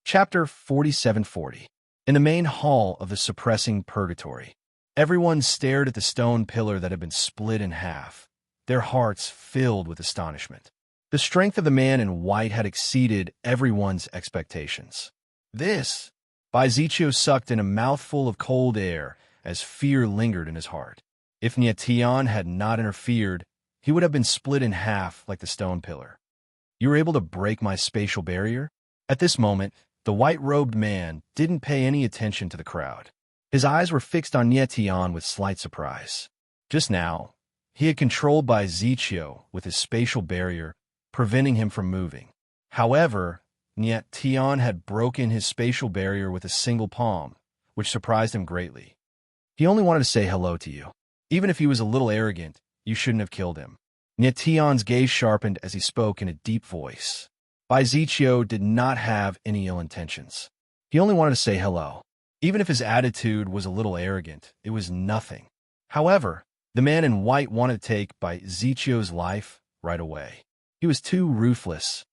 Chapter 4740. In the main hall of the suppressing purgatory, everyone stared at the stone pillar that had been split in half, their hearts filled with astonishment. The strength of the man in white had exceeded everyone's expectations. This, Baiziccio sucked in a mouthful of cold air as fear lingered in his heart. If Nyetian had not interfered, he would have been split in half like the stone pillar. You were able to break my spatial barrier? At this moment, the white-robed man didn't pay any attention to the crowd. His eyes were fixed on Nyetian with slight surprise. Just now, he had controlled Baiziccio with his spatial barrier, preventing him from moving. However, Nyetian had broken his spatial barrier with a single palm, which surprised him greatly. He only wanted to say hello to you. Even if he was a little arrogant, you shouldn't have killed him. Nyetian's gaze sharpened as he spoke in a deep voice. Baiziccio did not have any ill intentions. He only wanted to say hello. Even if his attitude was a little arrogant, it was nothing. However, the man in white wanted to take Baiziccio's life right away. He was too ruthless.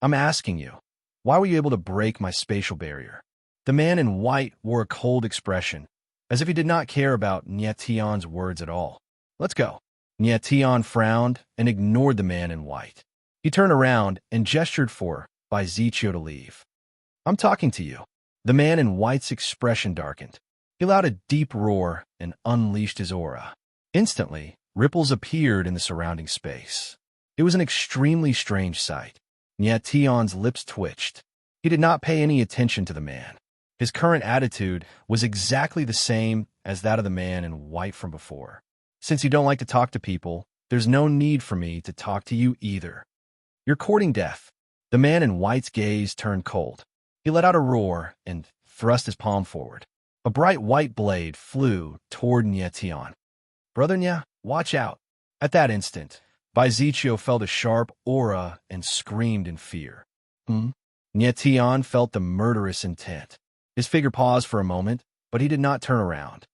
I'm asking you, why were you able to break my spatial barrier? The man in white wore a cold expression, as if he did not care about Nyetian's words at all. Let's go. Nyetian frowned and ignored the man in white. He turned around and gestured for Baiziccio to leave. I'm talking to you. The man in white's expression darkened. He let out a deep roar and unleashed his aura. Instantly, ripples appeared in the surrounding space. It was an extremely strange sight. Nyetian's lips twitched. He did not pay any attention to the man. His current attitude was exactly the same as that of the man in white from before. Since you don't like to talk to people, there's no need for me to talk to you either. You're courting death. The man in white's gaze turned cold. He let out a roar and thrust his palm forward. A bright white blade flew toward Nyetian. Brother Nya, watch out. At that instant, Baiziccio felt a sharp aura and screamed in fear. Nyetian felt the murderous intent. His figure paused for a moment, but he did not turn around.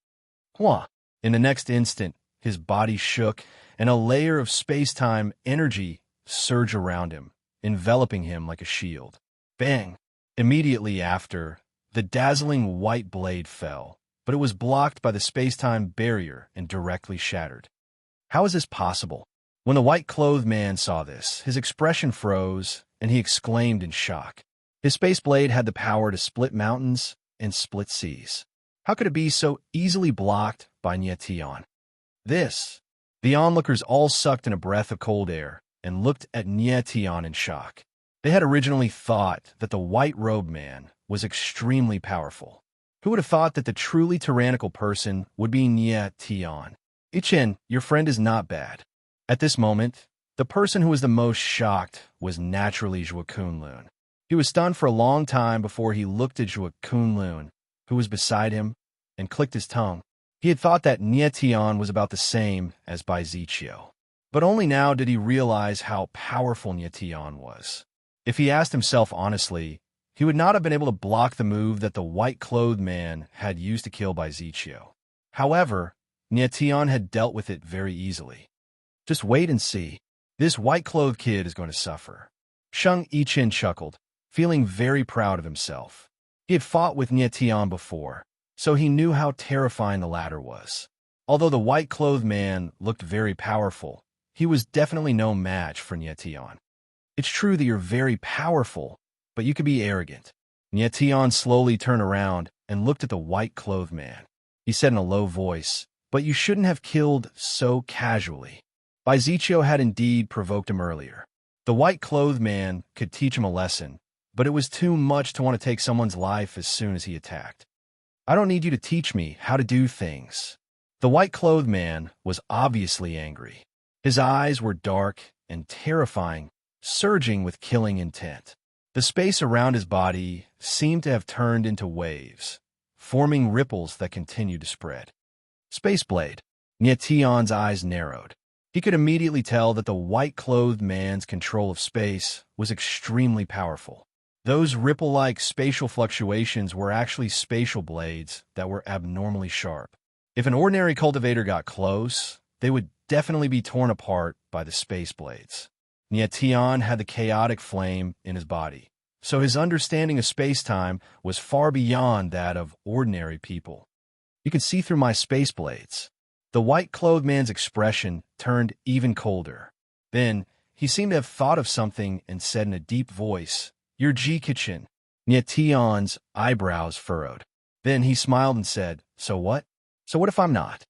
Hua! In the next instant, his body shook, and a layer of space-time energy surged around him, enveloping him like a shield. Bang! Immediately after, the dazzling white blade fell, but it was blocked by the space-time barrier and directly shattered. How is this possible? When the white-clothed man saw this, his expression froze, and he exclaimed in shock. His space blade had the power to split mountains and split seas. How could it be so easily blocked by Nyetian? The onlookers all sucked in a breath of cold air and looked at Nyetian in shock. They had originally thought that the white-robed man was extremely powerful. Who would have thought that the truly tyrannical person would be Nyetian? Ichen, your friend is not bad. At this moment, the person who was the most shocked was naturally Zhuo Kunlun. He was stunned for a long time before he looked at Zhuo Kunlun, who was beside him, and clicked his tongue. He had thought that Nyetian was about the same as Baiziccio. But only now did he realize how powerful Nyetian was. If he asked himself honestly, he would not have been able to block the move that the white-clothed man had used to kill Baiziccio. However, Nyetian had dealt with it very easily. Just wait and see. This white-clothed kid is going to suffer. Sheng Yichin chuckled, feeling very proud of himself. He had fought with Nyetian before, so he knew how terrifying the latter was. Although the white-clothed man looked very powerful, he was definitely no match for Nyetian. It's true that you're very powerful, but you could be arrogant. Nyetian slowly turned around and looked at the white-clothed man. He said in a low voice, "But you shouldn't have killed so casually." Baiziccio had indeed provoked him earlier. The white-clothed man could teach him a lesson, but it was too much to want to take someone's life as soon as he attacked. I don't need you to teach me how to do things. The white-clothed man was obviously angry. His eyes were dark and terrifying, surging with killing intent. The space around his body seemed to have turned into waves, forming ripples that continued to spread. Space Blade. Nyetian's eyes narrowed. He could immediately tell that the white-clothed man's control of space was extremely powerful. Those ripple-like spatial fluctuations were actually spatial blades that were abnormally sharp. If an ordinary cultivator got close, they would definitely be torn apart by the space blades. Nyetian had the chaotic flame in his body, so his understanding of space-time was far beyond that of ordinary people. You could see through my space blades. The white-clothed man's expression turned even colder. Then, he seemed to have thought of something and said in a deep voice, "You're G-Kitchen." Nietion's eyebrows furrowed. Then he smiled and said, "So what? So what if I'm not?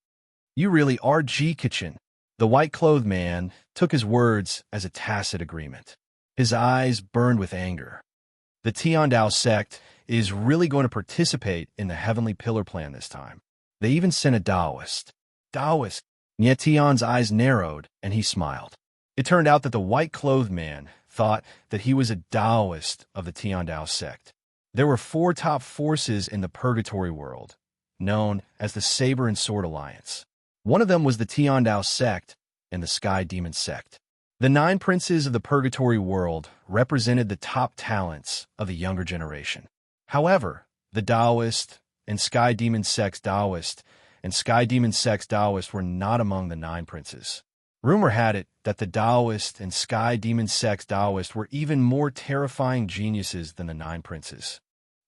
You really are G-Kitchen." The white-clothed man took his words as a tacit agreement. His eyes burned with anger. The Tiandao sect is really going to participate in the Heavenly Pillar plan this time. They even sent a Taoist. Taoist? Nietion's eyes narrowed, and he smiled. It turned out that the white-clothed man thought that he was a Taoist of the Tiandao sect. There were 4 top forces in the purgatory world, known as the Saber and Sword Alliance. One of them was the Tiandao sect and the Sky Demon sect. The 9 princes of the purgatory world represented the top talents of the younger generation. However, the Taoist and Sky Demon sect's Taoist were not among the 9 princes. Rumor had it that the Taoist and Sky Demon sect's Taoist were even more terrifying geniuses than the 9 princes.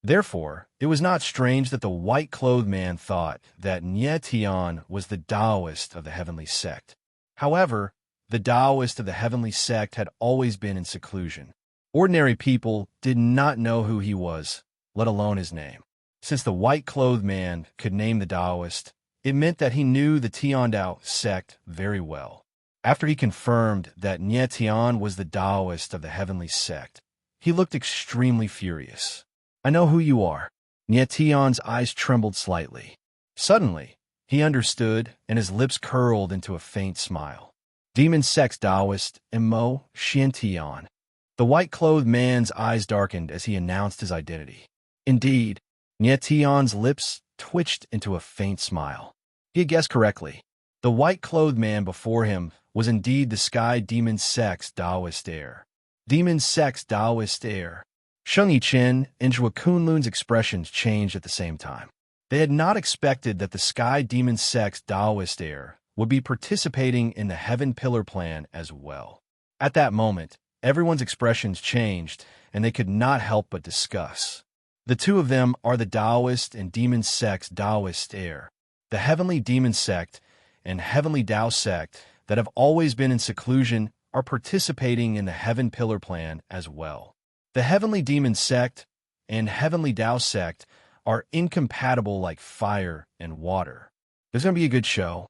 Therefore, it was not strange that the white-clothed man thought that Nietion was the Taoist of the heavenly sect. However, the Taoist of the heavenly sect had always been in seclusion. Ordinary people did not know who he was, let alone his name. Since the white-clothed man could name the Taoist, it meant that he knew the Tiandao sect very well. After he confirmed that Nietion was the Taoist of the heavenly sect, he looked extremely furious. "I know who you are." Nietion's eyes trembled slightly. Suddenly, he understood, and his lips curled into a faint smile. Demon sect's Taoist, Mo Xiantian. The white-clothed man's eyes darkened as he announced his identity. Indeed, Nietion's lips twitched into a faint smile. He had guessed correctly. The white-clothed man before him was indeed the Sky Demon sect's Taoist heir. Demon sect's Taoist heir. Sheng Yichen and Zhua Kunlun's expressions changed at the same time. They had not expected that the Sky Demon sect's Taoist heir would be participating in the Heaven Pillar plan as well. At that moment, everyone's expressions changed, and they could not help but discuss. The two of them are the Taoist and Demon sect's Taoist heir. The Heavenly Demon sect and Heavenly Tao sect that have always been in seclusion are participating in the Heaven Pillar plan as well. The Heavenly Demon sect and Heavenly Tao sect are incompatible like fire and water. There's going to be a good show.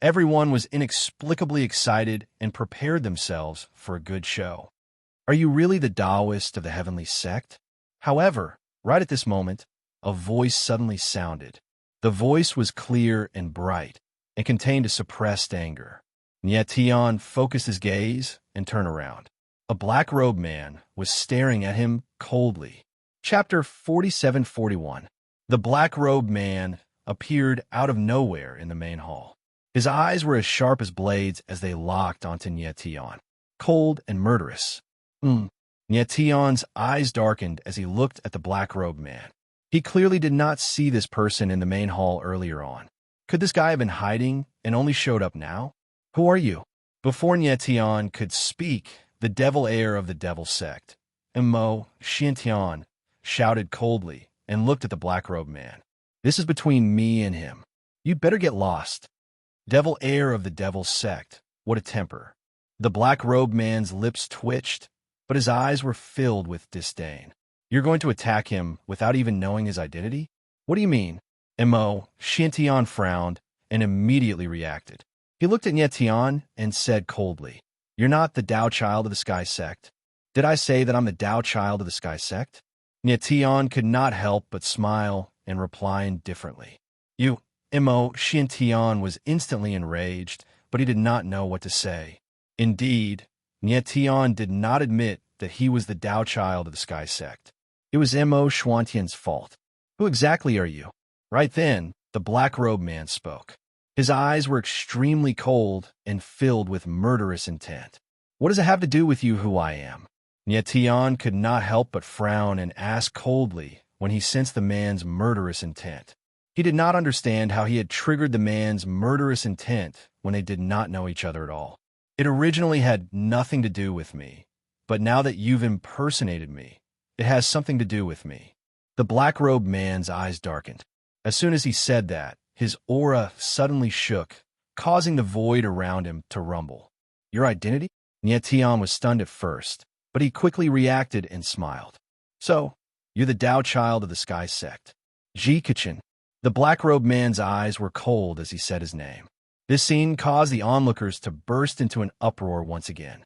Everyone was inexplicably excited and prepared themselves for a good show. Are you really the Taoist of the heavenly sect? However, right at this moment, a voice suddenly sounded. The voice was clear and bright and contained a suppressed anger. Nietion focused his gaze and turned around. A black-robed man was staring at him coldly. Chapter 47-41. The black-robed man appeared out of nowhere in the main hall. His eyes were as sharp as blades as they locked onto Nietion, cold and murderous. Nietion's eyes darkened as he looked at the black-robed man. He clearly did not see this person in the main hall earlier on. Could this guy have been hiding and only showed up now? Who are you? Before Nietion could speak, the devil heir of the devil sect, Mo Xiantian, shouted coldly and looked at the black-robed man. "This is between me and him. You'd better get lost." Devil heir of the devil sect, what a temper. The black-robed man's lips twitched, but his eyes were filled with disdain. "You're going to attack him without even knowing his identity? What do you mean?" Mo Xiantian frowned and immediately reacted. He looked at Nietion and said coldly, "You're not the Tao child of the Sky sect." "Did I say that I'm the Tao child of the Sky sect?" Nietion could not help but smile and reply indifferently. "You..." Mo Xiantian was instantly enraged, but he did not know what to say. Indeed, Nietion did not admit that he was the Tao child of the Sky sect. It was Mo Xiantian's fault. "Who exactly are you?" Right then, the black-robed man spoke. His eyes were extremely cold and filled with murderous intent. "What does it have to do with you who I am?" Nietion could not help but frown and ask coldly when he sensed the man's murderous intent. He did not understand how he had triggered the man's murderous intent when they did not know each other at all. "It originally had nothing to do with me, but now that you've impersonated me, It has something to do with me. The black-robed man's eyes darkened. As soon as he said that, his aura suddenly shook, causing the void around him to rumble. Your identity? Nietian was stunned at first, but he quickly reacted and smiled. So, you're the Tao child of the Sky Sect. Ji Kachin. The black-robed man's eyes were cold as he said his name. This scene caused the onlookers to burst into an uproar once again.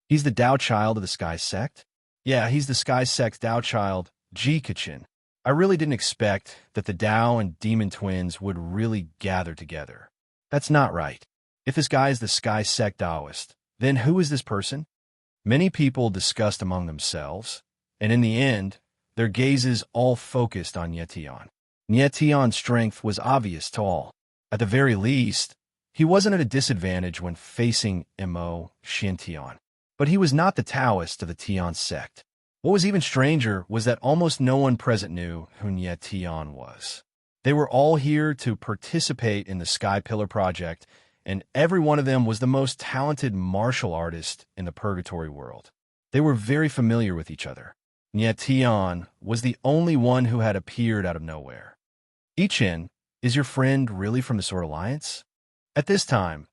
He's the Tao child of the Sky Sect? Yeah, he's the Sky Sect's Tao child, Ji Kachin. I really didn't expect that the Tao and Demon Twins would really gather together. That's not right. If this guy is the Sky Sect Taoist, then who is this person? Many people discussed among themselves, and in the end, their gazes all focused on Nietian. Nietian's strength was obvious to all. At the very least, he wasn't at a disadvantage when facing Mo Shintian. But he was not the Taoist of the Tian sect. What was even stranger was that almost no one present knew who Nietian was. They were all here to participate in the Sky Pillar project, and every one of them was the most talented martial artist in the Purgatory world. They were very familiar with each other. Nietian was the only one who had appeared out of nowhere. Ichin, is your friend really from the Sword Alliance? At this time,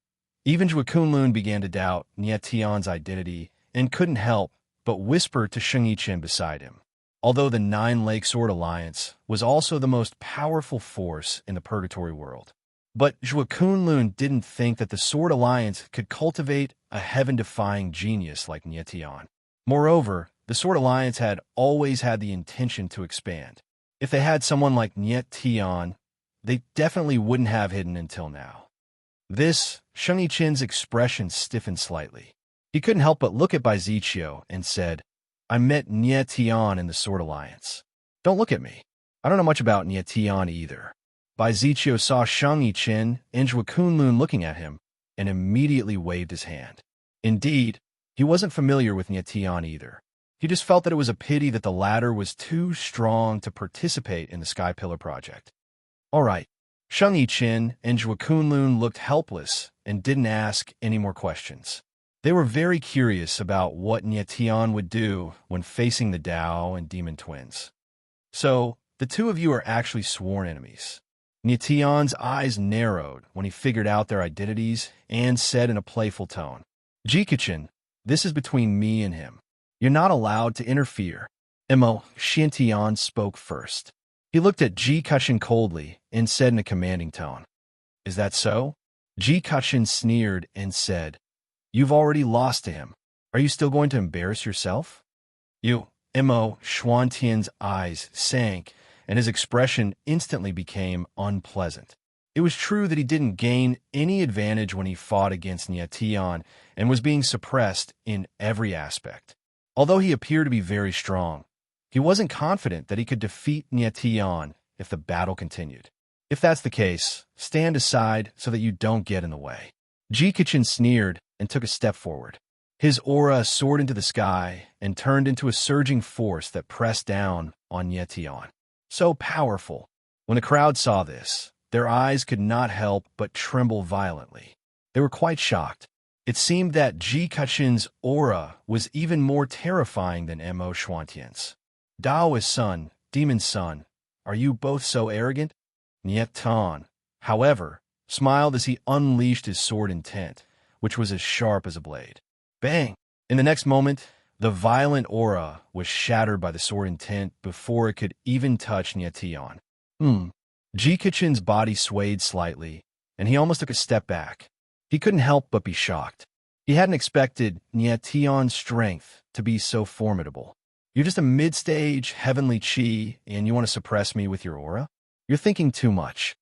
even Zhua Kunlun began to doubt Nietian's identity and couldn't help but whisper to Sheng Yichin beside him. Although the Nine Lake Sword Alliance was also the most powerful force in the Purgatory world. But Zhua Kunlun didn't think that the Sword Alliance could cultivate a heaven-defying genius like Nietian. Moreover, the Sword Alliance had always had the intention to expand. If they had someone like Nietian, they definitely wouldn't have hidden until now. Sheng Yichin's expression stiffened slightly. He couldn't help but look at Bai Ziqiu and said, I met Nietian in the Sword Alliance. Don't look at me. I don't know much about Nietian either. Bai Ziqiu saw Sheng Yichin and Zhua Kunlun looking at him and immediately waved his hand. Indeed, he wasn't familiar with Nietian either. He just felt that it was a pity that the latter was too strong to participate in the Sky Pillar project. All right. Sheng Yichin and Zhua Kunlun looked helpless and didn't ask any more questions. They were very curious about what Nietian would do when facing the Tao and Demon Twins. So, the two of you are actually sworn enemies. Nietian's eyes narrowed when he figured out their identities and said in a playful tone, Ji Kachin, this is between me and him. You're not allowed to interfere. Mo Shintian spoke first. He looked at Ji Kachin coldly and said in a commanding tone, Is that so? Ji Kachin sneered and said, You've already lost to him. Are you still going to embarrass yourself? Mo Xuantian's eyes sank, and his expression instantly became unpleasant. It was true that he didn't gain any advantage when he fought against Nietian and was being suppressed in every aspect. Although he appeared to be very strong, he wasn't confident that he could defeat Nietian if the battle continued. If that's the case, stand aside so that you don't get in the way. Ji Kachin sneered and took a step forward. His aura soared into the sky and turned into a surging force that pressed down on Nietian. So powerful. When the crowd saw this, their eyes could not help but tremble violently. They were quite shocked. It seemed that Ji Kachin's aura was even more terrifying than Mo Xuantian's. Dao's son, Demon's son, are you both so arrogant? Nietian, however, smiled as he unleashed his sword intent, which was as sharp as a blade. Bang! In the next moment, the violent aura was shattered by the sword intent before it could even touch Nietian. Ji Kachin's body swayed slightly, and he almost took a step back. He couldn't help but be shocked. He hadn't expected Nietian's strength to be so formidable. You're just a mid-stage heavenly chi, and you want to suppress me with your aura? You're thinking too much.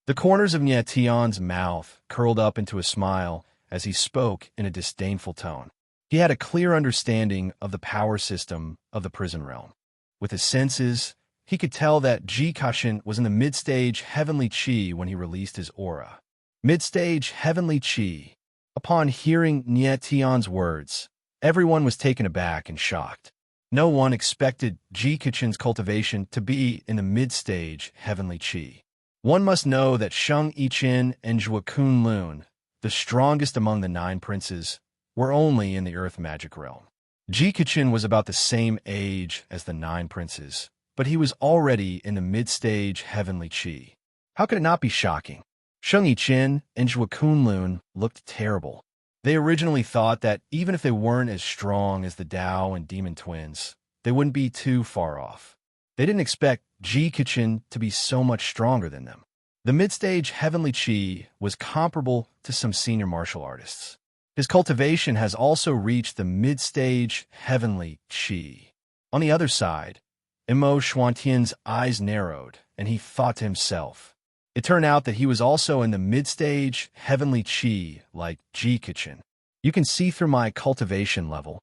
The corners of Nietian's mouth curled up into a smile as he spoke in a disdainful tone. He had a clear understanding of the power system of the prison realm. With his senses, he could tell that Ji Kachin was in the mid-stage heavenly chi when he released his aura. Mid-stage heavenly chi. Upon hearing Nietian's words, everyone was taken aback and shocked. No one expected Ji Kachin's cultivation to be in the mid-stage heavenly chi. One must know that Sheng Yichin and Zhua Kunlun, the strongest among the 9 princes, were only in the earth magic realm. Ji Kichin was about the same age as the 9 princes, but he was already in the mid-stage heavenly chi. How could it not be shocking? Sheng Yiqin and Zhua Kunlun looked terrible. They originally thought that even if they weren't as strong as the Dao and Demon twins, they wouldn't be too far off. They didn't expect Ji Kichin to be so much stronger than them. The mid-stage heavenly chi was comparable to some senior martial artists. His cultivation has also reached the mid-stage heavenly chi. On the other side, Mo Xuantian's eyes narrowed, and he thought to himself. It turned out that he was also in the mid-stage heavenly chi like Ji Kichin. You can see through my cultivation level.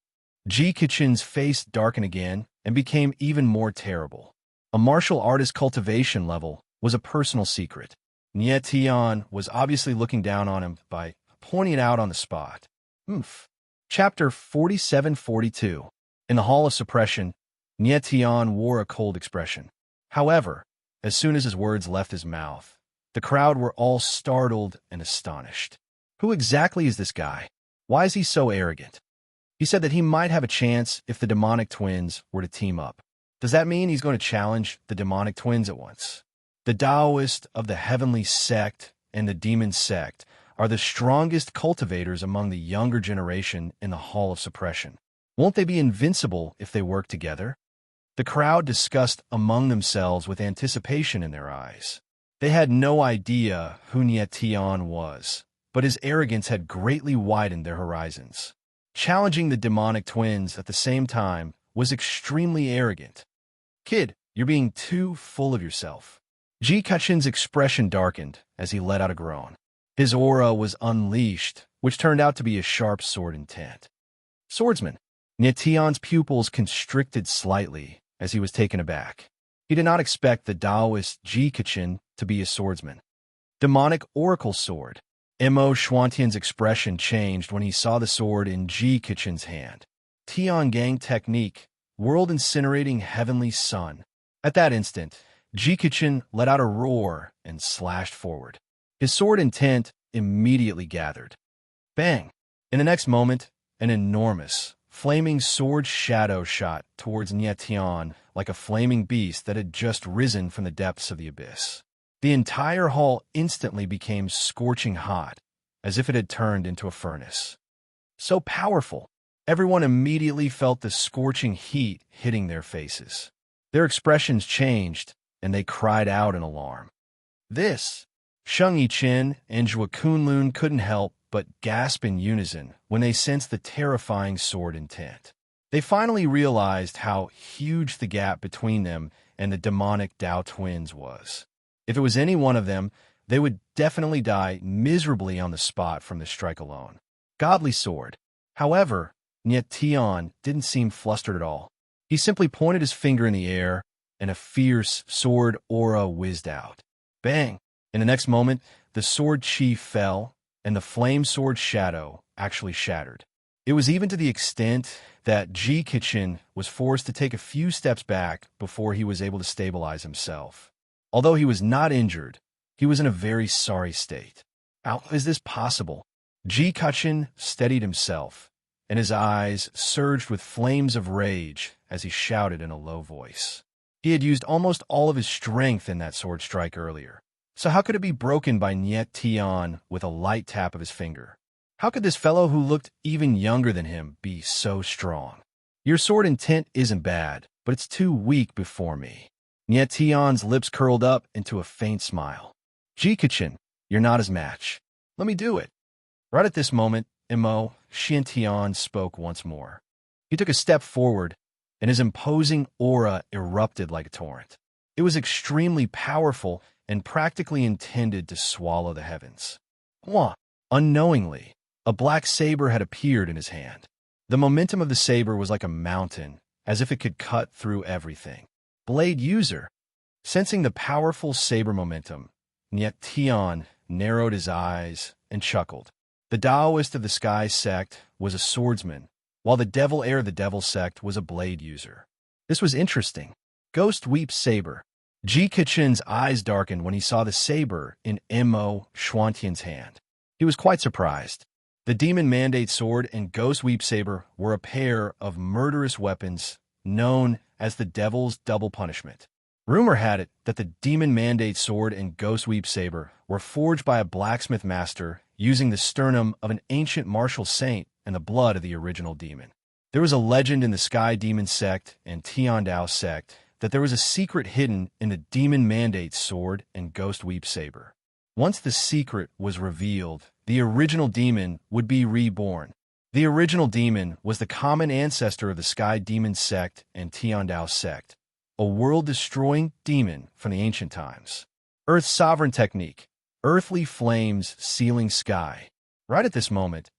Ji Kichin's face darkened again and became even more terrible. A martial artist cultivation level was a personal secret. Nie Tian was obviously looking down on him by pointing it out on the spot. Chapter 47-42. In the Hall of Suppression, Nie Tian wore a cold expression. However, as soon as his words left his mouth, the crowd were all startled and astonished. Who exactly is this guy? Why is he so arrogant? He said that he might have a chance if the demonic twins were to team up. Does that mean he's going to challenge the demonic twins at once? The Taoists of the heavenly sect and the demon sect are the strongest cultivators among the younger generation in the Hall of Suppression. Won't they be invincible if they work together? The crowd discussed among themselves with anticipation in their eyes. They had no idea who Nie Tian was, but his arrogance had greatly widened their horizons. Challenging the demonic twins at the same time was extremely arrogant. Kid, you're being too full of yourself. Ji Kichin's expression darkened as he let out a groan. His aura was unleashed, which turned out to be a sharp sword intent. Swordsman. Nie Tian's pupils constricted slightly as he was taken aback. He did not expect the Taoist Ji Kichin to be a swordsman. Demonic Oracle Sword. Mo Xuantian's expression changed when he saw the sword in Ji Kichin's hand. Tiangang Technique, World Incinerating Heavenly Sun. At that instant, Ji Kichin let out a roar and slashed forward. His sword intent immediately gathered. Bang! In the next moment, an enormous, flaming sword shadow shot towards Nie Tian like a flaming beast that had just risen from the depths of the abyss. The entire hall instantly became scorching hot, as if it had turned into a furnace. So powerful, everyone immediately felt the scorching heat hitting their faces. Their expressions changed, and they cried out in alarm. This, Sheng Yiqin and Zhua Kunlun couldn't help but gasp in unison when they sensed the terrifying sword intent. They finally realized how huge the gap between them and the demonic Dao twins was. If it was any one of them, they would definitely die miserably on the spot from the strike alone. Godly sword. However, Nie Tian didn't seem flustered at all. He simply pointed his finger in the air, and a fierce sword aura whizzed out. Bang! In the next moment, the sword chi fell, and the flame sword shadow actually shattered. It was even to the extent that Ji Kichin was forced to take a few steps back before he was able to stabilize himself. Although he was not injured, he was in a very sorry state. How is this possible? Ji Kichin steadied himself, and his eyes surged with flames of rage as he shouted in a low voice. He had used almost all of his strength in that sword strike earlier. So how could it be broken by Nie Tian with a light tap of his finger? How could this fellow who looked even younger than him be so strong? Your sword intent isn't bad, but it's too weak before me. Nie Tian's lips curled up into a faint smile. Ji Kichin, you're not his match. Let me do it. Right at this moment, Mo Xuantian spoke once more. He took a step forward, and his imposing aura erupted like a torrent. It was extremely powerful and practically intended to swallow the heavens. Unknowingly, a black saber had appeared in his hand. The momentum of the saber was like a mountain, as if it could cut through everything. Blade user. Sensing the powerful saber momentum, Nie Tian narrowed his eyes and chuckled. The Taoist of the Sky sect was a swordsman, while the Devil Heir of the Devil sect was a blade user. This was interesting. Ghost Weep Saber. Ji Kichin's eyes darkened when he saw the saber in Mo Xuantian's hand. He was quite surprised. The Demon Mandate Sword and Ghost Weep Saber were a pair of murderous weapons known as the Devil's Double Punishment. Rumor had it that the Demon Mandate Sword and Ghost Weep Saber were forged by a blacksmith master using the sternum of an ancient martial saint and the blood of the original demon. There was a legend in the Sky Demon sect and Tiandao sect that there was a secret hidden in the Demon Mandate Sword and Ghost Weep Saber. Once the secret was revealed, the original demon would be reborn. The original demon was the common ancestor of the Sky Demon sect and Tiandao sect, a world-destroying demon from the ancient times. Earth's sovereign technique, earthly flames sealing sky. Right at this moment,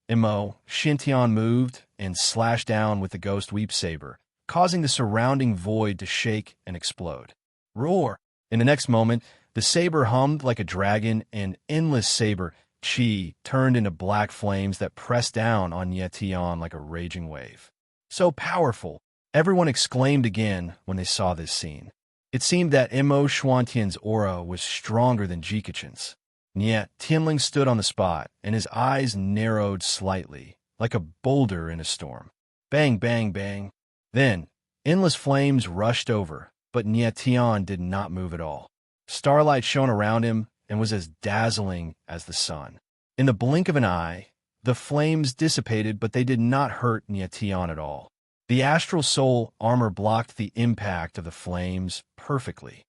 Mo Shintian moved and slashed down with the Ghost Weep Saber, causing the surrounding void to shake and explode. Roar! In the next moment, the saber hummed like a dragon, and endless saber chi turned into black flames that pressed down on Yetian like a raging wave. So powerful! Everyone exclaimed again when they saw this scene. It seemed that Mo Xuantian's aura was stronger than Jikichen's. Yet Tianling stood on the spot, and his eyes narrowed slightly, like a boulder in a storm. Bang, bang, bang. Then, endless flames rushed over, but Tian did not move at all. Starlight shone around him and was as dazzling as the sun. In the blink of an eye, the flames dissipated, but they did not hurt Tian at all. The astral soul armor blocked the impact of the flames perfectly.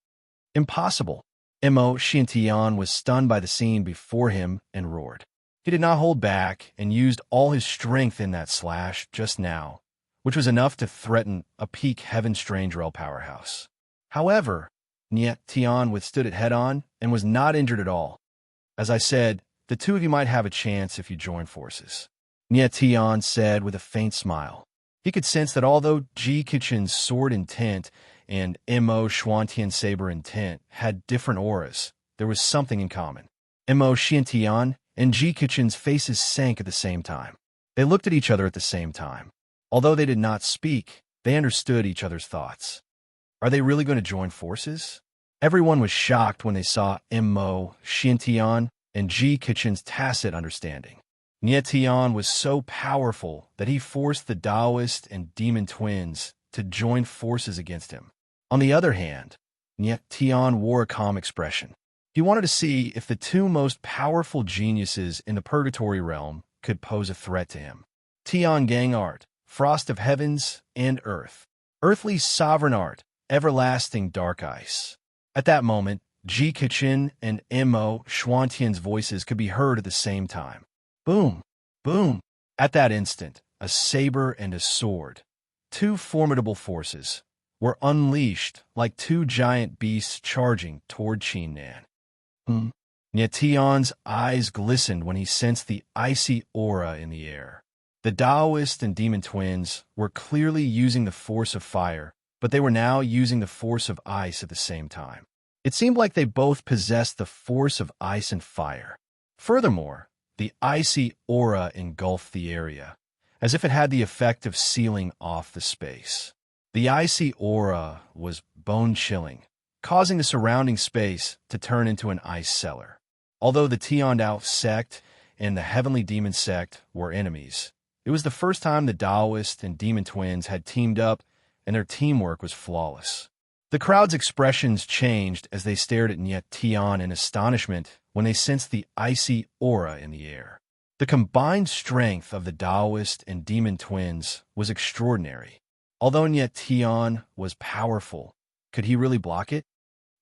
Impossible! Mo Shintian was stunned by the scene before him and roared. He did not hold back and used all his strength in that slash just now, which was enough to threaten a peak Heaven Strangerel powerhouse. However, Tian withstood it head-on and was not injured at all. As I said, the two of you might have a chance if you join forces. Tian said with a faint smile. He could sense that although Ji Kichen's sword intent and Mo Xuantian's saber intent had different auras, there was something in common. Mo Shintian and Ji Kichen's faces sank at the same time. They looked at each other at the same time. Although they did not speak, they understood each other's thoughts. Are they really going to join forces? Everyone was shocked when they saw Mo Shintian and Ji Kichen's tacit understanding. Tian was so powerful that he forced the Taoist and demon twins to join forces against him. On the other hand, Tian wore a calm expression. He wanted to see if the two most powerful geniuses in the Purgatory realm could pose a threat to him. Tian Gang Art, Frost of Heavens and Earth. Earthly Sovereign Art, Everlasting Dark Ice. At that moment, Ji Kichen and Mo Xuantian's voices could be heard at the same time. Boom! Boom! At that instant, a saber and a sword, two formidable forces, were unleashed like two giant beasts charging toward Qin Nan. Tian's eyes glistened when he sensed the icy aura in the air. The Taoist and demon twins were clearly using the force of fire, but they were now using the force of ice at the same time. It seemed like they both possessed the force of ice and fire. Furthermore, the icy aura engulfed the area, as if it had the effect of sealing off the space. The icy aura was bone-chilling, causing the surrounding space to turn into an ice cellar. Although the Tiandao sect and the Heavenly Demon sect were enemies, it was the first time the Taoist and demon twins had teamed up, and their teamwork was flawless. The crowd's expressions changed as they stared at Tian in astonishment when they sensed the icy aura in the air. The combined strength of the Taoist and demon twins was extraordinary. Although Tian was powerful, could he really block it?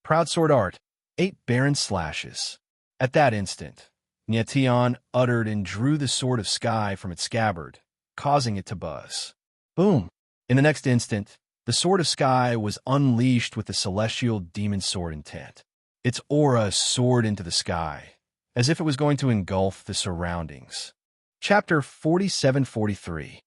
Proud Sword Art, 8 barren slashes. At that instant, Tian uttered and drew the Sword of Sky from its scabbard, causing it to buzz. Boom! In the next instant, the Sword of Sky was unleashed with the celestial demon sword intent. Its aura soared into the sky, as if it was going to engulf the surroundings. Chapter 47-43.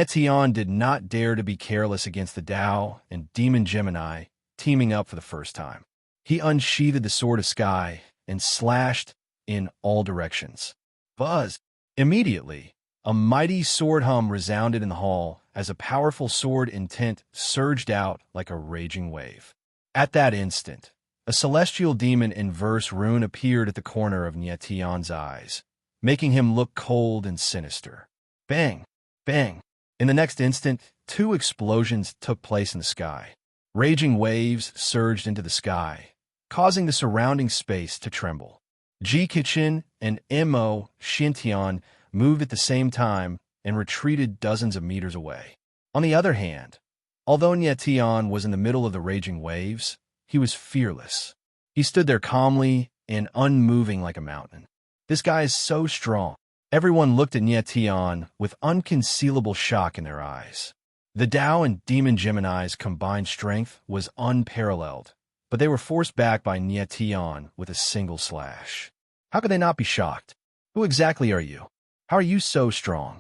Tian did not dare to be careless against the Tao and Demon Gemini teaming up for the first time. He unsheathed the Sword of Sky and slashed in all directions. Buzz! Immediately, a mighty sword hum resounded in the hall as a powerful sword intent surged out like a raging wave. At that instant, a celestial demon inverse rune appeared at the corner of Tian's eyes, making him look cold and sinister. Bang! Bang! In the next instant, two explosions took place in the sky. Raging waves surged into the sky, causing the surrounding space to tremble. Ji Kichin and Mo Xintian moved at the same time and retreated dozens of meters away. On the other hand, although Nie Tian was in the middle of the raging waves, he was fearless. He stood there calmly and unmoving like a mountain. This guy is so strong. Everyone looked at Nie Tian with unconcealable shock in their eyes. The Tao and Demon Gemini's combined strength was unparalleled, but they were forced back by Nie Tian with a single slash. How could they not be shocked? Who exactly are you? How are you so strong?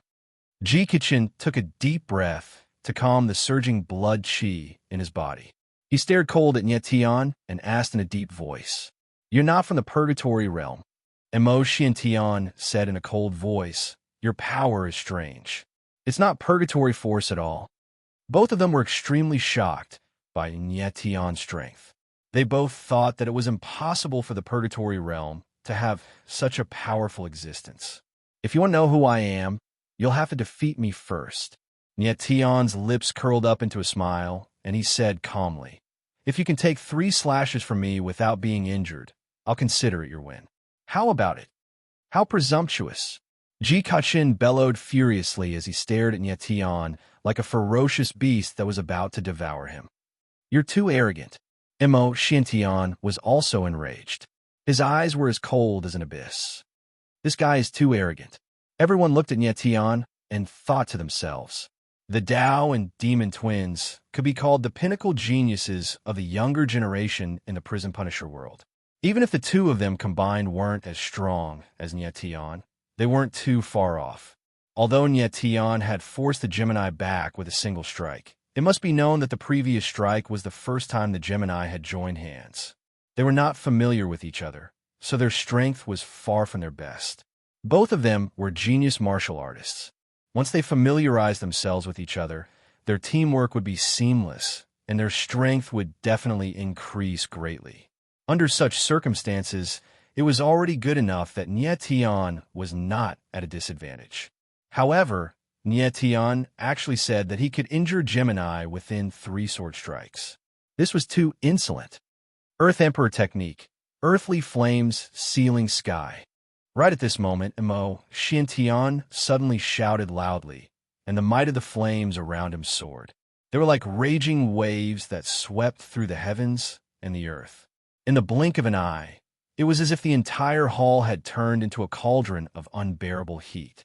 Ji Kichin took a deep breath to calm the surging blood qi in his body. He stared cold at Nie Tian and asked in a deep voice, "You're not from the purgatory realm." Mo Xintian said in a cold voice, "Your power is strange. It's not purgatory force at all." Both of them were extremely shocked by Nie Tian's strength. They both thought that it was impossible for the purgatory realm to have such a powerful existence. "If you want to know who I am, you'll have to defeat me first." Nie Tian's lips curled up into a smile, and he said calmly, "If you can take 3 slashes from me without being injured, I'll consider it your win." "How about it? How presumptuous!" Ji Kachin bellowed furiously as he stared at Nie Tian like a ferocious beast that was about to devour him. "You're too arrogant." Mo Xintian was also enraged. His eyes were as cold as an abyss. "This guy is too arrogant." Everyone looked at Nie Tian and thought to themselves, the Tao and Demon twins could be called the pinnacle geniuses of the younger generation in the Prison Punisher world. Even if the two of them combined weren't as strong as Nie Tian, they weren't too far off. Although Nie Tian had forced the Gemini back with a single strike, it must be known that the previous strike was the first time the Gemini had joined hands. They were not familiar with each other, so their strength was far from their best. Both of them were genius martial artists. Once they familiarized themselves with each other, their teamwork would be seamless, and their strength would definitely increase greatly. Under such circumstances, it was already good enough that Nie Tian was not at a disadvantage. However, Nie Tian actually said that he could injure Gemini within 3 sword strikes. This was too insolent. Earth Emperor technique, earthly flames sealing sky. Right at this moment, Mo Xintian suddenly shouted loudly, and the might of the flames around him soared. They were like raging waves that swept through the heavens and the earth. In the blink of an eye, it was as if the entire hall had turned into a cauldron of unbearable heat.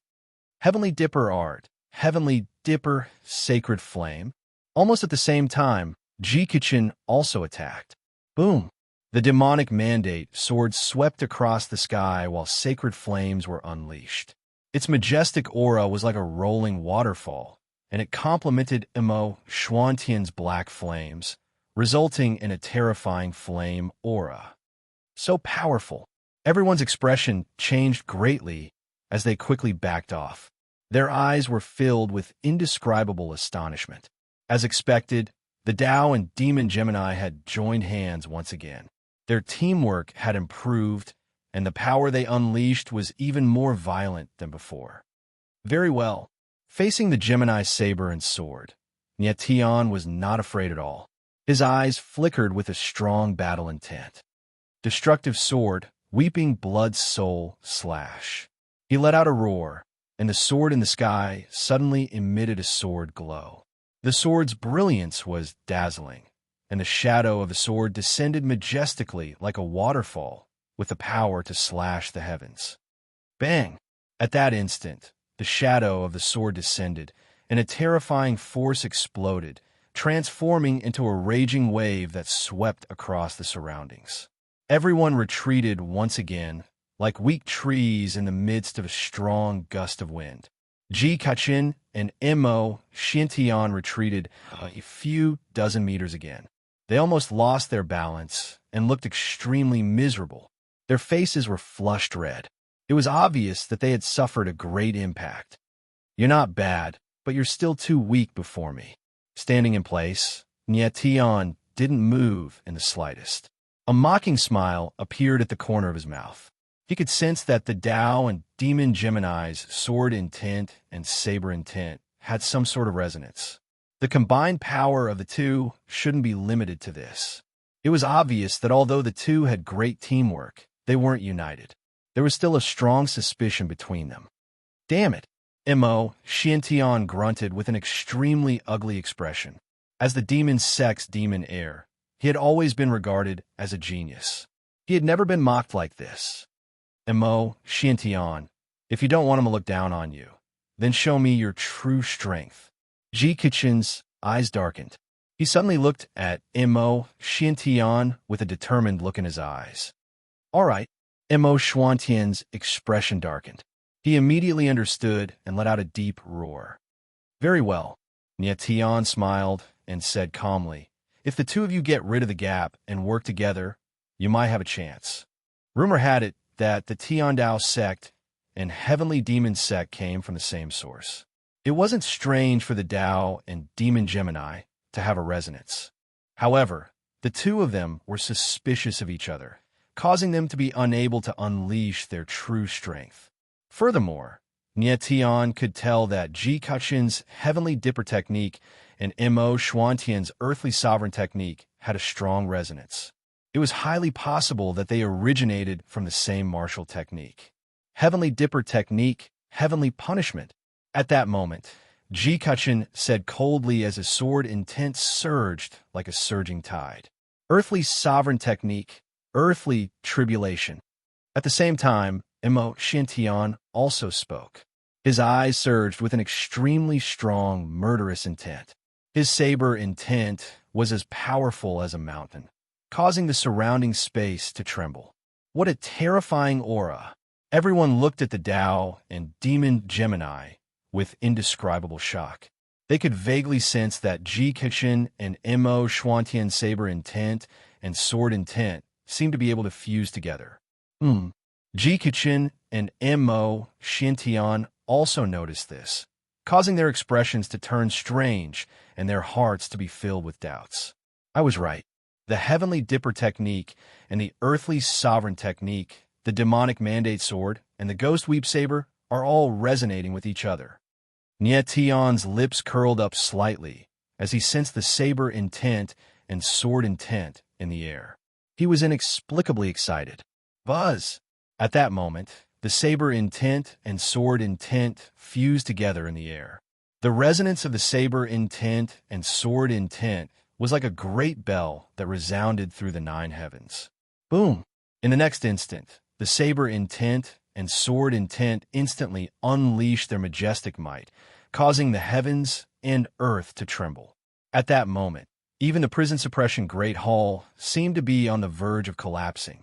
Heavenly Dipper art, Heavenly Dipper sacred flame. Almost at the same time, Ji Kichin also attacked. Boom! The demonic mandate sword swept across the sky while sacred flames were unleashed. Its majestic aura was like a rolling waterfall, and it complemented Mo Xuantian's black flames, resulting in a terrifying flame aura. So powerful, everyone's expression changed greatly as they quickly backed off. Their eyes were filled with indescribable astonishment. As expected, the Tao and Demon Gemini had joined hands once again. Their teamwork had improved, and the power they unleashed was even more violent than before. Very well. Facing the Gemini saber and sword, Nie Tian was not afraid at all. His eyes flickered with a strong battle intent. Destructive sword, weeping blood soul, slash. He let out a roar, and the sword in the sky suddenly emitted a sword glow. The sword's brilliance was dazzling, and the shadow of the sword descended majestically like a waterfall, with the power to slash the heavens. Bang! At that instant, the shadow of the sword descended, and a terrifying force exploded, transforming into a raging wave that swept across the surroundings. Everyone retreated once again, like weak trees in the midst of a strong gust of wind. Ji Kachin and Mo Xintian retreated a few dozen meters again. They almost lost their balance and looked extremely miserable. Their faces were flushed red. It was obvious that they had suffered a great impact. "You're not bad, but you're still too weak before me." Standing in place, Nie Tian didn't move in the slightest. A mocking smile appeared at the corner of his mouth. He could sense that the Tao and demon Gemini's sword intent and saber intent had some sort of resonance. The combined power of the two shouldn't be limited to this. It was obvious that although the two had great teamwork, they weren't united. There was still a strong suspicion between them. Damn it, Mo, Xiantian grunted with an extremely ugly expression. As the demon's sex demon heir, he had always been regarded as a genius. He had never been mocked like this. Mo, Xiantian, if you don't want him to look down on you, then show me your true strength. Ji Kichin's eyes darkened. He suddenly looked at Mo Xiantian with a determined look in his eyes. All right. Mo Xuantian's expression darkened. He immediately understood and let out a deep roar. Very well. Nie Tian smiled and said calmly, if the two of you get rid of the gap and work together, you might have a chance. Rumor had it that the Tiandao sect and Heavenly Demon sect came from the same source. It wasn't strange for the Tao and Demon Gemini to have a resonance. However, the two of them were suspicious of each other, causing them to be unable to unleash their true strength. Furthermore, Nie Tian could tell that Ji Kachin's Heavenly Dipper technique and Mo Xuantian's Earthly Sovereign technique had a strong resonance. It was highly possible that they originated from the same martial technique. Heavenly Dipper technique, Heavenly Punishment. At that moment, Ji Kachin said coldly as his sword intent surged like a surging tide. Earthly Sovereign technique, Earthly Tribulation. At the same time, Mo Xiantian also spoke. His eyes surged with an extremely strong, murderous intent. His saber intent was as powerful as a mountain, causing the surrounding space to tremble. What a terrifying aura! Everyone looked at the Tao and Demon Gemini with indescribable shock. They could vaguely sense that Ji Kichin and Mo Xuantian's saber intent and sword intent seemed to be able to fuse together. Ji Kichin and Mo Xiantian also noticed this, causing their expressions to turn strange and their hearts to be filled with doubts. I was right. The Heavenly Dipper technique and the Earthly Sovereign technique, the Demonic Mandate sword, and the Ghost Weep saber are all resonating with each other. Nie Tian's lips curled up slightly as he sensed the saber intent and sword intent in the air. He was inexplicably excited. Buzz! At that moment, the saber intent and sword intent fused together in the air. The resonance of the saber intent and sword intent was like a great bell that resounded through the 9 heavens. Boom! In the next instant, the saber intent and sword intent instantly unleashed their majestic might, causing the heavens and earth to tremble. At that moment, even the prison suppression Great Hall seemed to be on the verge of collapsing.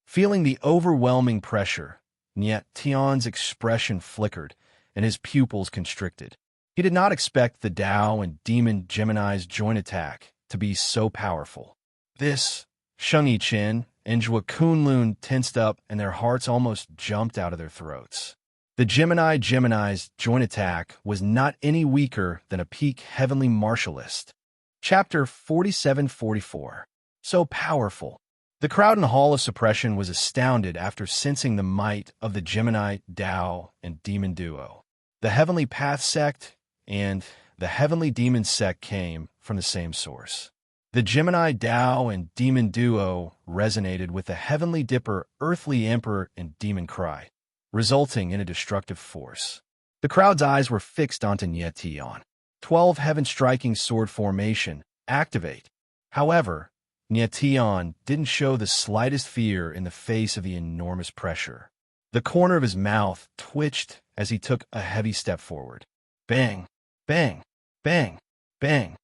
Feeling the overwhelming pressure, Nie Tian's expression flickered and his pupils constricted. He did not expect the Tao and Demon Gemini's joint attack to be so powerful. This, Sheng Yichen and Zhua Kunlun tensed up and their hearts almost jumped out of their throats. The Gemini's joint attack was not any weaker than a peak heavenly martialist. Chapter 47-44. So powerful. The crowd in the Hall of Suppression was astounded after sensing the might of the Gemini, Tao, and Demon duo. The Heavenly Path sect and the Heavenly Demon sect came from the same source. The Gemini, Tao, and Demon duo resonated with the Heavenly Dipper, Earthly Emperor, and Demon Cry, resulting in a destructive force. The crowd's eyes were fixed onto Nie Tian. 12 heaven-striking sword formation, activate. However, Nie Tian didn't show the slightest fear in the face of the enormous pressure. The corner of his mouth twitched as he took a heavy step forward. Bang, bang, bang, bang.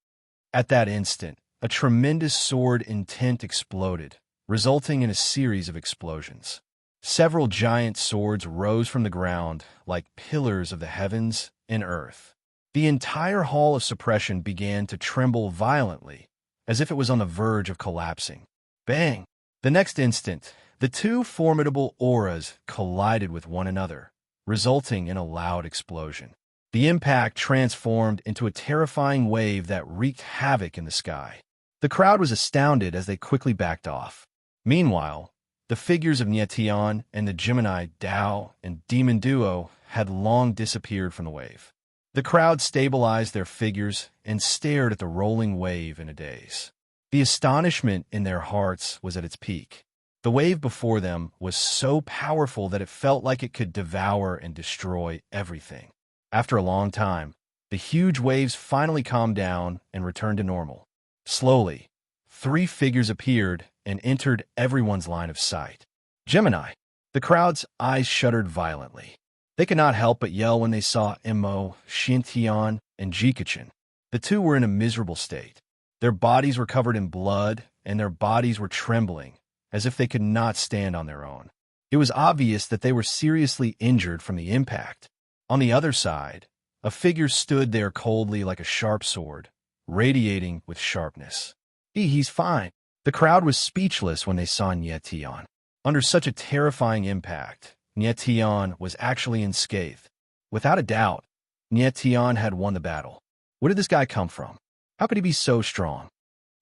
At that instant, a tremendous sword intent exploded, resulting in a series of explosions. Several giant swords rose from the ground like pillars of the heavens and earth. The entire Hall of Suppression began to tremble violently, as if it was on the verge of collapsing. Bang! The next instant, the two formidable auras collided with one another, resulting in a loud explosion. The impact transformed into a terrifying wave that wreaked havoc in the sky. The crowd was astounded as they quickly backed off. Meanwhile, The figures of Nietian and the Gemini Dao and Demon Duo had long disappeared from the wave. The crowd stabilized their figures and stared at the rolling wave in a daze. The astonishment in their hearts was at its peak. The wave before them was so powerful that it felt like it could devour and destroy everything. After a long time, the huge waves finally calmed down and returned to normal. Slowly, 3 figures appeared and entered everyone's line of sight. Gemini. The crowd's eyes shuddered violently. They could not help but yell when they saw Mo, Xintian, and Jikachin. The 2 were in a miserable state. Their bodies were covered in blood, and their bodies were trembling, as if they could not stand on their own. It was obvious that they were seriously injured from the impact. On the other side, a figure stood there coldly like a sharp sword, radiating with sharpness. He's fine. The crowd was speechless when they saw Nietian. Under such a terrifying impact, Nietian was actually unscathed. Without a doubt, Nietian had won the battle. Where did this guy come from? How could he be so strong?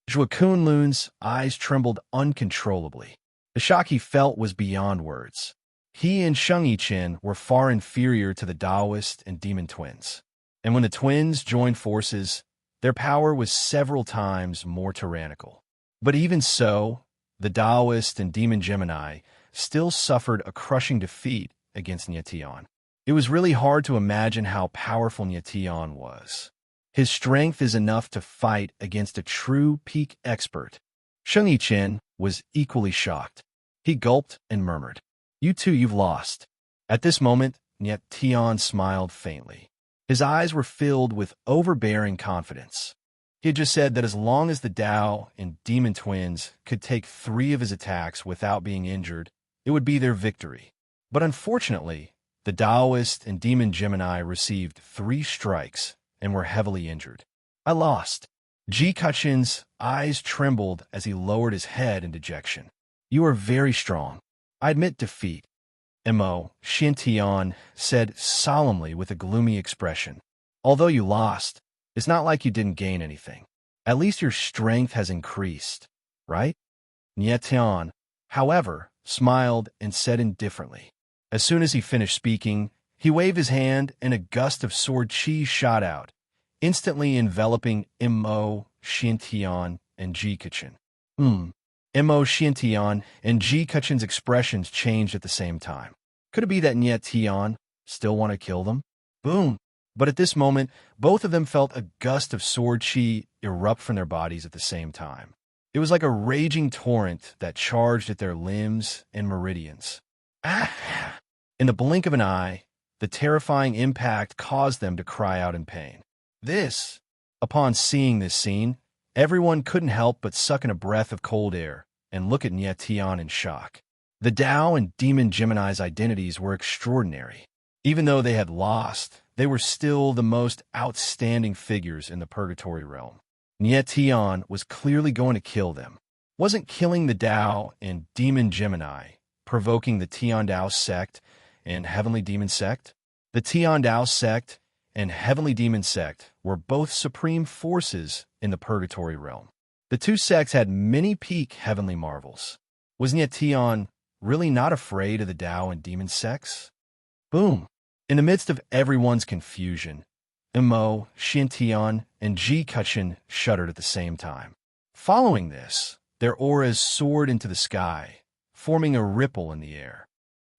Zhou Kunlun's eyes trembled uncontrollably. The shock he felt was beyond words. He and Sheng Yiqin were far inferior to the Taoist and Demon twins. And when the twins joined forces, their power was several times more tyrannical. But even so, the Taoist and Demon Gemini still suffered a crushing defeat against Nietian. It was really hard to imagine how powerful Nietian was. His strength is enough to fight against a true peak expert. Sheng Yiqin was equally shocked. He gulped and murmured, "You two, you've lost." At this moment, Nietian smiled faintly. His eyes were filled with overbearing confidence. He had just said that as long as the Tao and Demon twins could take 3 of his attacks without being injured, it would be their victory. But unfortunately, the Taoist and Demon Gemini received 3 strikes and were heavily injured. I lost. Ji Kachin's eyes trembled as he lowered his head in dejection. You are very strong. I admit defeat. Mo, Xintian said solemnly with a gloomy expression. Although you lost, it's not like you didn't gain anything. At least your strength has increased, right? Nietian, however, smiled and said indifferently. As soon as he finished speaking, he waved his hand and a gust of sword chi shot out, instantly enveloping Mo, Xintian, and Jikachin. Mo, Xintian, and Jikachin's expressions changed at the same time. Could it be that Nietian still want to kill them? Boom! But at this moment, both of them felt a gust of sword chi erupt from their bodies at the same time. It was like a raging torrent that charged at their limbs and meridians. Ah! In the blink of an eye, the terrifying impact caused them to cry out in pain. Upon seeing this scene, everyone couldn't help but suck in a breath of cold air and look at Nietian in shock. The Tao and Demon Gemini's identities were extraordinary. Even though they had lost, they were still the most outstanding figures in the Purgatory realm. Nietian was clearly going to kill them. Wasn't killing the Tao and Demon Gemini provoking the Tiandao sect and Heavenly Demon sect? The Tiandao sect and Heavenly Demon sect were both supreme forces in the Purgatory realm. The 2 sects had many peak heavenly marvels. Was Nietian really not afraid of the Tao and Demon sects? Boom! In the midst of everyone's confusion, Mo, Xintian, and Ji Kachin shuddered at the same time. Following this, their auras soared into the sky, forming a ripple in the air.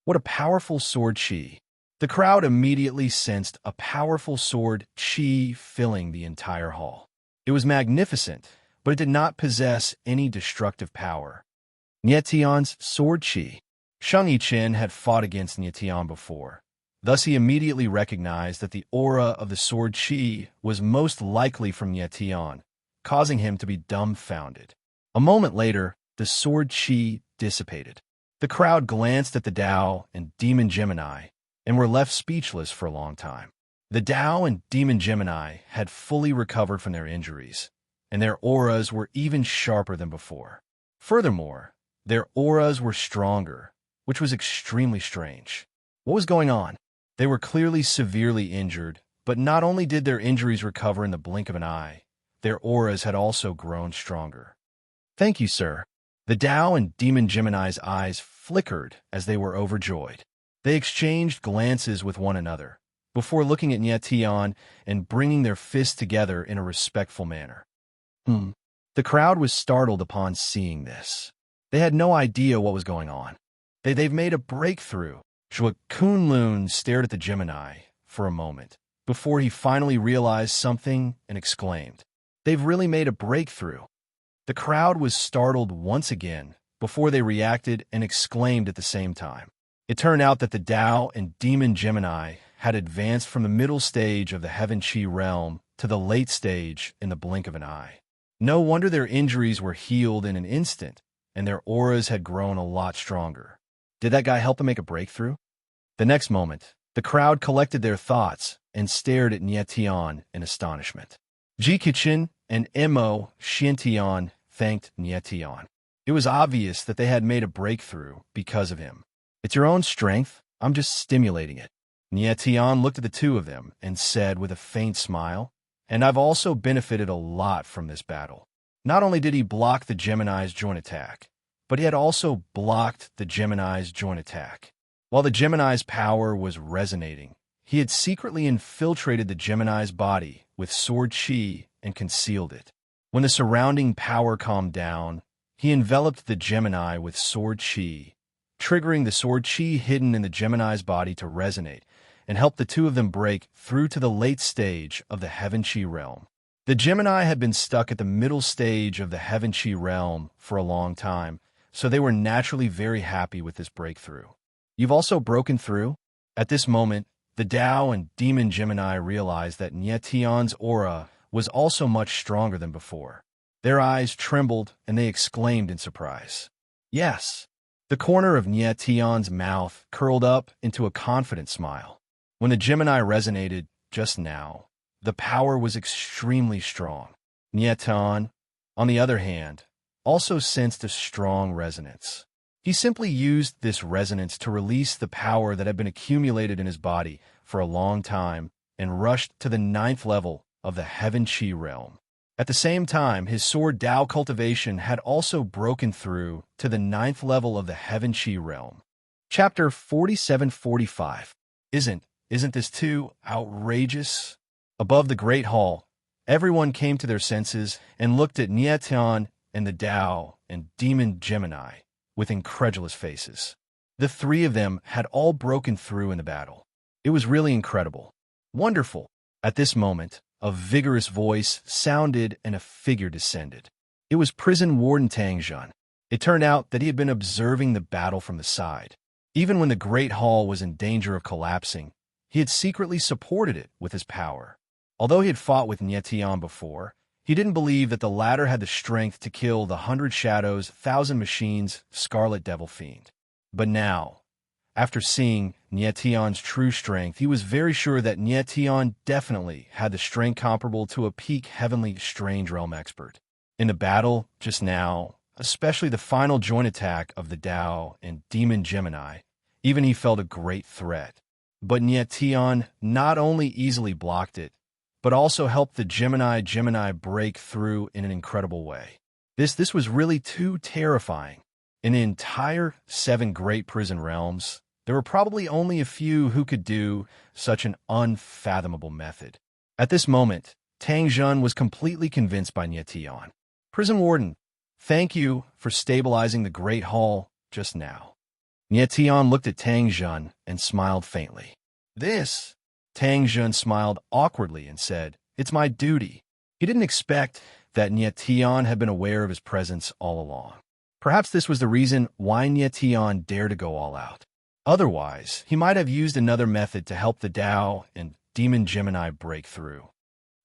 What a powerful sword chi! The crowd immediately sensed a powerful sword chi filling the entire hall. It was magnificent, but it did not possess any destructive power. Nietian's sword chi. Sheng Yiqin had fought against Nietian before. Thus he immediately recognized that the aura of the sword chi was most likely from Nietian, causing him to be dumbfounded. A moment later, the sword chi dissipated. The crowd glanced at the Tao and Demon Gemini and were left speechless for a long time. The Tao and Demon Gemini had fully recovered from their injuries, and their auras were even sharper than before. Furthermore, their auras were stronger, which was extremely strange. What was going on? They were clearly severely injured, but not only did their injuries recover in the blink of an eye, their auras had also grown stronger. Thank you, sir. The Tao and Demon Gemini's eyes flickered as they were overjoyed. They exchanged glances with one another, before looking at Nietian and bringing their fists together in a respectful manner. The crowd was startled upon seeing this. They had no idea what was going on. They've made a breakthrough. Zhua Kunlun stared at the Gemini for a moment, before he finally realized something and exclaimed, "They've really made a breakthrough." The crowd was startled once again, before they reacted and exclaimed at the same time. It turned out that the Tao and Demon Gemini had advanced from the middle stage of the Heaven Chi realm to the late stage in the blink of an eye. No wonder their injuries were healed in an instant, and their auras had grown a lot stronger. Did that guy help them make a breakthrough? The next moment, the crowd collected their thoughts and stared at Nietian in astonishment. Ji Kichin and Mo Xiantian thanked Nietian. It was obvious that they had made a breakthrough because of him. "It's your own strength. I'm just stimulating it." Nietian looked at the two of them and said with a faint smile, "And I've also benefited a lot from this battle." Not only did he block the Gemini's joint attack, but he had also blocked the Gemini's joint attack. While the Gemini's power was resonating, he had secretly infiltrated the Gemini's body with sword chi and concealed it. When the surrounding power calmed down, he enveloped the Gemini with sword chi, triggering the sword chi hidden in the Gemini's body to resonate and help the two of them break through to the late stage of the Heaven Chi realm. The Gemini had been stuck at the middle stage of the Heaven Chi realm for a long time, so they were naturally very happy with this breakthrough. "You've also broken through?" At this moment, the Tao and Demon Gemini realized that Nietian's aura was also much stronger than before. Their eyes trembled and they exclaimed in surprise. "Yes." The corner of Nietian's mouth curled up into a confident smile. When the Gemini resonated just now, the power was extremely strong. Nietian, on the other hand, also sensed a strong resonance. He simply used this resonance to release the power that had been accumulated in his body for a long time and rushed to the 9th level of the Heaven Chi realm. At the same time, his sword Tao cultivation had also broken through to the 9th level of the Heaven Chi realm. Chapter 47-45. Isn't this too outrageous? Above the Great Hall, everyone came to their senses and looked at Nietian and the Tao and Demon Gemini with incredulous faces. The three of them had all broken through in the battle. It was really incredible. Wonderful. At this moment, a vigorous voice sounded and a figure descended. It was Prison Warden Tang Jun. It turned out that he had been observing the battle from the side. Even when the Great Hall was in danger of collapsing, he had secretly supported it with his power. Although he had fought with Nietian before, he didn't believe that the latter had the strength to kill the 100 Shadows, 1,000 Machines, Scarlet Devil Fiend. But now, after seeing Nietian's true strength, he was very sure that Nietian definitely had the strength comparable to a peak Heavenly Strange Realm expert. In the battle just now, especially the final joint attack of the Tao and Demon Gemini, even he felt a great threat. But Nietian not only easily blocked it, but also helped the Gemini break through in an incredible way. This was really too terrifying. In the entire 7 great prison realms, there were probably only a few who could do such an unfathomable method. At this moment, Tang Jun was completely convinced by Nietian. "Prison Warden, thank you for stabilizing the Great Hall just now." Nietian looked at Tang Jun and smiled faintly. "This?" Tang Jun smiled awkwardly and said, "It's my duty." He didn't expect that Nietian had been aware of his presence all along. Perhaps this was the reason why Nietian dared to go all out. Otherwise, he might have used another method to help the Tao and Demon Gemini break through.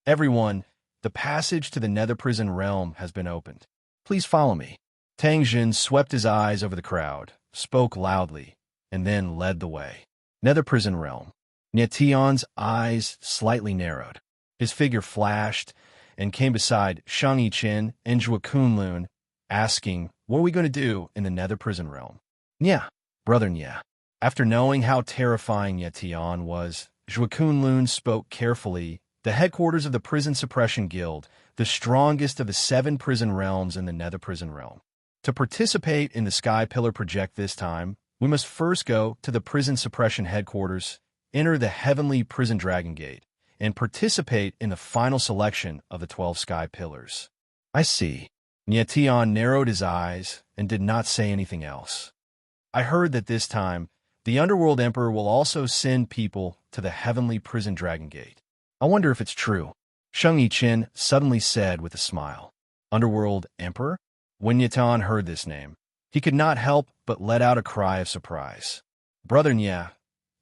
"Everyone, the passage to the Nether Prison realm has been opened. Please follow me." Tang Jun swept his eyes over the crowd, spoke loudly, and then led the way. Nether Prison realm. Nietian's eyes slightly narrowed. His figure flashed and came beside Shang Yichen and Zhua Kunlun, asking, "What are we going to do in the Nether Prison realm?" "Nya, brother Nya." After knowing how terrifying Nietian was, Zhua Kunlun spoke carefully. "The headquarters of the Prison Suppression Guild, the strongest of the 7 prison realms in the Nether Prison realm. To participate in the Sky Pillar project this time, we must first go to the prison suppression headquarters, enter the heavenly prison dragon gate, and participate in the final selection of the 12 Sky Pillars. I see. Nyetian narrowed his eyes and did not say anything else. I heard that this time, the Underworld Emperor will also send people to the heavenly prison dragon gate. I wonder if it's true. Sheng Yiqin suddenly said with a smile. Underworld Emperor? When Nyetian heard this name, he could not help but let out a cry of surprise. Brother Nye,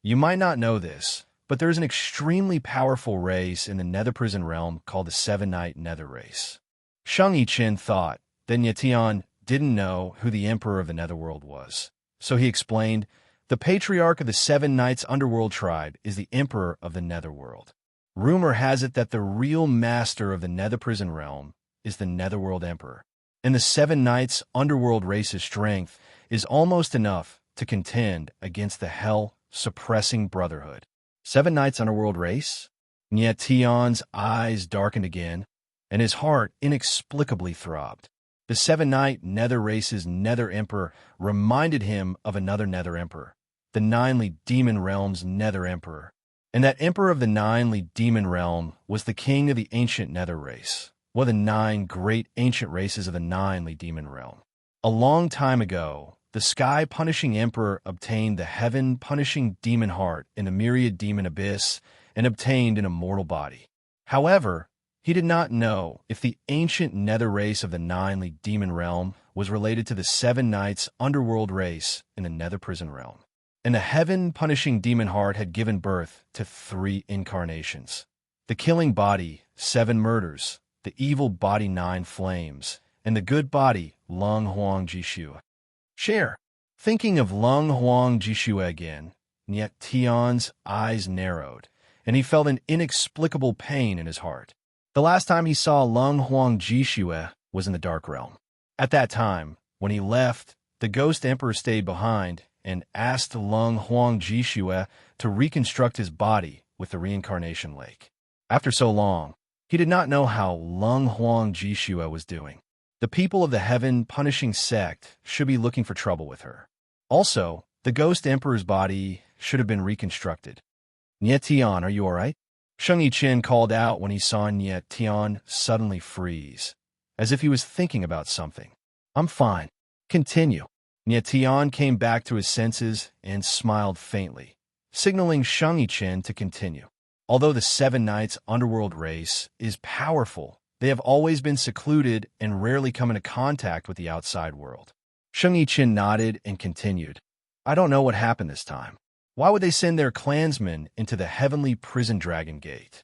you might not know this, but there is an extremely powerful race in the Nether Prison realm called the Seven Night Nether Race. Sheng Yiqin thought that Nyetian didn't know who the Emperor of the Netherworld was, so he explained, the Patriarch of the Seven Knights Underworld tribe is the Emperor of the Netherworld. Rumor has it that the real master of the Nether Prison realm is the Netherworld Emperor, and the Seven Knights Underworld race's strength is almost enough to contend against the hell-suppressing Brotherhood. Seven Knights Underworld race? Nyetian's eyes darkened again, and his heart inexplicably throbbed. The Seven Night Nether race's Nether Emperor reminded him of another Nether Emperor, the Ninely Demon Realm's Nether Emperor. And that Emperor of the Ninely Demon Realm was the king of the ancient Nether race, one of the 9 great ancient races of the Ninely Demon Realm. A long time ago, the sky-punishing Emperor obtained the heaven-punishing demon heart in the myriad demon abyss and obtained an immortal body. However, he did not know if the ancient Nether race of the Ninely Demon Realm was related to the Seven Knights Underworld race in the Nether Prison Realm. And the heaven-punishing demon heart had given birth to 3 incarnations. The killing body, 7 murders, the evil body, 9 flames, and the good body, Lung Huang Jishua. Share. Thinking of Lung Huang Jishua again, Nyetian's eyes narrowed, and he felt an inexplicable pain in his heart. The last time he saw Lung Huang Jishua was in the Dark Realm. At that time, when he left, the Ghost Emperor stayed behind and asked Lung Huang Jishua to reconstruct his body with the reincarnation lake. After so long, he did not know how Lung Huang Jishua was doing. The people of the heaven-punishing sect should be looking for trouble with her. Also, the Ghost Emperor's body should have been reconstructed. Nyetian, are you all right? Sheng Yiqin called out when he saw Nyetian suddenly freeze, as if he was thinking about something. I'm fine. Continue. Nyetian came back to his senses and smiled faintly, signaling Sheng Yiqin to continue. Although the Seven Knights Underworld race is powerful, they have always been secluded and rarely come into contact with the outside world. Sheng Yiqin nodded and continued. I don't know what happened this time. Why would they send their clansmen into the heavenly prison dragon gate?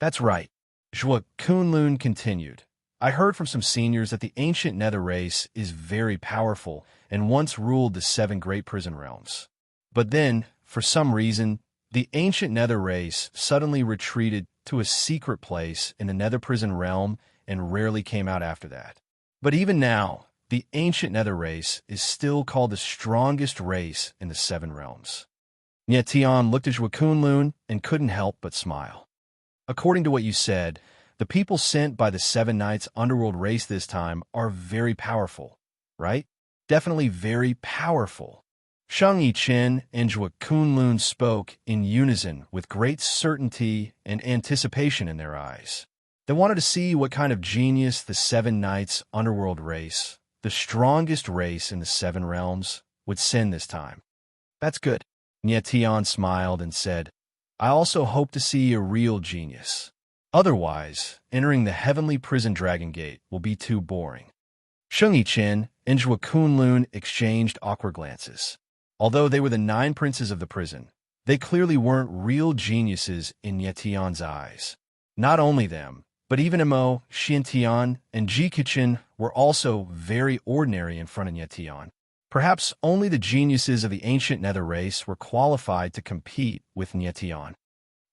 That's right. Zhuo Kunlun continued. I heard from some seniors that the ancient Nether race is very powerful and once ruled the 7 great prison realms. But then, for some reason, the ancient Nether race suddenly retreated to a secret place in the Nether prison realm and rarely came out after that. But even now, the ancient Nether race is still called the strongest race in the 7 realms. Nyetian looked at Zhuo Kunlun and couldn't help but smile. According to what you said, the people sent by the Seven Knights Underworld race this time are very powerful, right? Definitely very powerful. Sheng Yiqin and Zhuo Kunlun spoke in unison with great certainty and anticipation in their eyes. They wanted to see what kind of genius the Seven Knights Underworld race, the strongest race in the 7 realms, would send this time. That's good. Nyetian smiled and said, I also hope to see a real genius. Otherwise, entering the heavenly prison dragon gate will be too boring. Sheng Yiqin and Zhuo Kunlun exchanged awkward glances. Although they were the 9 princes of the prison, they clearly weren't real geniuses in Nyetian's eyes. Not only them, but even Mo, Xiantian, and Jikichin were also very ordinary in front of Nyetian. Perhaps only the geniuses of the ancient Nether race were qualified to compete with Nyetian.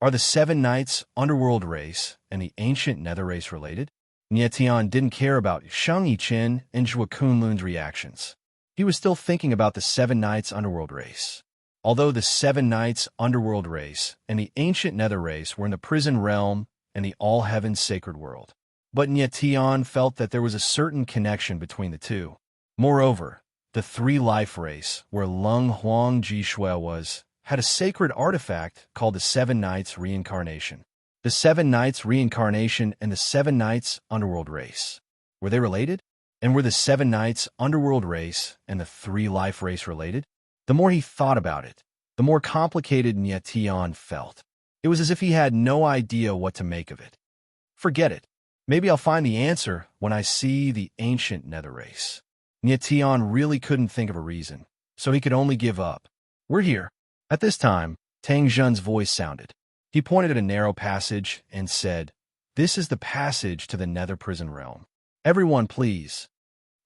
Are the 7 Knights Underworld race and the ancient Nether race related? Nyetian didn't care about Sheng Yiqin and Zhuo Kunlun's reactions. He was still thinking about the 7 Knights Underworld race. Although the 7 Knights Underworld race and the ancient Nether race were in the prison realm and the all-heaven sacred world. But Nyetian felt that there was a certain connection between the two. Moreover, the three life race, where Lung Huang Ji Shui was, had a sacred artifact called the Seven Knights Reincarnation. The Seven Knights Reincarnation and the Seven Knights Underworld race. Were they related? And were the Seven Knights Underworld race and the three life race related? The more he thought about it, the more complicated Nye Tian felt. It was as if he had no idea what to make of it. Forget it. Maybe I'll find the answer when I see the ancient nether race. Nye Tian really couldn't think of a reason, so he could only give up. We're here. At this time, Tang Zhen's voice sounded. He pointed at a narrow passage and said, "This is the passage to the nether prison realm. Everyone, please."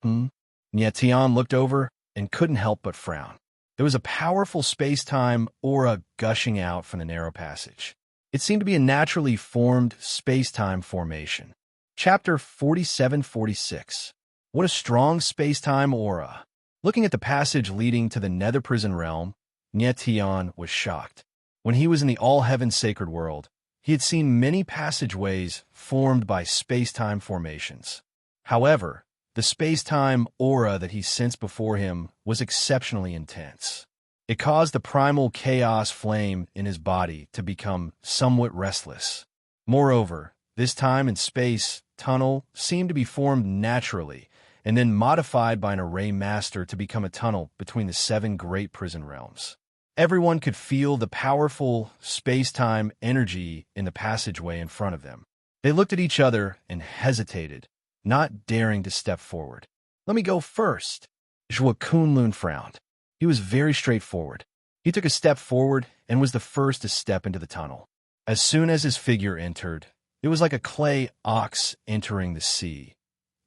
Nye Tian looked over and couldn't help but frown. There was a powerful space-time aura gushing out from the narrow passage. It seemed to be a naturally formed space-time formation. Chapter 47-46. What a strong space-time aura. Looking at the passage leading to the nether prison realm, Nye Tian was shocked. When he was in the all-heaven sacred world, he had seen many passageways formed by space-time formations. However, the space-time aura that he sensed before him was exceptionally intense. It caused the primal chaos flame in his body to become somewhat restless. Moreover, this time and space tunnel seemed to be formed naturally and then modified by an array master to become a tunnel between the seven great prison realms. Everyone could feel the powerful space-time energy in the passageway in front of them. They looked at each other and hesitated, not daring to step forward. "Let me go first." Zhuo Kunlun frowned. He was very straightforward. He took a step forward and was the first to step into the tunnel. As soon as his figure entered, it was like a clay ox entering the sea,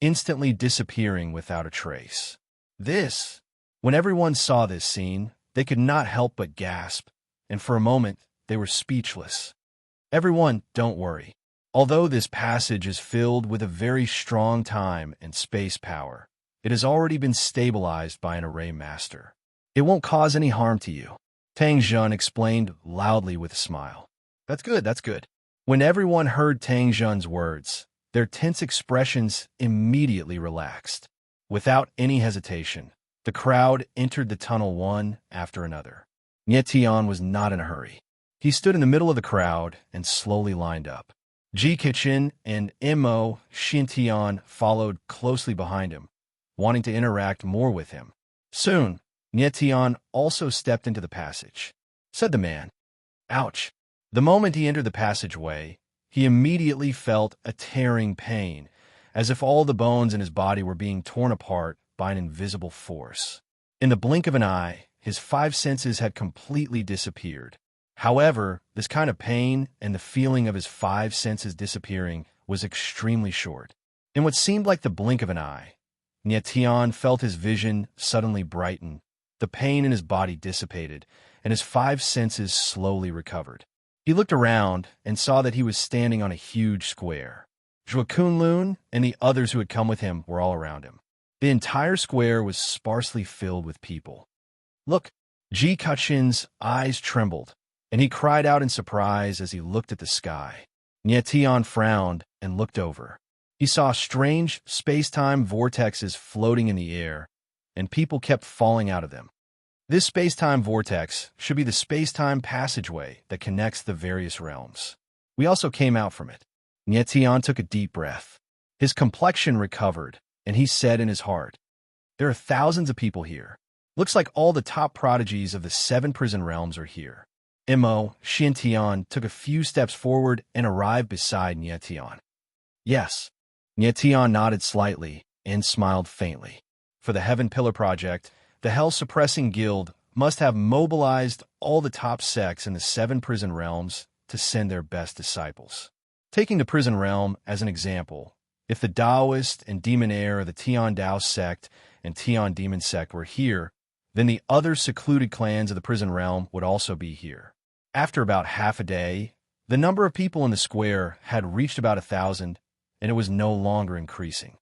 instantly disappearing without a trace. When everyone saw this scene, they could not help but gasp, and for a moment they were speechless. "Everyone, don't worry. Although this passage is filled with a very strong time and space power, it has already been stabilized by an array master. It won't cause any harm to you," Tang Zhen explained loudly with a smile. That's good. When everyone heard Tang Zhen's words, their tense expressions immediately relaxed. Without any hesitation, the crowd entered the tunnel one after another. Nye Tian was not in a hurry. He stood in the middle of the crowd and slowly lined up. Ji Kichin and Mo Xintian followed closely behind him, wanting to interact more with him. Soon, Nye Tian also stepped into the passage. Said the man, "Ouch." The moment he entered the passageway, he immediately felt a tearing pain, as if all the bones in his body were being torn apart by an invisible force. In the blink of an eye, his five senses had completely disappeared. However, this kind of pain and the feeling of his five senses disappearing was extremely short. In what seemed like the blink of an eye, Nye Tian felt his vision suddenly brighten, the pain in his body dissipated, and his five senses slowly recovered. He looked around and saw that he was standing on a huge square. Zhuo Kunlun and the others who had come with him were all around him. The entire square was sparsely filled with people. "Look!" Ji Kachin's eyes trembled, and he cried out in surprise as he looked at the sky. Nye Tian frowned and looked over. He saw strange space-time vortexes floating in the air, and people kept falling out of them. This space-time vortex should be the space-time passageway that connects the various realms. We also came out from it. Nye Tian took a deep breath. His complexion recovered, and he said in his heart, "There are thousands of people here. Looks like all the top prodigies of the seven prison realms are here." Mo Xintian took a few steps forward and arrived beside Nye Tian. "Yes." Nye Tian nodded slightly and smiled faintly. For the Heaven Pillar Project, the Hell-Suppressing Guild must have mobilized all the top sects in the seven prison realms to send their best disciples. Taking the prison realm as an example, if the Taoist and Demonair of the Tian Dao sect and Tian Demon sect were here, then the other secluded clans of the prison realm would also be here. After about half a day, the number of people in the square had reached about 1,000, and it was no longer increasing.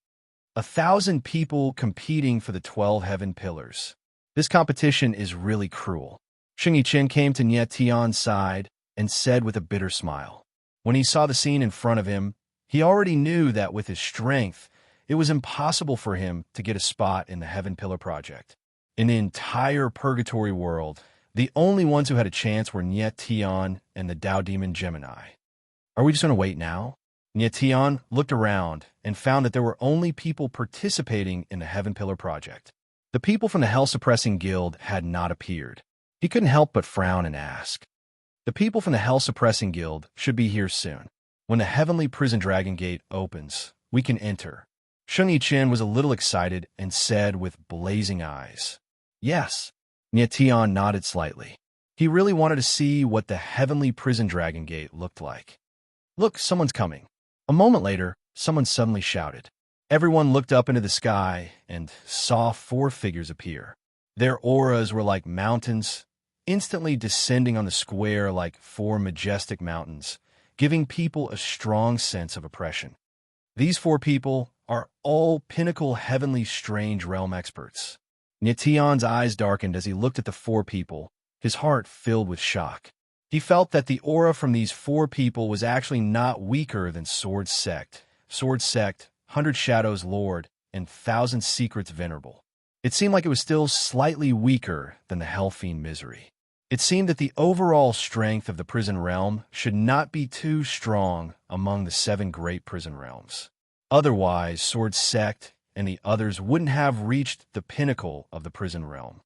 1,000 people competing for the 12 heaven pillars. This competition is really cruel. Xing Yichen came to Nye Tian's side and said with a bitter smile. When he saw the scene in front of him, he already knew that with his strength it was impossible for him to get a spot in the Heaven Pillar Project. In the entire Purgatory world, the only ones who had a chance were Tion and the Tao Demon Gemini. Are we just going to wait now? Tion looked around and found that there were only people participating in the Heaven Pillar Project. The people from the Hell-Suppressing Guild had not appeared. He couldn't help but frown and ask. The people from the Hell-Suppressing Guild should be here soon. When the Heavenly Prison Dragon Gate opens, we can enter. Sheng Yichen was a little excited and said with blazing eyes, "Yes." Tion nodded slightly. He really wanted to see what the Heavenly Prison Dragon Gate looked like. "Look, someone's coming." A moment later, someone suddenly shouted. Everyone looked up into the sky and saw 4 figures appear. Their auras were like mountains, instantly descending on the square like 4 majestic mountains, giving people a strong sense of oppression. These 4 people are all pinnacle heavenly strange realm experts. Tion's eyes darkened as he looked at the 4 people, his heart filled with shock. He felt that the aura from these 4 people was actually not weaker than Sword Sect, 100 Shadows Lord, and 1,000 Secrets Venerable. It seemed like it was still slightly weaker than the Hellfiend Misery. It seemed that the overall strength of the prison realm should not be too strong among the 7 great prison realms. Otherwise, Sword Sect and the others wouldn't have reached the pinnacle of the prison realm.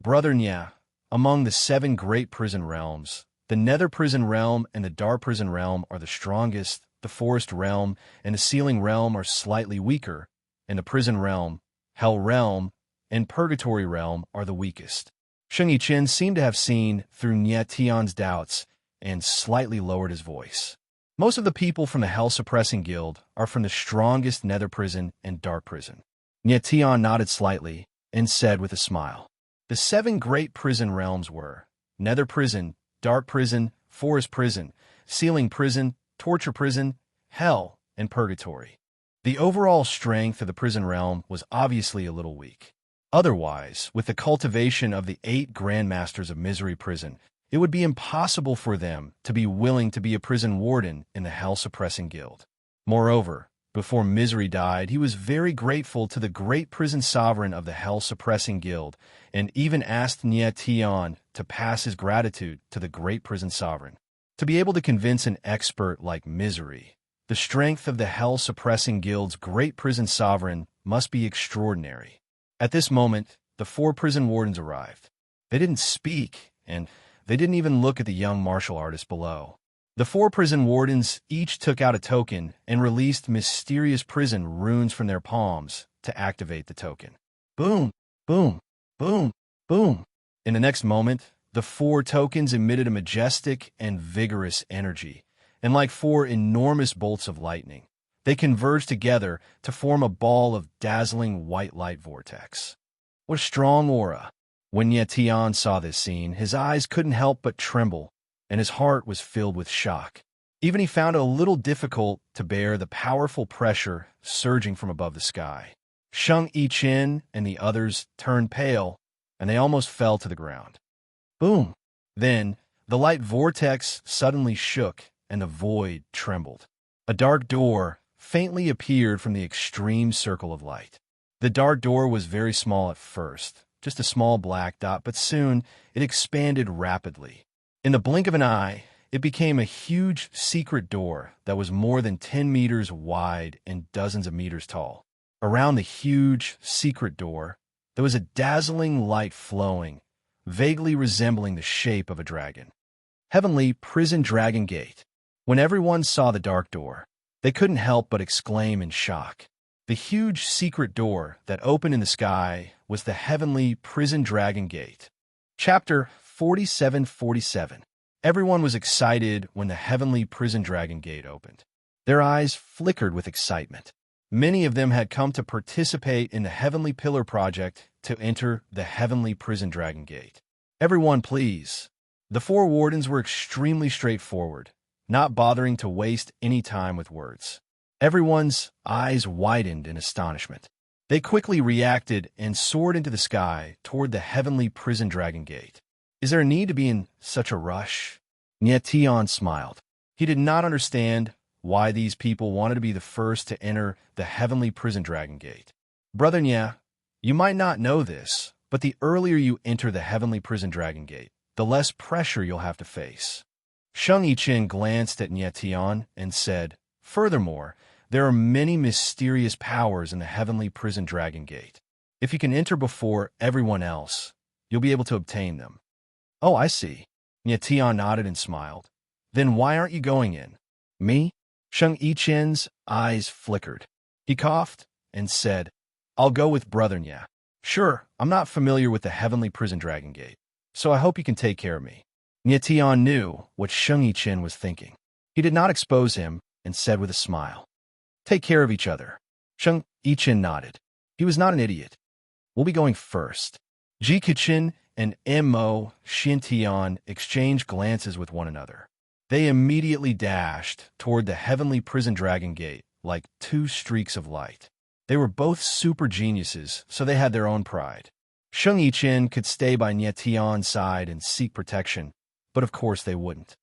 Brother Nya, among the 7 great prison realms, the Nether Prison Realm and the Dark Prison Realm are the strongest, the Forest Realm and the Sealing Realm are slightly weaker, and the Prison Realm, Hell Realm, and Purgatory Realm are the weakest. Sheng Yichen seemed to have seen through Tion's doubts and slightly lowered his voice. Most of the people from the Hell-Suppressing Guild are from the strongest Nether Prison and Dark Prison. Tion nodded slightly and said with a smile, "The 7 great prison realms were Nether Prison, Dark Prison, Forest Prison, Sealing Prison, Torture Prison, Hell, and Purgatory. The overall strength of the prison realm was obviously a little weak. Otherwise, with the cultivation of the 8 Grandmasters of Misery Prison, it would be impossible for them to be willing to be a prison warden in the Hell-Suppressing Guild. Moreover, before Misery died, he was very grateful to the great prison sovereign of the Hell-Suppressing Guild and even asked Tion to pass his gratitude to the great prison sovereign. To be able to convince an expert like Misery, the strength of the Hell-Suppressing Guild's great prison sovereign must be extraordinary. At this moment, the 4 prison wardens arrived. They didn't speak, and they didn't even look at the young martial artist below. The 4 prison wardens each took out a token and released mysterious prison runes from their palms to activate the token. Boom, boom, boom, boom. In the next moment, the 4 tokens emitted a majestic and vigorous energy, and like 4 enormous bolts of lightning, they converged together to form a ball of dazzling white light vortex. What a strong aura! When Tion saw this scene, his eyes couldn't help but tremble, and his heart was filled with shock. Even he found it a little difficult to bear the powerful pressure surging from above the sky. Sheng Yichen and the others turned pale, and they almost fell to the ground. Boom! Then, the light vortex suddenly shook, and the void trembled. A dark door faintly appeared from the extreme circle of light. The dark door was very small at first, just a small black dot, but soon it expanded rapidly. In the blink of an eye, it became a huge secret door that was more than 10 meters wide and dozens of meters tall. Around the huge secret door, there was a dazzling light flowing, vaguely resembling the shape of a dragon. Heavenly Prison Dragon Gate. When everyone saw the dark door, they couldn't help but exclaim in shock. The huge secret door that opened in the sky was the Heavenly Prison Dragon Gate. Chapter 4747. Everyone was excited when the Heavenly Prison Dragon Gate opened. Their eyes flickered with excitement. Many of them had come to participate in the Heavenly Pillar Project to enter the Heavenly Prison Dragon Gate. Everyone, please. The 4 wardens were extremely straightforward, not bothering to waste any time with words. Everyone's eyes widened in astonishment. They quickly reacted and soared into the sky toward the Heavenly Prison Dragon Gate. Is there a need to be in such a rush? Tion smiled. He did not understand why these people wanted to be the first to enter the heavenly prison dragon gate. Brother Nya, you might not know this, but the earlier you enter the heavenly prison dragon gate, the less pressure you'll have to face. Sheng Yichen glanced at Nye Tian and said, furthermore, there are many mysterious powers in the heavenly prison dragon gate. If you can enter before everyone else, you'll be able to obtain them. Oh, I see. Nye Tian nodded and smiled. Then why aren't you going in? Me? Sheng Yichen's eyes flickered. He coughed and said, I'll go with Brother Nya. Sure, I'm not familiar with the heavenly prison dragon gate, so I hope you can take care of me. Nye Tian knew what Sheng Yichen was thinking. He did not expose him and said with a smile, take care of each other. Sheng Yichen nodded. He was not an idiot. We'll be going first. Ji Qichen and Mo Xintian exchanged glances with one another. They immediately dashed toward the heavenly prison dragon gate like two streaks of light. They were both super geniuses, so they had their own pride. Sheng Yichen could stay by Nye Tian's side and seek protection, but of course they wouldn't.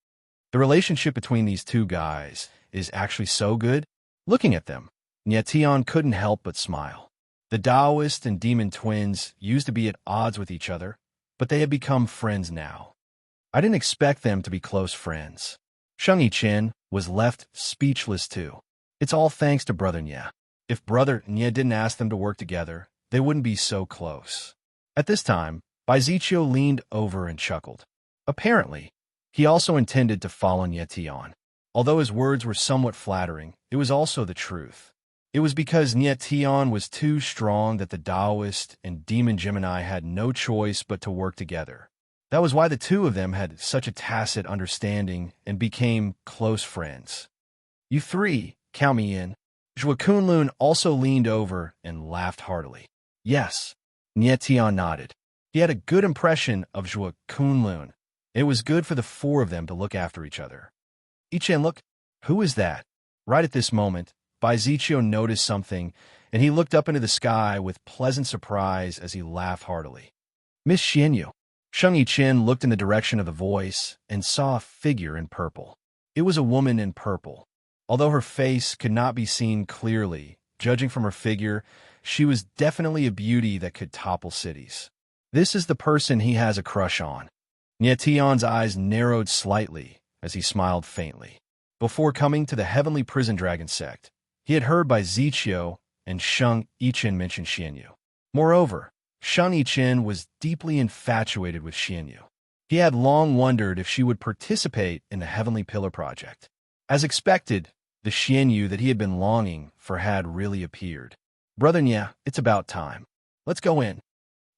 The relationship between these two guys is actually so good. Looking at them, Nye Tian couldn't help but smile. The Taoist and demon twins used to be at odds with each other, but they had become friends now. I didn't expect them to be close friends. Sheng Yichen was left speechless too. It's all thanks to Brother Nya. If Brother Nya didn't ask them to work together, they wouldn't be so close. At this time, Bai Ziqiu leaned over and chuckled. Apparently, he also intended to follow Nye Tian. Although his words were somewhat flattering, it was also the truth. It was because Nye Tian was too strong that the Taoist and Demon Gemini had no choice but to work together. That was why the two of them had such a tacit understanding and became close friends. You three, count me in. Zhuo Kunlun also leaned over and laughed heartily. Yes, Nye Tian nodded. He had a good impression of Zhuo Kunlun. It was good for the four of them to look after each other. Yichen, look, who is that? Right at this moment, Bai Ziqiu noticed something, and he looked up into the sky with pleasant surprise as he laughed heartily. Miss Xianyu. Sheng Yichen looked in the direction of the voice and saw a figure in purple. It was a woman in purple. Although her face could not be seen clearly, judging from her figure, she was definitely a beauty that could topple cities. This is the person he has a crush on. Nye Tian's eyes narrowed slightly as he smiled faintly. Before coming to the heavenly prison dragon sect, he had heard Bai Ziqiu and Sheng Yichen mention Xianyu. Moreover, Sheng Yichen was deeply infatuated with Xianyu. He had long wondered if she would participate in the Heavenly Pillar project. As expected, the Xianyu that he had been longing for had really appeared. Brother Nya, it's about time. Let's go in.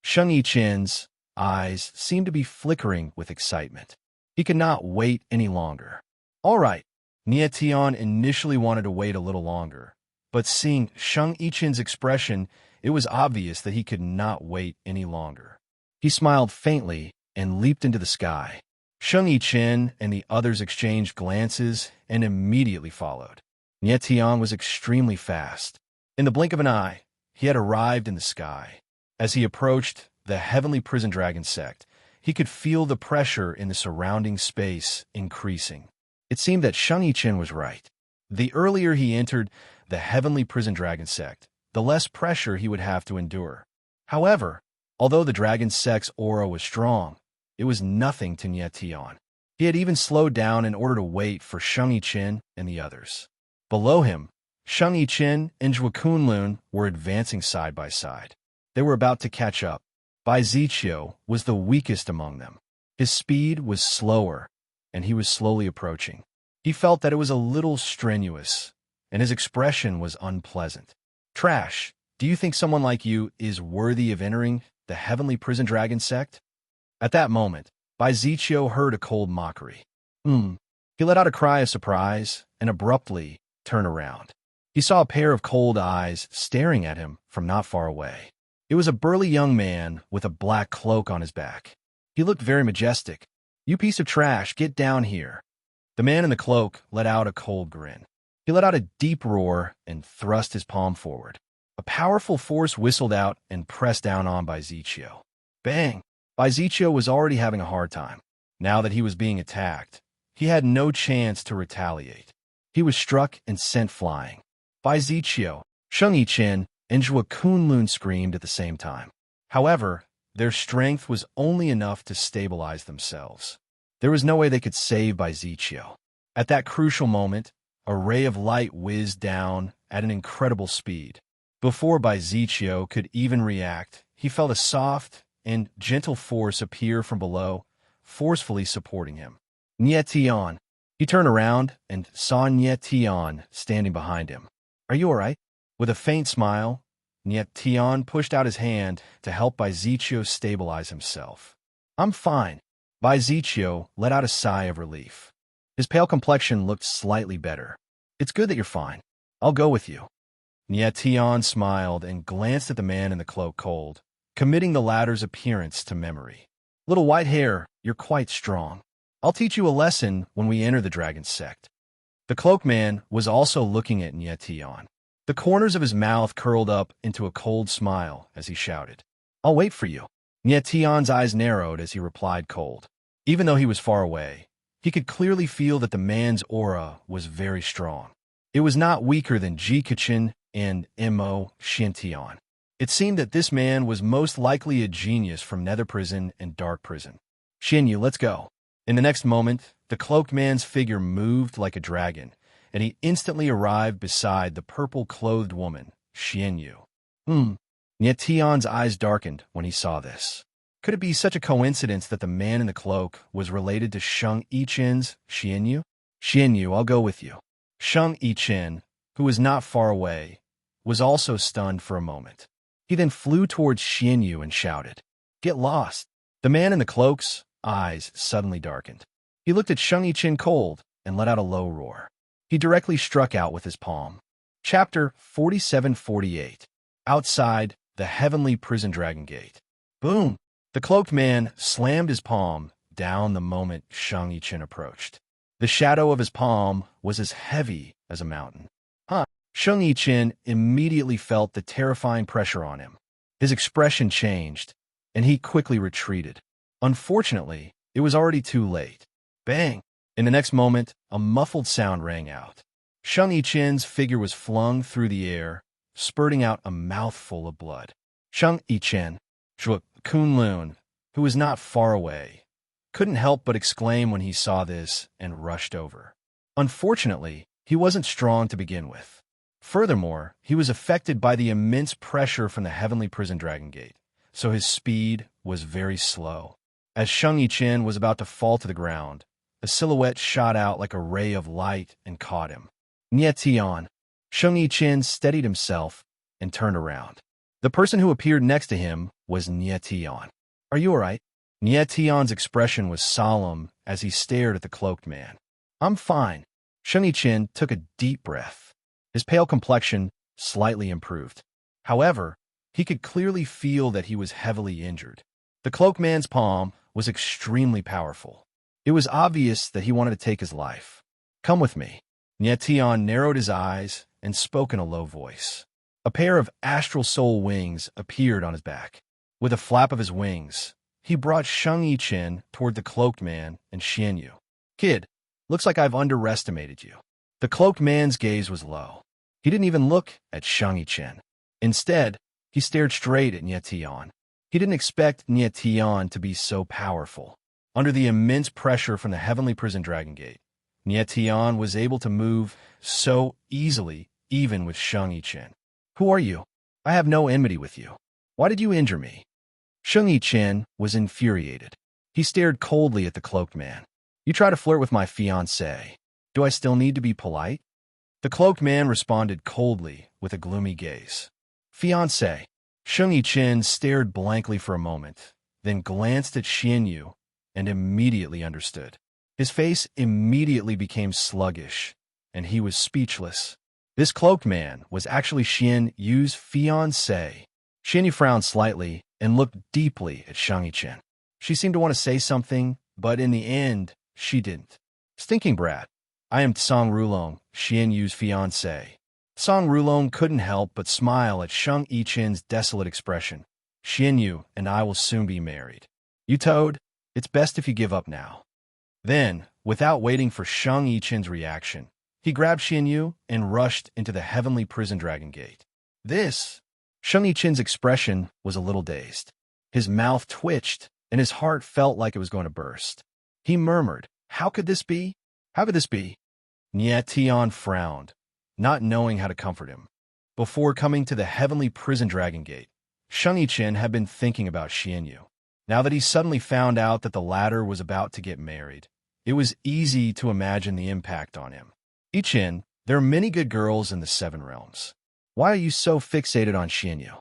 Sheng Yichen's eyes seemed to be flickering with excitement. He could not wait any longer. All right, Nye Tian initially wanted to wait a little longer, but seeing Sheng Yichen's expression, it was obvious that he could not wait any longer. He smiled faintly and leaped into the sky. Sheng Yichen and the others exchanged glances and immediately followed. Nye Tian was extremely fast. In the blink of an eye, he had arrived in the sky. As he approached the heavenly prison dragon sect, he could feel the pressure in the surrounding space increasing. It seemed that Sheng Yichen was right. The earlier he entered the heavenly prison dragon sect, the less pressure he would have to endure. However, although the dragon sect's aura was strong, it was nothing to Nye Tian. He had even slowed down in order to wait for Sheng Yichen and the others. Below him, Sheng Yichen and Zhuo Kunlun were advancing side by side. They were about to catch up. Bai Ziqiu was the weakest among them. His speed was slower, and he was slowly approaching. He felt that it was a little strenuous, and his expression was unpleasant. Trash, do you think someone like you is worthy of entering the heavenly prison dragon sect? At that moment, Bai Ziqiu heard a cold mockery. He let out a cry of surprise and abruptly turned around. He saw a pair of cold eyes staring at him from not far away. It was a burly young man with a black cloak on his back. He looked very majestic. You piece of trash, get down here. The man in the cloak let out a cold grin. He let out a deep roar and thrust his palm forward. A powerful force whistled out and pressed down on Bai Ziqiu. Bang! Bai Ziqiu was already having a hard time. Now that he was being attacked, he had no chance to retaliate. He was struck and sent flying. Bai Ziqiu, Sheng Yiqian, and Zhuo Kunlun screamed at the same time. However, their strength was only enough to stabilize themselves. There was no way they could save Bai Ziqiu. At that crucial moment, a ray of light whizzed down at an incredible speed. Before Bai Ziqiu could even react, he felt a soft and gentle force appear from below, forcefully supporting him. Nie Tian. He turned around and saw Nie Tian standing behind him. Are you all right? With a faint smile, Nie Tian pushed out his hand to help Bai Ziqiu stabilize himself. I'm fine. Bai Ziqiu let out a sigh of relief. His pale complexion looked slightly better. It's good that you're fine. I'll go with you. Nie Tian smiled and glanced at the man in the cloak cold, committing the latter's appearance to memory. Little white hair, you're quite strong. I'll teach you a lesson when we enter the dragon sect. The cloak man was also looking at Nie Tian. The corners of his mouth curled up into a cold smile as he shouted, I'll wait for you. Nie Tian's eyes narrowed as he replied cold. Even though he was far away, he could clearly feel that the man's aura was very strong. It was not weaker than Ji Kichin and Mo Xintian. It seemed that this man was most likely a genius from Nether Prison and Dark Prison. Xinyu, let's go. In the next moment, the cloaked man's figure moved like a dragon, and he instantly arrived beside the purple-clothed woman, Xinyu. Nie Tian's eyes darkened when he saw this. Could it be such a coincidence that the man in the cloak was related to Sheng Yiqian's Xinyu? Xinyu, I'll go with you. Sheng Yiqian, who was not far away, was also stunned for a moment. He then flew towards Xinyu and shouted, Get lost! The man in the cloak's eyes suddenly darkened. He looked at Sheng Yiqian cold and let out a low roar. He directly struck out with his palm. Chapter 47-48. Outside the heavenly prison dragon gate. Boom! The cloaked man slammed his palm down the moment Sheng Yiqian approached. The shadow of his palm was as heavy as a mountain. Sheng Yiqian immediately felt the terrifying pressure on him. His expression changed, and he quickly retreated. Unfortunately, it was already too late. Bang! In the next moment, a muffled sound rang out. Sheng Yiqian's figure was flung through the air, spurting out a mouthful of blood. Sheng Yiqian, Zhuo Kunlun, who was not far away, couldn't help but exclaim when he saw this and rushed over. Unfortunately, he wasn't strong to begin with. Furthermore, he was affected by the immense pressure from the heavenly prison dragon gate, so his speed was very slow. As Sheng Yiqian was about to fall to the ground, a silhouette shot out like a ray of light and caught him. Nie Tian. Sheng Yiqian steadied himself and turned around. The person who appeared next to him was Nie Tian. Are you all right? Nie Tian's expression was solemn as he stared at the cloaked man. I'm fine. Sheng Yiqian took a deep breath. His pale complexion slightly improved. However, he could clearly feel that he was heavily injured. The cloaked man's palm was extremely powerful. It was obvious that he wanted to take his life. Come with me. Nie Tian narrowed his eyes and spoke in a low voice. A pair of astral soul wings appeared on his back. With a flap of his wings, he brought Sheng Yiqian toward the cloaked man and Xinyu. Kid, looks like I've underestimated you. The cloaked man's gaze was low. He didn't even look at Sheng Yiqian. Instead, he stared straight at Nie Tian. He didn't expect Nie Tian to be so powerful. Under the immense pressure from the heavenly prison dragon gate, Nie Tian was able to move so easily, even with Sheng Yiqian. Who are you? I have no enmity with you. Why did you injure me? Sheng Yiqian was infuriated. He stared coldly at the cloaked man. You try to flirt with my fiancée. Do I still need to be polite? The cloaked man responded coldly with a gloomy gaze. Fiancé. Sheng Yiqian stared blankly for a moment, then glanced at Xinyu and immediately understood. His face immediately became sluggish, and he was speechless. This cloaked man was actually Xinyu's fiancé. Xinyu frowned slightly and looked deeply at Sheng Yiqian. She seemed to want to say something, but in the end, she didn't. Stinking brat. I am Tsang Rulong, Xinyu's fiancé. Tsang Rulong couldn't help but smile at Sheng Yiqian's desolate expression. Xinyu and I will soon be married. You toad, it's best if you give up now. Then, without waiting for Sheng Yiqian's reaction, He grabbed Xianyu and rushed into the heavenly prison dragon gate. This, Sheng Yichen's expression was a little dazed. His mouth twitched, and his heart felt like it was going to burst. He murmured, "How could this be? How could this be?" Nie Tian frowned, not knowing how to comfort him. Before coming to the heavenly prison dragon gate, Sheng Yichen had been thinking about Xianyu. Now that he suddenly found out that the latter was about to get married, it was easy to imagine the impact on him. Yichen, there are many good girls in the Seven Realms. Why are you so fixated on Xianyu?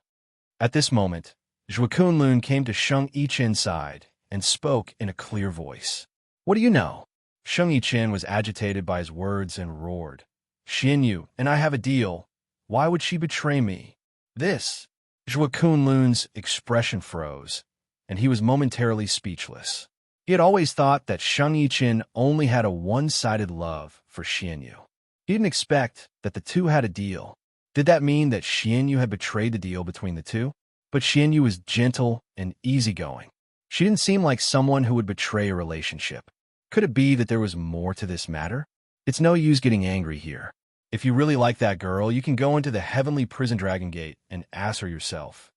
At this moment, Zhuo Kunlun came to Sheng Yichen's side and spoke in a clear voice. "What do you know?" Sheng Yichen was agitated by his words and roared, "Xianyu and I have a deal. Why would she betray me?" This, Zhuo Kunlun's expression froze, and he was momentarily speechless. He had always thought that Sheng Yichen only had a one-sided love for Xianyu. He didn't expect that the two had a deal. Did that mean that Xianyu had betrayed the deal between the two? But Xianyu was gentle and easygoing. She didn't seem like someone who would betray a relationship. Could it be that there was more to this matter? It's no use getting angry here. If you really like that girl, you can go into the heavenly prison dragon gate and ask her yourself.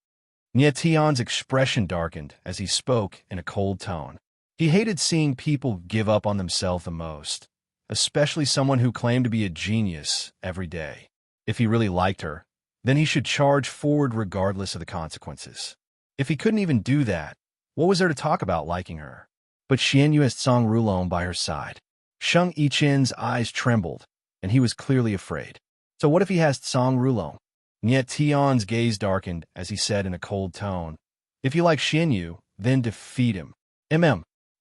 Nie Tian's expression darkened as he spoke in a cold tone. He hated seeing people give up on themselves the most, especially someone who claimed to be a genius every day. If he really liked her, then he should charge forward regardless of the consequences. If he couldn't even do that, what was there to talk about liking her? But Xianyu has Song Rulong by her side. Sheng Yichen's eyes trembled, and he was clearly afraid. So what if he has Song Rulong? Nie Tian's gaze darkened as he said in a cold tone, "If you like Xianyu, then defeat him."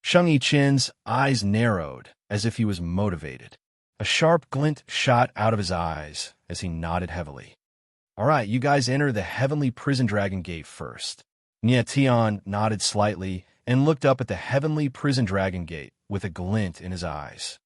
Sheng Yichen's eyes narrowed as if he was motivated. A sharp glint shot out of his eyes as he nodded heavily. "All right, you guys enter the heavenly prison dragon gate first." Nie Tian nodded slightly and looked up at the heavenly prison dragon gate with a glint in his eyes.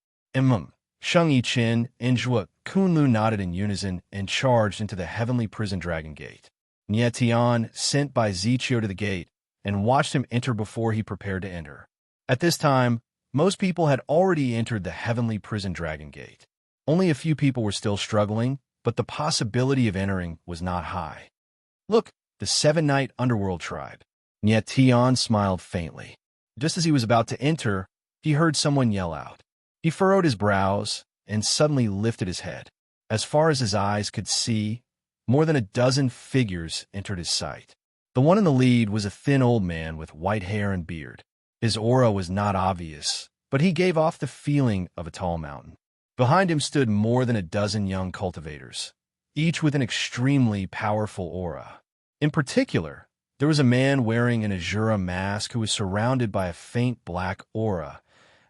Sheng Yichen and Zhuo Kunlu nodded in unison and charged into the heavenly prison dragon gate. Nie Tian sent by Ziqiu to the gate and watched him enter before he prepared to enter. At this time, most people had already entered the heavenly prison dragon gate. Only a few people were still struggling, but the possibility of entering was not high. "Look, the seven-night underworld tribe." Nie Tian smiled faintly. Just as he was about to enter, he heard someone yell out. He furrowed his brows and suddenly lifted his head. As far as his eyes could see, more than a dozen figures entered his sight. The one in the lead was a thin old man with white hair and beard. His aura was not obvious, but he gave off the feeling of a tall mountain. Behind him stood more than a dozen young cultivators, each with an extremely powerful aura. In particular, there was a man wearing an Azura mask who was surrounded by a faint black aura,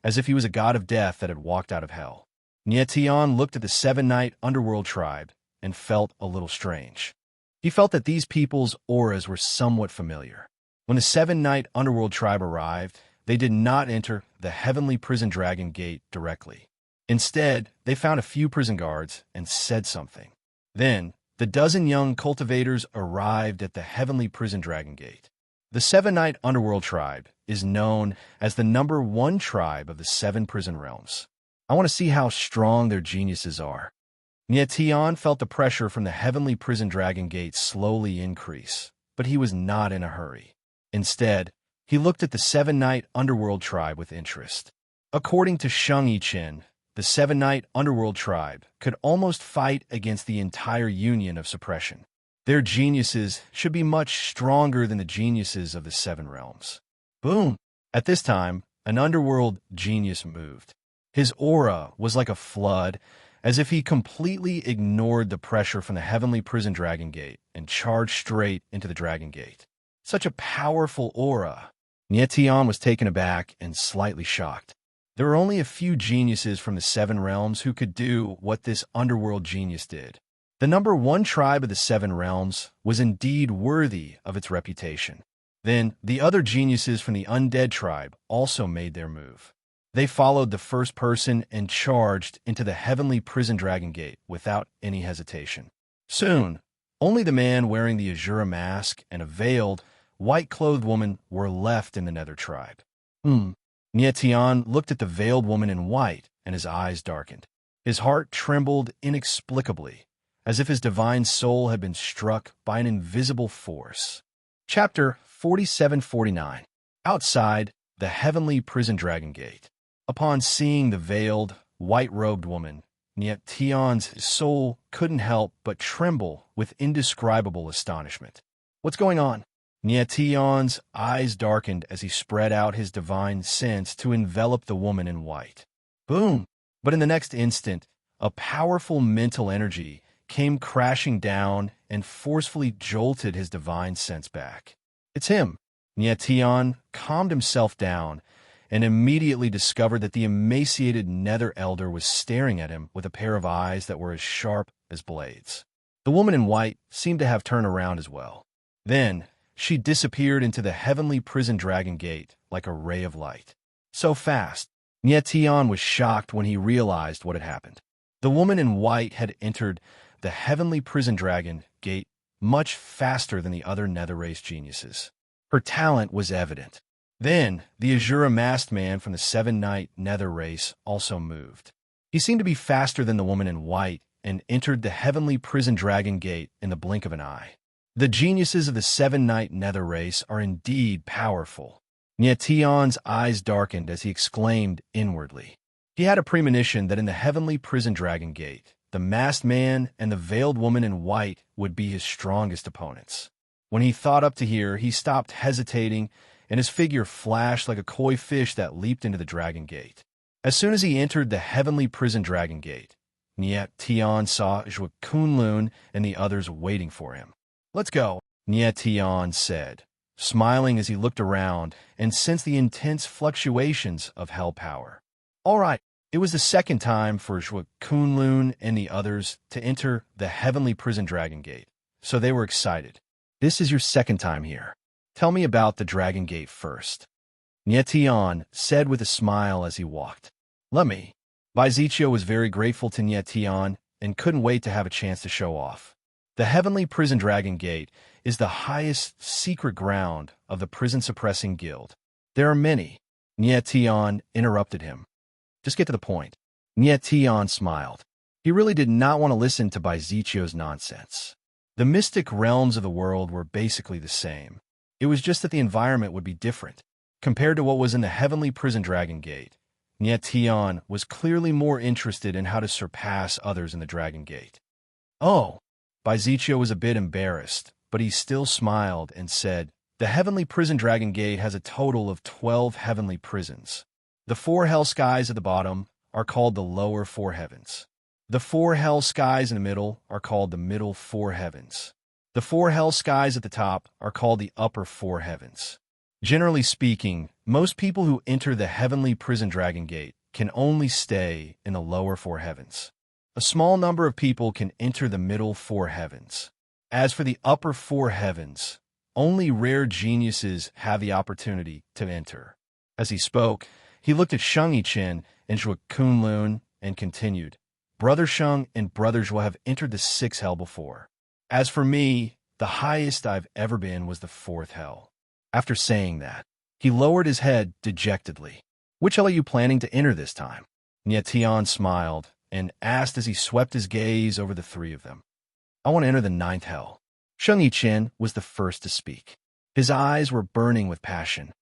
as if he was a god of death that had walked out of hell. Nie Tian looked at the seven-night underworld tribe and felt a little strange. He felt that these people's auras were somewhat familiar. When the seven-night underworld tribe arrived, they did not enter the heavenly prison dragon gate directly. Instead, they found a few prison guards and said something. Then, the dozen young cultivators arrived at the heavenly prison dragon gate. The seven-night underworld tribe is known as the #1 tribe of the seven prison realms. I want to see how strong their geniuses are. Nie Tian felt the pressure from the heavenly prison dragon gate slowly increase, but he was not in a hurry. Instead, he looked at the seven-night underworld tribe with interest. According to Sheng Yichen, the seven-night underworld tribe could almost fight against the entire union of suppression. Their geniuses should be much stronger than the geniuses of the seven realms. Boom! At this time, an underworld genius moved. His aura was like a flood, as if he completely ignored the pressure from the heavenly prison dragon gate and charged straight into the dragon gate. Such a powerful aura. Nie Tian was taken aback and slightly shocked. There were only a few geniuses from the seven realms who could do what this underworld genius did. The #1 tribe of the seven realms was indeed worthy of its reputation. Then, the other geniuses from the undead tribe also made their move. They followed the first person and charged into the heavenly prison dragon gate without any hesitation. Soon, only the man wearing the Azura mask and a veiled, white-clothed woman were left in the nether tribe. Nie Tian looked at the veiled woman in white, and his eyes darkened. His heart trembled inexplicably, as if his divine soul had been struck by an invisible force. Chapter 47-49. Outside the heavenly prison dragon gate. Upon seeing the veiled, white-robed woman, Tion's soul couldn't help but tremble with indescribable astonishment. "What's going on?" Tion's eyes darkened as he spread out his divine sense to envelop the woman in white. Boom! But in the next instant, a powerful mental energy came crashing down and forcefully jolted his divine sense back. "It's him." Tion calmed himself down and immediately discovered that the emaciated Nether Elder was staring at him with a pair of eyes that were as sharp as blades. The woman in white seemed to have turned around as well. Then, she disappeared into the heavenly prison dragon gate like a ray of light. So fast, Tion was shocked when he realized what had happened. The woman in white had entered the heavenly prison dragon gate much faster than the other Nether race geniuses. Her talent was evident. Then, the Azura masked man from the Seven-Night Nether race also moved. He seemed to be faster than the woman in white and entered the heavenly prison dragon gate in the blink of an eye. The geniuses of the Seven-Night Nether race are indeed powerful. Tion's eyes darkened as he exclaimed inwardly. He had a premonition that in the heavenly prison dragon gate, the masked man and the veiled woman in white would be his strongest opponents. When he thought up to here, he stopped hesitating, and his figure flashed like a koi fish that leaped into the dragon gate. As soon as he entered the heavenly prison dragon gate, Tion saw Zhuo Kunlun and the others waiting for him. "Let's go," Tion said, smiling as he looked around and sensed the intense fluctuations of hell power. All right, it was the second time for Zhuo Kunlun and the others to enter the heavenly prison dragon gate, so they were excited. "This is your second time here. Tell me about the dragon gate first," Tion said with a smile as he walked. "Let me." Baizichio was very grateful to Tion and couldn't wait to have a chance to show off. The heavenly prison dragon gate is the highest secret ground of the prison-suppressing guild. There are many. Tion interrupted him. "Just get to the point." Tion smiled. He really did not want to listen to Baizichio's nonsense. The mystic realms of the world were basically the same. It was just that the environment would be different. Compared to what was in the heavenly prison dragon gate, Tion was clearly more interested in how to surpass others in the dragon gate. "Oh." Baizichio was a bit embarrassed, but he still smiled and said, "The heavenly prison dragon gate has a total of 12 heavenly prisons. The 4 hell skies at the bottom are called the lower 4 heavens. The 4 hell skies in the middle are called the middle 4 heavens. The 4 hell skies at the top are called the upper 4 heavens. Generally speaking, most people who enter the heavenly prison dragon gate can only stay in the lower 4 heavens. A small number of people can enter the middle 4 heavens. As for the upper 4 heavens, only rare geniuses have the opportunity to enter." As he spoke, he looked at Sheng Yichen and Zhuo Kunlun and continued, "Brother Sheng and Brother Zhuo have entered the 6th hell before. As for me, the highest I've ever been was the 4th hell." After saying that, he lowered his head dejectedly. "Which hell are you planning to enter this time?" Tion smiled and asked as he swept his gaze over the 3 of them. "I want to enter the 9th hell." Sheng Yichen was the first to speak. His eyes were burning with passion.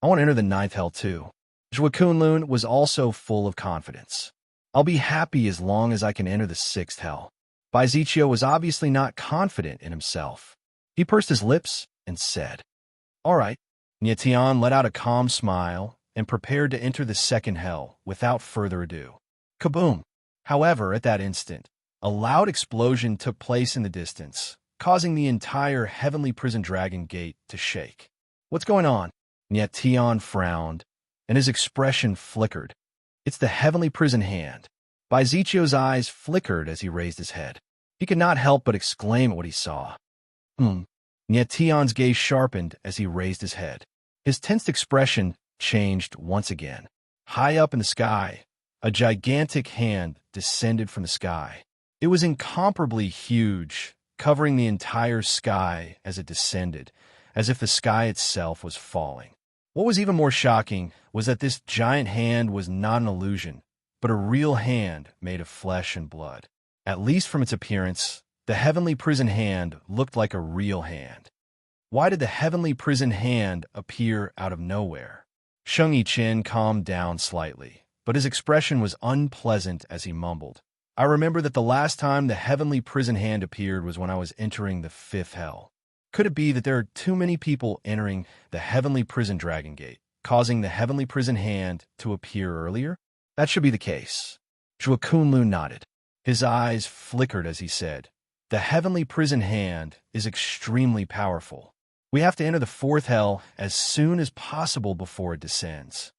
"I want to enter the 9th hell too." Zhuo Kunlun was also full of confidence. "I'll be happy as long as I can enter the 6th hell." Baizichio was obviously not confident in himself. He pursed his lips and said, "All right." Tion let out a calm smile and prepared to enter the 2nd hell without further ado. Kaboom! However, at that instant, a loud explosion took place in the distance, causing the entire heavenly prison dragon gate to shake. "What's going on?" Tion frowned, and his expression flickered. "It's the heavenly prison hand." Baizichio's eyes flickered as he raised his head. He could not help but exclaim at what he saw. Tion's gaze sharpened as he raised his head. His tensed expression changed once again. High up in the sky, a gigantic hand descended from the sky. It was incomparably huge, covering the entire sky as it descended, as if the sky itself was falling. What was even more shocking was that this giant hand was not an illusion, but a real hand made of flesh and blood. At least from its appearance, the heavenly prison hand looked like a real hand. Why did the heavenly prison hand appear out of nowhere? Shang Yiqian calmed down slightly, but his expression was unpleasant as he mumbled, I remember that the last time the heavenly prison hand appeared was when I was entering the fifth hell. Could it be that there are too many people entering the heavenly prison dragon gate, causing the heavenly prison hand to appear earlier? That should be the case. Zhuo Kunlun nodded. His eyes flickered as he said, the heavenly prison hand is extremely powerful. We have to enter the fourth hell as soon as possible before it descends.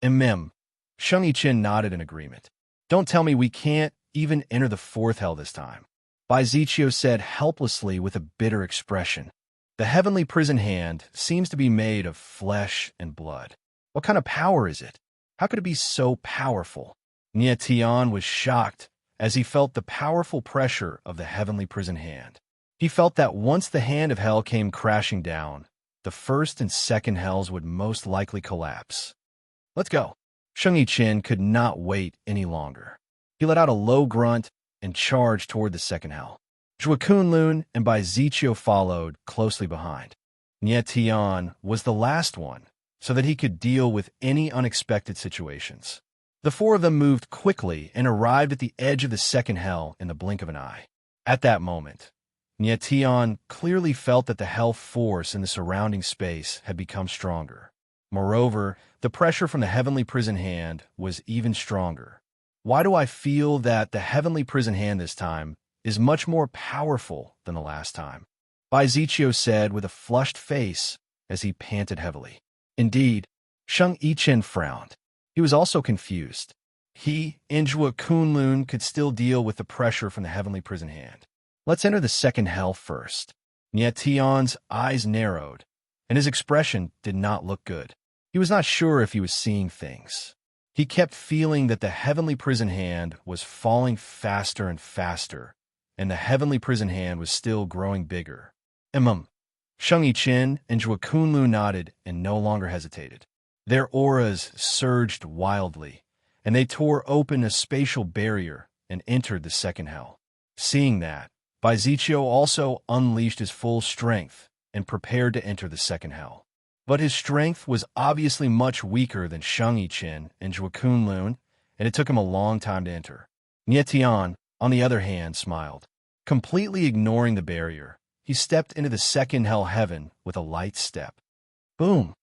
Shang Yiqian nodded in agreement. Don't tell me we can't even enter the fourth hell this time. Bai Ziqiu said helplessly with a bitter expression. The heavenly prison hand seems to be made of flesh and blood. What kind of power is it? How could it be so powerful? Nie Tian was shocked as he felt the powerful pressure of the heavenly prison hand. He felt that once the hand of hell came crashing down, the first and second hells would most likely collapse. Let's go. Shang Yiqian could not wait any longer. He let out a low grunt and charged toward the second hell. Zhuo Kunlun and Bai Ziqiu followed closely behind. Nie Tian was the last one, so that he could deal with any unexpected situations. The four of them moved quickly and arrived at the edge of the second hell in the blink of an eye. At that moment, Nie Tian clearly felt that the hell force in the surrounding space had become stronger. Moreover, the pressure from the heavenly prison hand was even stronger. Why do I feel that the heavenly prison hand this time is much more powerful than the last time? Bai Ziqiu said with a flushed face as he panted heavily. Indeed, Shang Yiqian frowned. He was also confused. He and Zhuo Kunlun could still deal with the pressure from the heavenly prison hand. Let's enter the second hell first. Nie Tian's eyes narrowed, and his expression did not look good. He was not sure if he was seeing things. He kept feeling that the heavenly prison hand was falling faster and faster, and the heavenly prison hand was still growing bigger. Shang Yiqian and Zhuo Kunlun nodded and no longer hesitated. Their auras surged wildly, and they tore open a spatial barrier and entered the second hell. Seeing that, Bai Ziqiu also unleashed his full strength and prepared to enter the second hell. But his strength was obviously much weaker than Shang Yiqian and Zhuo Kunlun, and it took him a long time to enter. Nie Tian, on the other hand, smiled. Completely ignoring the barrier, he stepped into the second hell heaven with a light step. Boom!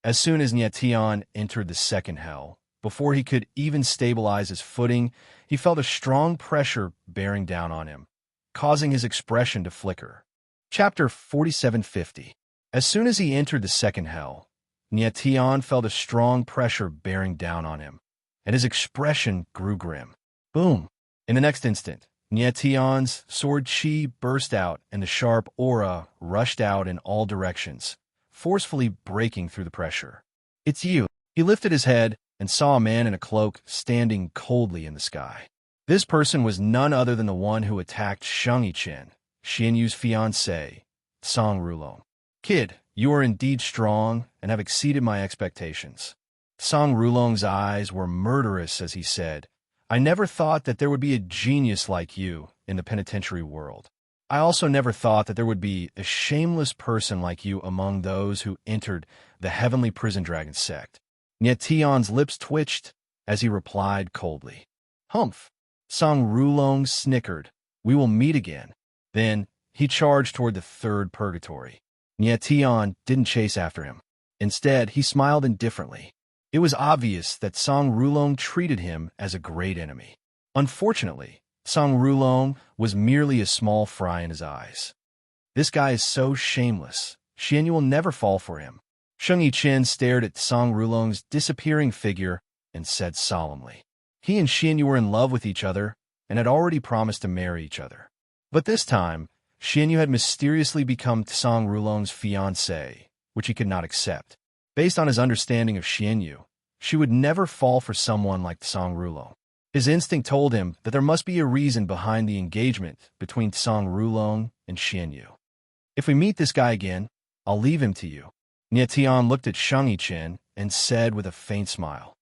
As soon as Nie Tian entered the second hell, before he could even stabilize his footing, he felt a strong pressure bearing down on him, causing his expression to flicker. Chapter 4750. As soon as he entered the second hell, Nie Tian felt a strong pressure bearing down on him, and his expression grew grim. Boom! In the next instant, Nie Tian's sword chi burst out and the sharp aura rushed out in all directions, forcefully breaking through the pressure. It's you. He lifted his head and saw a man in a cloak standing coldly in the sky. This person was none other than the one who attacked Shang Yiqian, Xian Yu's fiancé, Song Rulong. Kid, you are indeed strong and have exceeded my expectations. Song Rulong's eyes were murderous as he said, I never thought that there would be a genius like you in the penitentiary world. I also never thought that there would be a shameless person like you among those who entered the heavenly prison dragon sect. Nie Tian's lips twitched as he replied coldly. Humph! Song Rulong snickered. We will meet again. Then he charged toward the third purgatory. Nie Tian didn't chase after him. Instead, he smiled indifferently. It was obvious that Song Rulong treated him as a great enemy. Unfortunately, Song Rulong was merely a small fry in his eyes. This guy is so shameless. Xianyu will never fall for him. Shang Yiqian stared at Song Rulong's disappearing figure and said solemnly. He and Xianyu were in love with each other and had already promised to marry each other. But this time, Xianyu had mysteriously become Song Rulong's fiancée, which he could not accept. Based on his understanding of Xianyu, she would never fall for someone like Song Rulong. His instinct told him that there must be a reason behind the engagement between Song Rulong and Xianyu. If we meet this guy again, I'll leave him to you. Nie Tian looked at Shang Yiqian and said with a faint smile,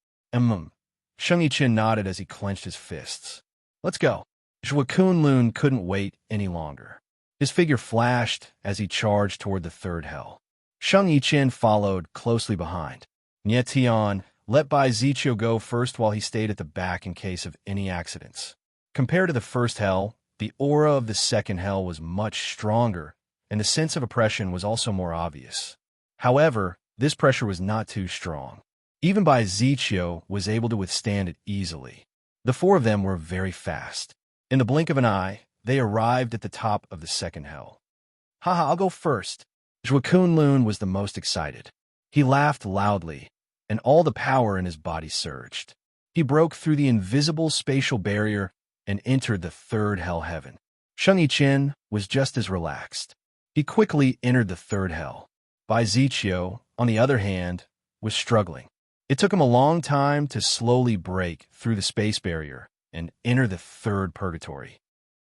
Shang Yiqian nodded as he clenched his fists. Let's go. Zhua Kunlun couldn't wait any longer. His figure flashed as he charged toward the third hell. Shang Yiqian followed closely behind. Nie Tian let Bai Ziqiu go first while he stayed at the back in case of any accidents. Compared to the first hell, the aura of the second hell was much stronger, and the sense of oppression was also more obvious. However, this pressure was not too strong. Even Bai Ziqiu was able to withstand it easily. The four of them were very fast. In the blink of an eye, they arrived at the top of the second hell. Haha, I'll go first. Zhua Kunlun was the most excited. He laughed loudly, and all the power in his body surged. He broke through the invisible spatial barrier and entered the third hell heaven. Shang Yiqian was just as relaxed. He quickly entered the third hell. Bai Ziqiu, on the other hand, was struggling. It took him a long time to slowly break through the space barrier and enter the third purgatory.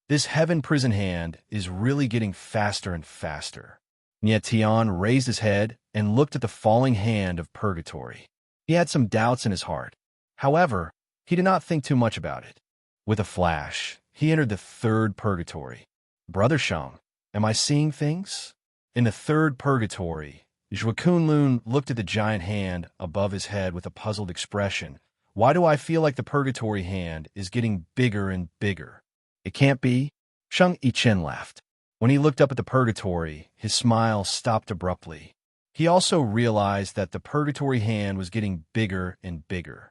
This heaven prison hand is really getting faster and faster. Nie Tian raised his head and looked at the falling hand of purgatory. He had some doubts in his heart. However, he did not think too much about it. With a flash, he entered the third purgatory. Brother Shang, am I seeing things? In the third purgatory, Zhua Kunlun looked at the giant hand above his head with a puzzled expression. Why do I feel like the purgatory hand is getting bigger and bigger? It can't be. Shang Yiqian laughed. When he looked up at the purgatory, his smile stopped abruptly. He also realized that the purgatory hand was getting bigger and bigger.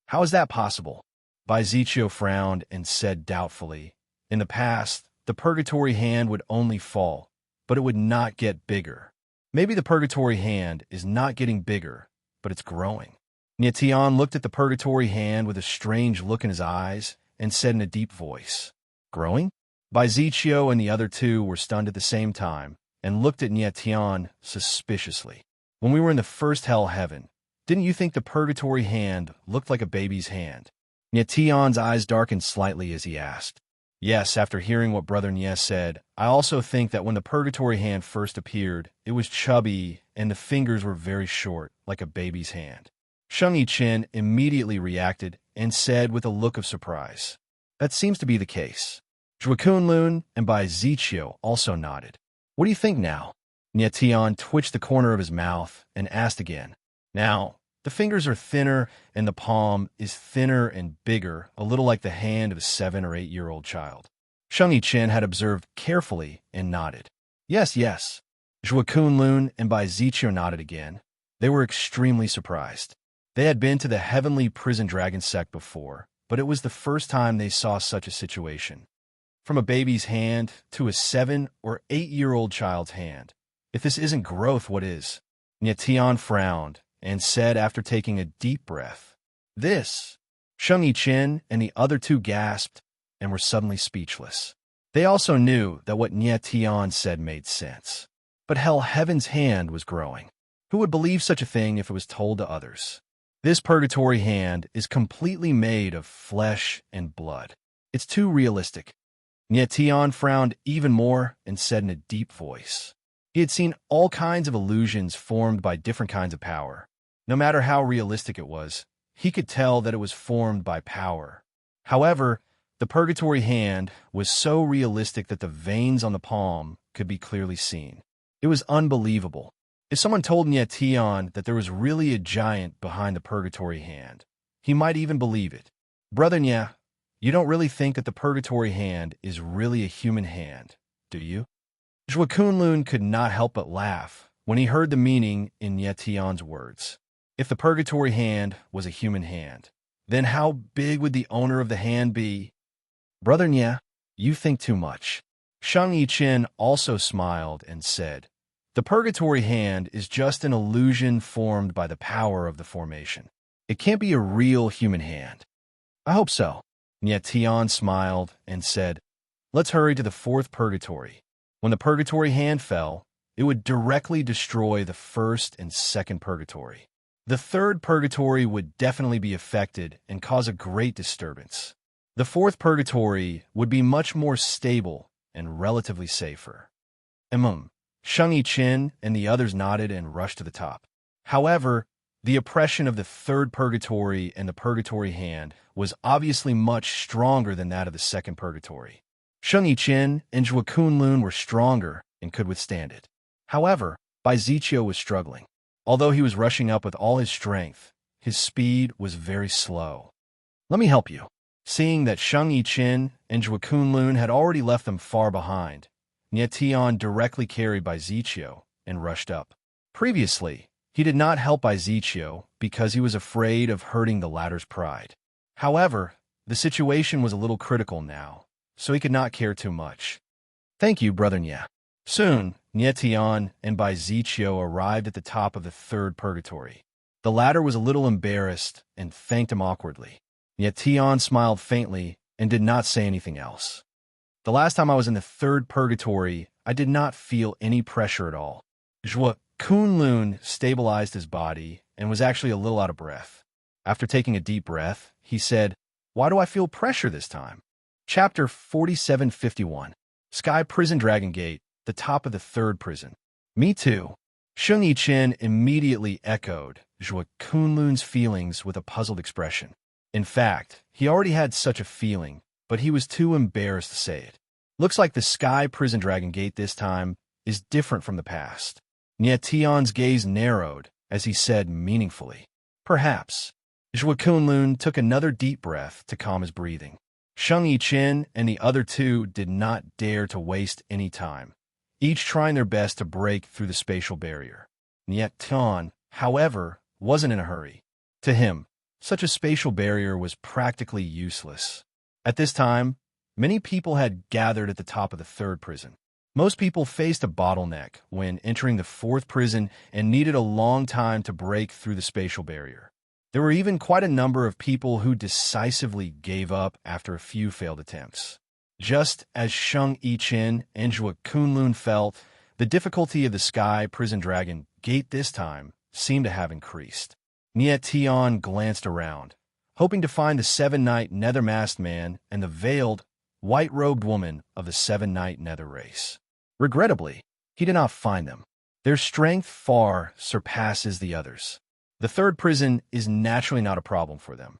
How is that possible? Bai Ziqiu frowned and said doubtfully, in the past, the purgatory hand would only fall, but it would not get bigger. Maybe the purgatory hand is not getting bigger, but it's growing. Nie Tian looked at the purgatory hand with a strange look in his eyes and said in a deep voice, Growing? Bai Ziqiu and the other two were stunned at the same time and looked at Nie Tian suspiciously. When we were in the first hell heaven, didn't you think the purgatory hand looked like a baby's hand? Nie Tian's eyes darkened slightly as he asked. Yes, after hearing what Brother Nie said, I also think that when the purgatory hand first appeared, it was chubby and the fingers were very short, like a baby's hand. Shang Yiqian immediately reacted and said with a look of surprise, That seems to be the case. Zhua Kunlun and Bai Ziqiu also nodded. What do you think now? Nie Tian twitched the corner of his mouth and asked again. Now, the fingers are thinner and the palm is thinner and bigger, a little like the hand of a 7 or 8-year-old child. Shang Yiqian had observed carefully and nodded. Yes. Zhua Kunlun and Bai Ziqiu nodded again. They were extremely surprised. They had been to the heavenly prison dragon sect before, but it was the first time they saw such a situation. From a baby's hand to a 7 or 8-year-old child's hand. If this isn't growth, what is? Nie Tian frowned and said after taking a deep breath, This! Shang Yiqian and the other two gasped and were suddenly speechless. They also knew that what Nie Tian said made sense. But hell, heaven's hand was growing. Who would believe such a thing if it was told to others? This purgatory hand is completely made of flesh and blood. It's too realistic. Nie Tian frowned even more and said in a deep voice. He had seen all kinds of illusions formed by different kinds of power. No matter how realistic it was, he could tell that it was formed by power. However, the purgatory hand was so realistic that the veins on the palm could be clearly seen. It was unbelievable. If someone told Nie Tian that there was really a giant behind the purgatory hand, he might even believe it. Brother Nie, you don't really think that the purgatory hand is really a human hand, do you? Zhua Kunlun could not help but laugh when he heard the meaning in Nie Tian's words. If the purgatory hand was a human hand, then how big would the owner of the hand be? Brother Nie, you think too much. Shang Yiqian also smiled and said, The purgatory hand is just an illusion formed by the power of the formation. It can't be a real human hand. I hope so. Nie Tian smiled and said, Let's hurry to the fourth purgatory. When the purgatory hand fell, it would directly destroy the first and second purgatory. The third purgatory would definitely be affected and cause a great disturbance. The fourth purgatory would be much more stable and relatively safer. Shang Yiqian and the others nodded and rushed to the top. However, The oppression of the third purgatory and the purgatory hand was obviously much stronger than that of the second purgatory. Sheng Yiqin and Zhuo Kunlun were stronger and could withstand it. However, Bai Ziqiu was struggling. Although he was rushing up with all his strength, his speed was very slow. Let me help you. Seeing that Sheng Yiqin and Zhuo Kunlun had already left them far behind, Nie Tian directly carried Bai Ziqiu and rushed up. Previously, he did not help Bai Ziqiu because he was afraid of hurting the latter's pride. However, the situation was a little critical now, so he could not care too much. Thank you, Brother Nie. Soon, Nie Tian and Bai Ziqiu arrived at the top of the third purgatory. The latter was a little embarrassed and thanked him awkwardly. Nie Tian smiled faintly and did not say anything else. The last time I was in the third purgatory, I did not feel any pressure at all. Zhuo Kunlun stabilized his body and was actually a little out of breath. After taking a deep breath, he said, "Why do I feel pressure this time?" Chapter 4751. Sky Prison Dragon Gate, the top of the third prison. Me too. Sheng Yiqin immediately echoed Zhuo Kunlun's feelings with a puzzled expression. In fact, he already had such a feeling, but he was too embarrassed to say it. Looks like the Sky Prison Dragon Gate this time is different from the past. Nie Tian's gaze narrowed as he said meaningfully, "Perhaps." Zhuo Kunlun took another deep breath to calm his breathing. Sheng Yiqin and the other two did not dare to waste any time, each trying their best to break through the spatial barrier. Nie Tian, however, wasn't in a hurry. To him, such a spatial barrier was practically useless. At this time, many people had gathered at the top of the third prison. Most people faced a bottleneck when entering the fourth prison and needed a long time to break through the spatial barrier. There were even quite a number of people who decisively gave up after a few failed attempts. Just as Sheng Yiqin and Zhuo Kunlun felt, the difficulty of the Sky Prison Dragon Gate this time seemed to have increased. Nie Tian glanced around, hoping to find the seven-night nether-masked man and the veiled, white-robed woman of the seven-night nether race. Regrettably, he did not find them. Their strength far surpasses the others. The third prison is naturally not a problem for them.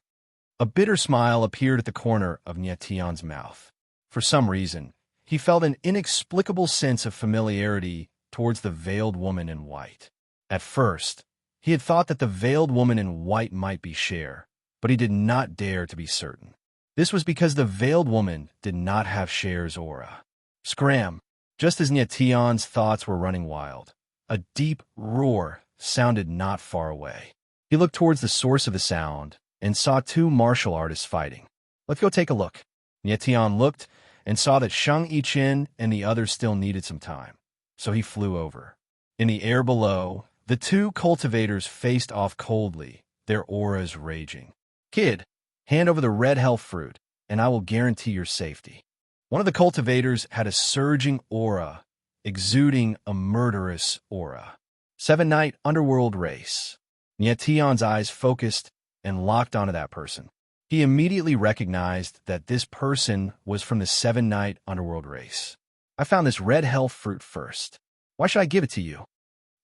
A bitter smile appeared at the corner of Nie Tian's mouth. For some reason, he felt an inexplicable sense of familiarity towards the veiled woman in white. At first, he had thought that the veiled woman in white might be Cher, but he did not dare to be certain. This was because the veiled woman did not have Cher's aura. Scram! Just as Nie Tian's thoughts were running wild, a deep roar sounded not far away. He looked towards the source of the sound and saw two martial artists fighting. "Let's go take a look." Nie Tian looked and saw that Sheng Yiqin and the others still needed some time, so he flew over. In the air below, the two cultivators faced off coldly, their auras raging. "Kid, hand over the red hell fruit, and I will guarantee your safety." One of the cultivators had a surging aura, exuding a murderous aura. Seven-night underworld race. Nie Tian's eyes focused and locked onto that person. He immediately recognized that this person was from the seven-night underworld race. "I found this red hell fruit first. Why should I give it to you?"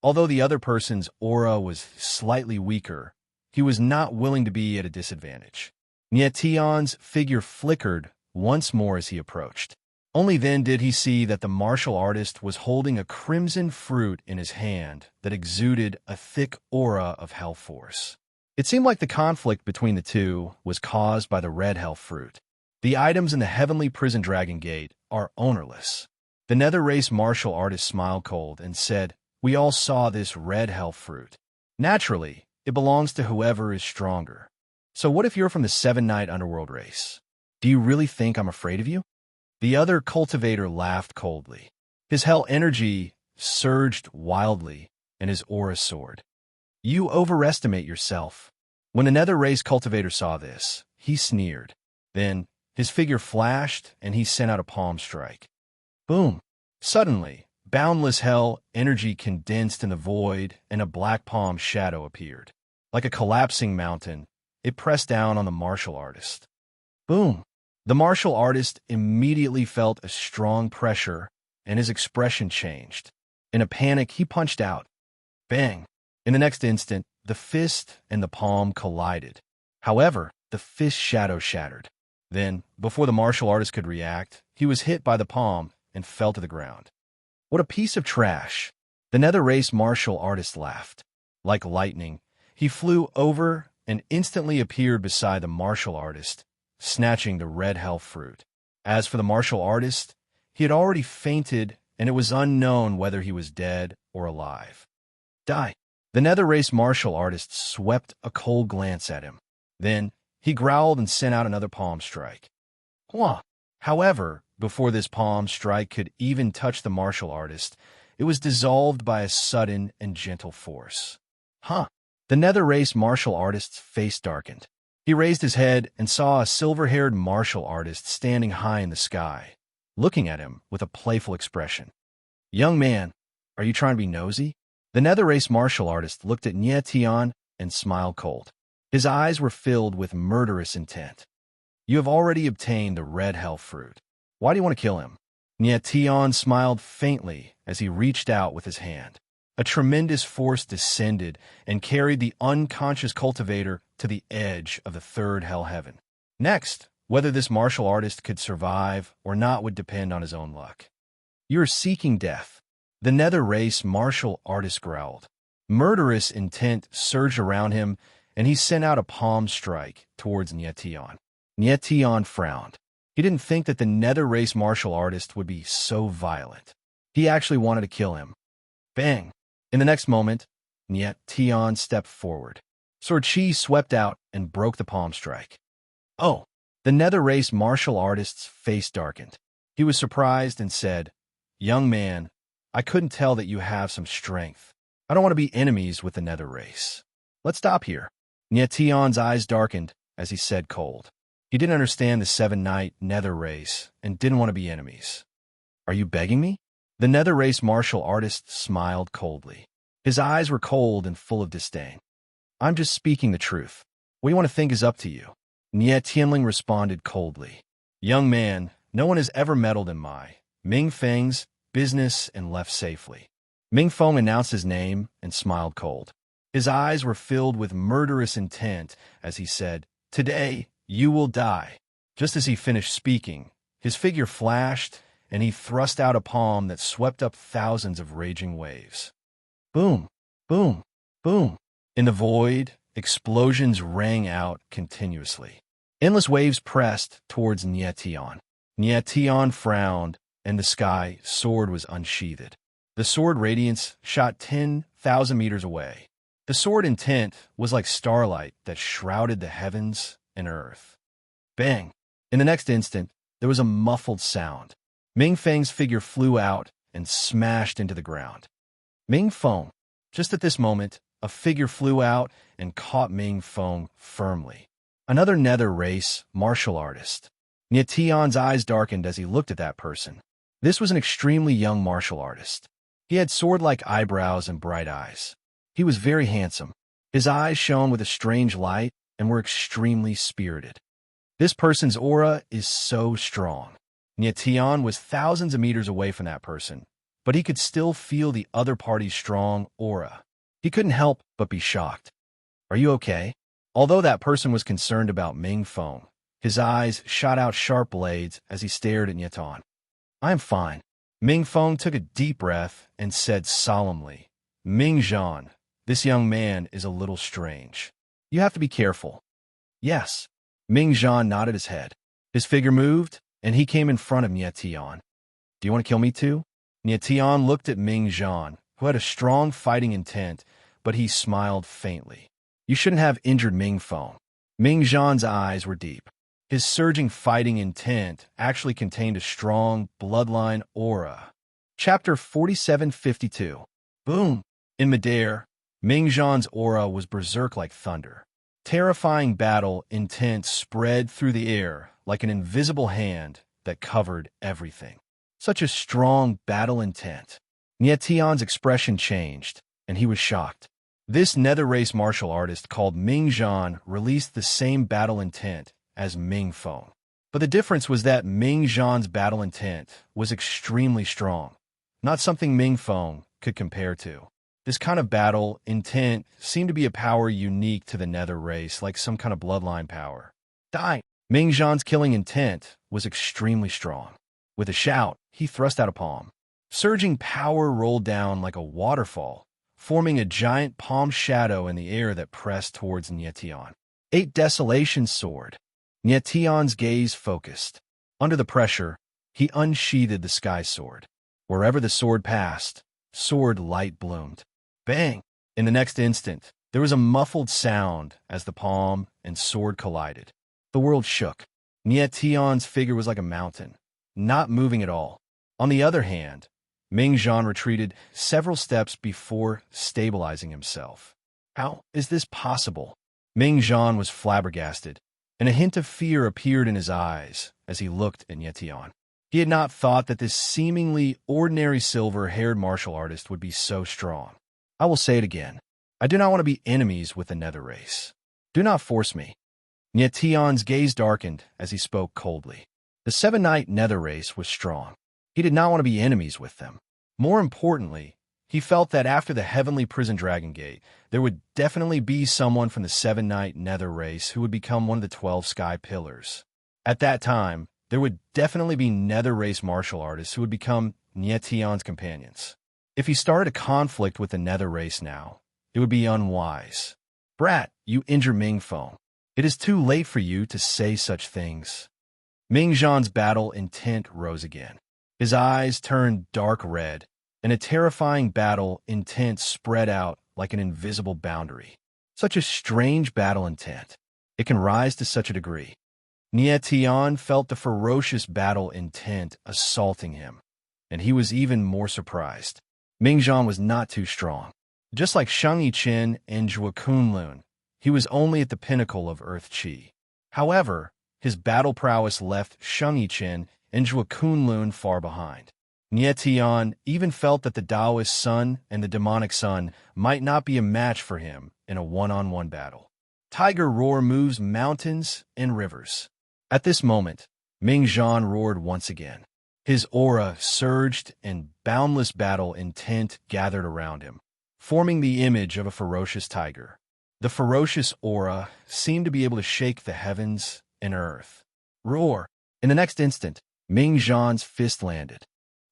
Although the other person's aura was slightly weaker, he was not willing to be at a disadvantage. Nie Tian's figure flickered once more as he approached. Only then did he see that the martial artist was holding a crimson fruit in his hand that exuded a thick aura of hell force. It seemed like the conflict between the two was caused by the red hell fruit. The items in the heavenly prison dragon gate are ownerless. The nether race martial artist smiled cold and said, "We all saw this red hell fruit. Naturally, it belongs to whoever is stronger. So what if you're from the seven-night underworld race? Do you really think I'm afraid of you?" The other cultivator laughed coldly. His hell energy surged wildly, and his aura soared. "You overestimate yourself." When the nether race cultivator saw this, he sneered. Then, his figure flashed, and he sent out a palm strike. Boom! Suddenly, boundless hell energy condensed in the void, and a black palm shadow appeared. Like a collapsing mountain, it pressed down on the martial artist. Boom! The martial artist immediately felt a strong pressure, and his expression changed. In a panic, he punched out. Bang! In the next instant, the fist and the palm collided. However, the fist shadow shattered. Then, before the martial artist could react, he was hit by the palm and fell to the ground. What a piece of trash! The nether race martial artist laughed. Like lightning, he flew over and instantly appeared beside the martial artist, snatching the red hell fruit. As for the martial artist, he had already fainted, and it was unknown whether he was dead or alive. Die! The nether race martial artist swept a cold glance at him. Then, he growled and sent out another palm strike. Hwah! However, before this palm strike could even touch the martial artist, it was dissolved by a sudden and gentle force. Huh! The nether race martial artist's face darkened. He raised his head and saw a silver-haired martial artist standing high in the sky, looking at him with a playful expression. Young man, are you trying to be nosy? The nether race martial artist looked at Nye Tian and smiled cold. His eyes were filled with murderous intent. You have already obtained the red hell fruit. Why do you want to kill him? Nye Tian smiled faintly as he reached out with his hand. A tremendous force descended and carried the unconscious cultivator to the edge of the third hell heaven. Next, whether this martial artist could survive or not would depend on his own luck. You are seeking death. The nether race martial artist growled. Murderous intent surged around him, and he sent out a palm strike towards Nye Tian. Nye Tian frowned. He didn't think that the nether race martial artist would be so violent. He actually wanted to kill him. Bang! In the next moment, Nye Tian stepped forward. Sword Chi swept out and broke the palm strike. Oh! The nether race martial artist's face darkened. He was surprised and said, Young man, I couldn't tell that you have some strength. I don't want to be enemies with the nether race. Let's stop here. Nye Tian's eyes darkened as he said cold. He didn't understand the seven-night nether race and didn't want to be enemies. Are you begging me? The nether race martial artist smiled coldly. His eyes were cold and full of disdain. I'm just speaking the truth. What you want to think is up to you. Nye Tianling responded coldly. Young man, no one has ever meddled in my Ming Feng's business and left safely. Ming Feng announced his name and smiled cold. His eyes were filled with murderous intent as he said, Today, you will die. Just as he finished speaking, his figure flashed, and he thrust out a palm that swept up thousands of raging waves. Boom, boom, boom. In the void, explosions rang out continuously. Endless waves pressed towards Nye Tian. Nye Tian frowned, and the sky sword was unsheathed. The sword radiance shot 10,000 meters away. The sword intent was like starlight that shrouded the heavens and earth. Bang! In the next instant, there was a muffled sound. Ming Feng's figure flew out and smashed into the ground. Ming Feng. Just at this moment, a figure flew out and caught Ming Feng firmly. Another nether race martial artist. Nye Tian's eyes darkened as he looked at that person. This was an extremely young martial artist. He had sword-like eyebrows and bright eyes. He was very handsome. His eyes shone with a strange light and were extremely spirited. This person's aura is so strong. Nye Tian was thousands of meters away from that person, but he could still feel the other party's strong aura. He couldn't help but be shocked. Are you okay? Although that person was concerned about Ming Feng, his eyes shot out sharp blades as he stared at Nye Tian. I am fine. Ming Feng took a deep breath and said solemnly, Ming Zhan, this young man is a little strange. You have to be careful. Yes. Ming Zhan nodded his head. His figure moved, and he came in front of Nye Tian. Do you want to kill me too? Nye Tian looked at Ming Zhan, who had a strong fighting intent, but he smiled faintly. You shouldn't have injured Ming Feng. Ming Zhan's eyes were deep. His surging fighting intent actually contained a strong bloodline aura. Chapter 4752. Boom! In midair, Ming Zhan's aura was berserk like thunder. Terrifying battle intent spread through the air like an invisible hand that covered everything. Such a strong battle intent. Nye Tian's expression changed, and he was shocked. This nether race martial artist called Ming Zhan released the same battle intent as Ming Feng. But the difference was that Ming Zhan's battle intent was extremely strong, not something Ming Feng could compare to. This kind of battle intent seemed to be a power unique to the Nether race, like some kind of bloodline power. Die! Ming Zhan's killing intent was extremely strong. With a shout, he thrust out a palm. Surging power rolled down like a waterfall, forming a giant palm shadow in the air that pressed towards Nietian. 8 Desolation Sword. Nietian's gaze focused. Under the pressure, he unsheathed the sky sword. Wherever the sword passed, sword light bloomed. Bang! In the next instant, there was a muffled sound as the palm and sword collided. The world shook. Nietian's figure was like a mountain, not moving at all. On the other hand, Ming Zhan retreated several steps before stabilizing himself. How is this possible? Ming Zhan was flabbergasted, and a hint of fear appeared in his eyes as he looked at Nietian. He had not thought that this seemingly ordinary silver-haired martial artist would be so strong. I will say it again. I do not want to be enemies with the Nether race. Do not force me. Nietian's gaze darkened as he spoke coldly. The 7-Night Nether race was strong. He did not want to be enemies with them. More importantly, he felt that after the Heavenly Prison Dragon Gate, there would definitely be someone from the 7-Night Nether race who would become one of the 12 Sky Pillars. At that time, there would definitely be Nether race martial artists who would become Nietian's companions. If he started a conflict with the Nether race now, it would be unwise. Brat, you injure Ming Feng. It is too late for you to say such things. Ming Zhan's battle intent rose again. His eyes turned dark red, and a terrifying battle intent spread out like an invisible boundary. Such a strange battle intent. It can rise to such a degree. Nietian felt the ferocious battle intent assaulting him, and he was even more surprised. Ming Zhan was not too strong. Just like Shang Yichen and Zhuo Kunlun, he was only at the pinnacle of Earth Qi. However, his battle prowess left Shang Yichen and Zhuo Kunlun far behind. Nietian even felt that the Taoist sun and the demonic sun might not be a match for him in a one-on-one battle. Tiger roar moves mountains and rivers. At this moment, Ming Zhan roared once again. His aura surged and boundless battle intent gathered around him, forming the image of a ferocious tiger. The ferocious aura seemed to be able to shake the heavens and earth. Roar! In the next instant, Ming Zhan's fist landed.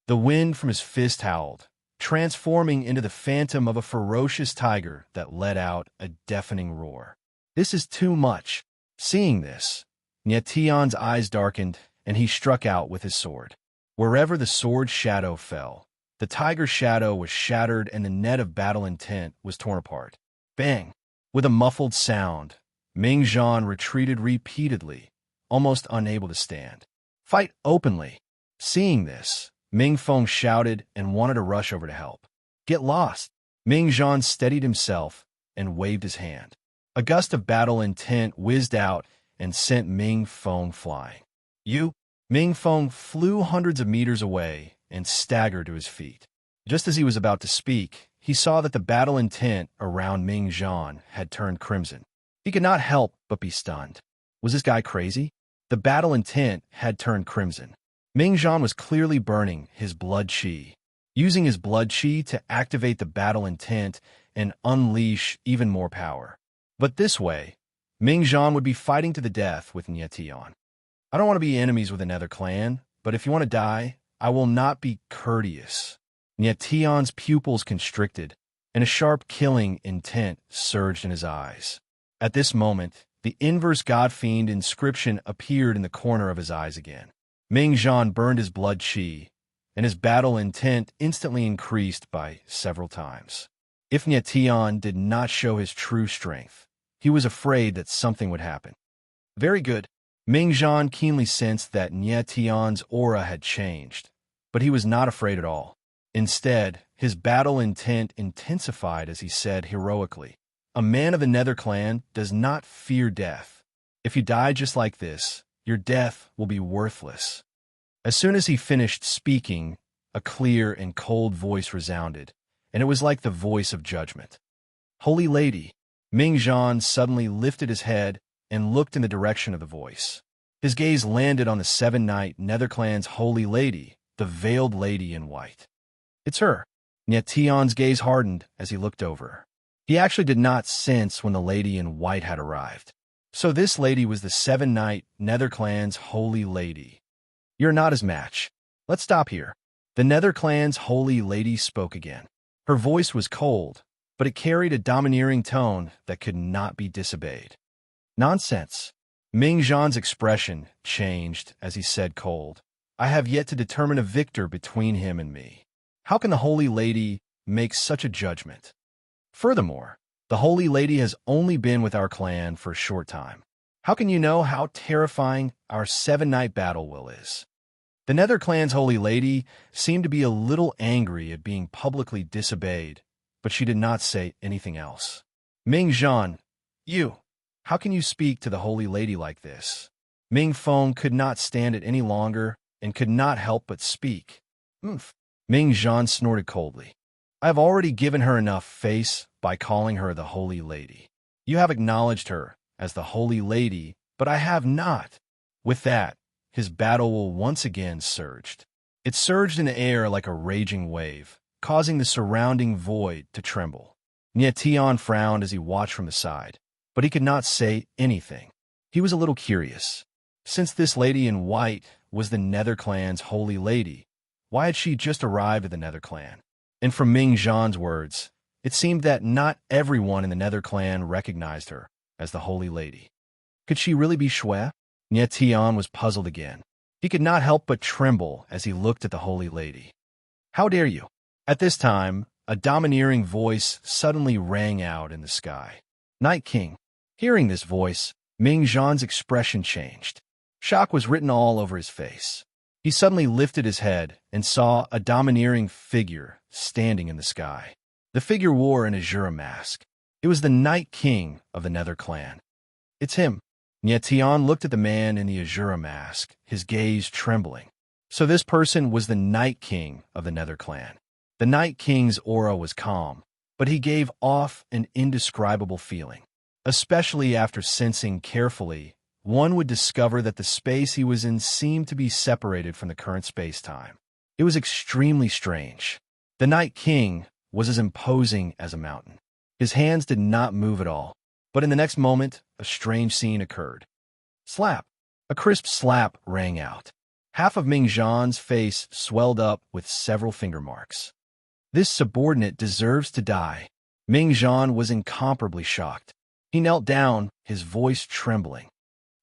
The wind from his fist howled, transforming into the phantom of a ferocious tiger that let out a deafening roar. This is too much. Seeing this, Nietian's eyes darkened, and he struck out with his sword. Wherever the sword's shadow fell, the tiger's shadow was shattered and the net of battle intent was torn apart. Bang! With a muffled sound, Ming Zhan retreated repeatedly, almost unable to stand. Fight openly. Seeing this, Ming Feng shouted and wanted to rush over to help. Get lost. Ming Zhan steadied himself and waved his hand. A gust of battle intent whizzed out and sent Ming Feng flying. Ming Feng flew hundreds of meters away and staggered to his feet. Just as he was about to speak, he saw that the battle intent around Ming Zhan had turned crimson. He could not help but be stunned. Was this guy crazy? The battle intent had turned crimson. Ming Zhan was clearly burning his blood qi, using his blood qi to activate the battle intent and unleash even more power. But this way, Ming Zhan would be fighting to the death with Nietian. I don't want to be enemies with another clan, but if you want to die, I will not be courteous. Nietian's pupils constricted, and a sharp killing intent surged in his eyes. At this moment, the inverse God Fiend inscription appeared in the corner of his eyes again. Ming Zhan burned his blood qi, and his battle intent instantly increased by several times. If Nietian did not show his true strength, he was afraid that something would happen. Very good. Ming Zhan keenly sensed that Nietian's aura had changed, but he was not afraid at all. Instead, his battle intent intensified as he said heroically, "A man of the Nether clan does not fear death. If you die just like this, your death will be worthless." As soon as he finished speaking, a clear and cold voice resounded, and it was like the voice of judgment. "Holy Lady." Ming Zhan suddenly lifted his head and looked in the direction of the voice. His gaze landed on the 7-Night Nether clan's Holy Lady, the Veiled Lady in White. It's her. Tion's gaze hardened as he looked over her. He actually did not sense when the lady in white had arrived. So this lady was the seven-night Netherclan's holy lady. You're not his match. Let's stop here. The Netherclan's holy lady spoke again. Her voice was cold, but it carried a domineering tone that could not be disobeyed. Nonsense. Ming Zhan's expression changed as he said cold. I have yet to determine a victor between him and me. How can the holy lady make such a judgment? Furthermore, the holy lady has only been with our clan for a short time. How can you know how terrifying our seven-night battle will is? The Nether clan's holy lady seemed to be a little angry at being publicly disobeyed, but she did not say anything else. Ming Zhan, how can you speak to the holy lady like this? Ming Feng could not stand it any longer and could not help but speak. Ming Zhan snorted coldly. I have already given her enough face by calling her the holy lady. You have acknowledged her as the holy lady, but I have not. With that, his battle will once again surged. It surged in the air like a raging wave, causing the surrounding void to tremble. Tian frowned as he watched from the side, but he could not say anything. He was a little curious. Since this lady in white was the Nether clan's holy lady, why had she just arrived at the Nether clan? And from Ming Zhan's words, it seemed that not everyone in the Nether clan recognized her as the holy lady. Could she really be Shui? Tian was puzzled again. He could not help but tremble as he looked at the holy lady. How dare you? At this time, a domineering voice suddenly rang out in the sky. Night King. Hearing this voice, Ming Zhan's expression changed. Shock was written all over his face. He suddenly lifted his head and saw a domineering figure standing in the sky. The figure wore an azure mask. It was the Night King of the Nether clan. It's him. Tian looked at the man in the azure mask, his gaze trembling. So this person was the Night King of the Nether clan. The Night King's aura was calm, but he gave off an indescribable feeling. Especially after sensing carefully, one would discover that the space he was in seemed to be separated from the current space-time. It was extremely strange. The Night King was as imposing as a mountain. His hands did not move at all, but in the next moment, a strange scene occurred. Slap! A crisp slap rang out. Half of Ming Zhan's face swelled up with several finger marks. This subordinate deserves to die. Ming Zhan was incomparably shocked. He knelt down, his voice trembling.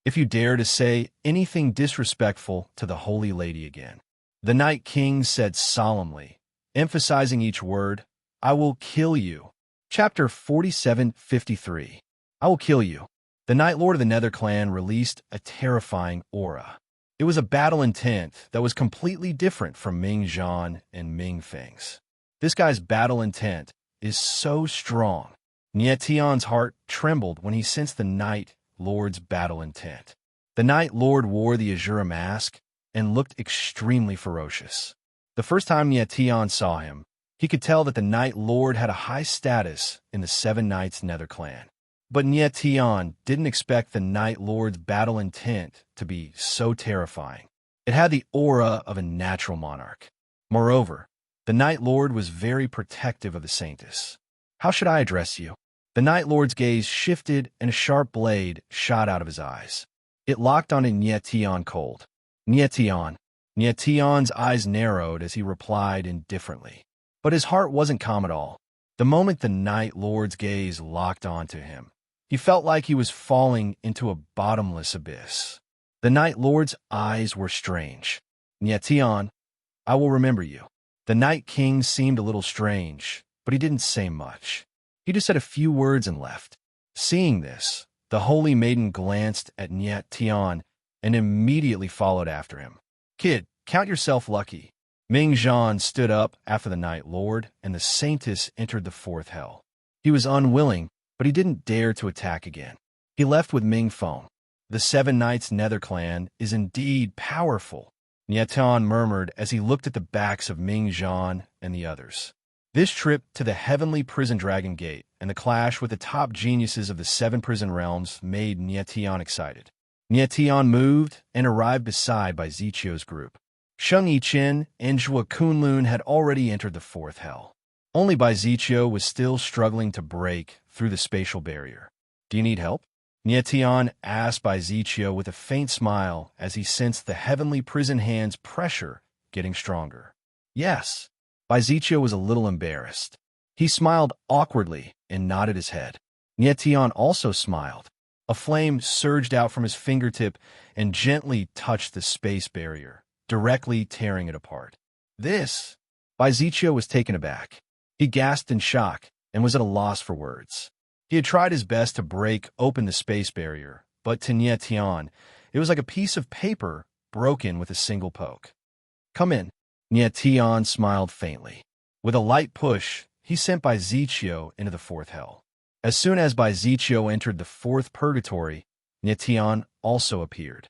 If you dare to say anything disrespectful to the holy lady again, the Night King said solemnly, emphasizing each word, I will kill you. Chapter 47:53. I will kill you. The Night Lord of the Nether clan released a terrifying aura. It was a battle intent that was completely different from Ming Zhan and Ming Feng's. This guy's battle intent is so strong. Tian's heart trembled when he sensed the Night Lord's battle intent. The Night Lord wore the azure mask and looked extremely ferocious. The first time Tian saw him, he could tell that the Night Lord had a high status in the Seven Knights Nether clan. But Tian didn't expect the Night Lord's battle intent to be so terrifying. It had the aura of a natural monarch. Moreover, the Night Lord was very protective of the Saintess. How should I address you? The Night Lord's gaze shifted and a sharp blade shot out of his eyes. It locked onto Tian cold. Tian. Tian's eyes narrowed as he replied indifferently. But his heart wasn't calm at all. The moment the Night Lord's gaze locked onto him, he felt like he was falling into a bottomless abyss. The Night Lord's eyes were strange. Tian, I will remember you. The Night King seemed a little strange, but he didn't say much. He just said a few words and left. Seeing this, the holy maiden glanced at Tian and immediately followed after him. Kid, count yourself lucky. Ming Zhan stood up after the Night Lord, and the Saintess entered the fourth hell. He was unwilling, but he didn't dare to attack again. He left with Ming Feng. The Seven Knights Nether clan is indeed powerful, Tian murmured as he looked at the backs of Ming Zhan and the others. This trip to the Heavenly Prison Dragon Gate and the clash with the top geniuses of the Seven Prison Realms made Tian excited. Tian moved and arrived beside by Zichio's group. Sheng Yichen and Zhua Kunlun had already entered the fourth hell. Only Baiziccio was still struggling to break through the spatial barrier. Do you need help? Nietion asked Baiziccio with a faint smile as he sensed the heavenly prison hand's pressure getting stronger. Yes. Baiziccio was a little embarrassed. He smiled awkwardly and nodded his head. Nietion also smiled. A flame surged out from his fingertip and gently touched the space barrier, directly tearing it apart. This? Baiziccio was taken aback. He gasped in shock and was at a loss for words. He had tried his best to break open the space barrier, but to Nietion, it was like a piece of paper broken with a single poke. Come in. Nietion smiled faintly. With a light push, he sent Baiziccio into the fourth hell. As soon as Baiziccio entered the fourth purgatory, Nietion also appeared.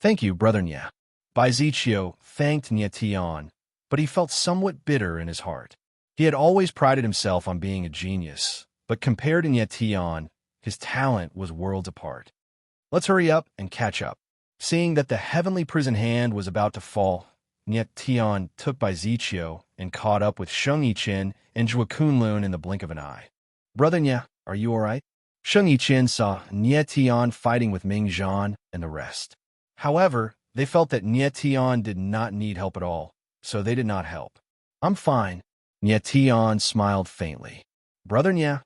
Thank you, Brother Nye. Baiziccio thanked Nietion, but he felt somewhat bitter in his heart. He had always prided himself on being a genius, but compared to Nietion, his talent was worlds apart. Let's hurry up and catch up. Seeing that the heavenly prison hand was about to fall, Nietion took Baiziccio and caught up with Sheng Yichen and Zhuo Kunlun in the blink of an eye. Brother Nye, are you all right? Sheng Yichen saw Nietion fighting with Ming Zhan and the rest. However, they felt that Nietion did not need help at all, so they did not help. I'm fine. Nietion smiled faintly. Brother Nye,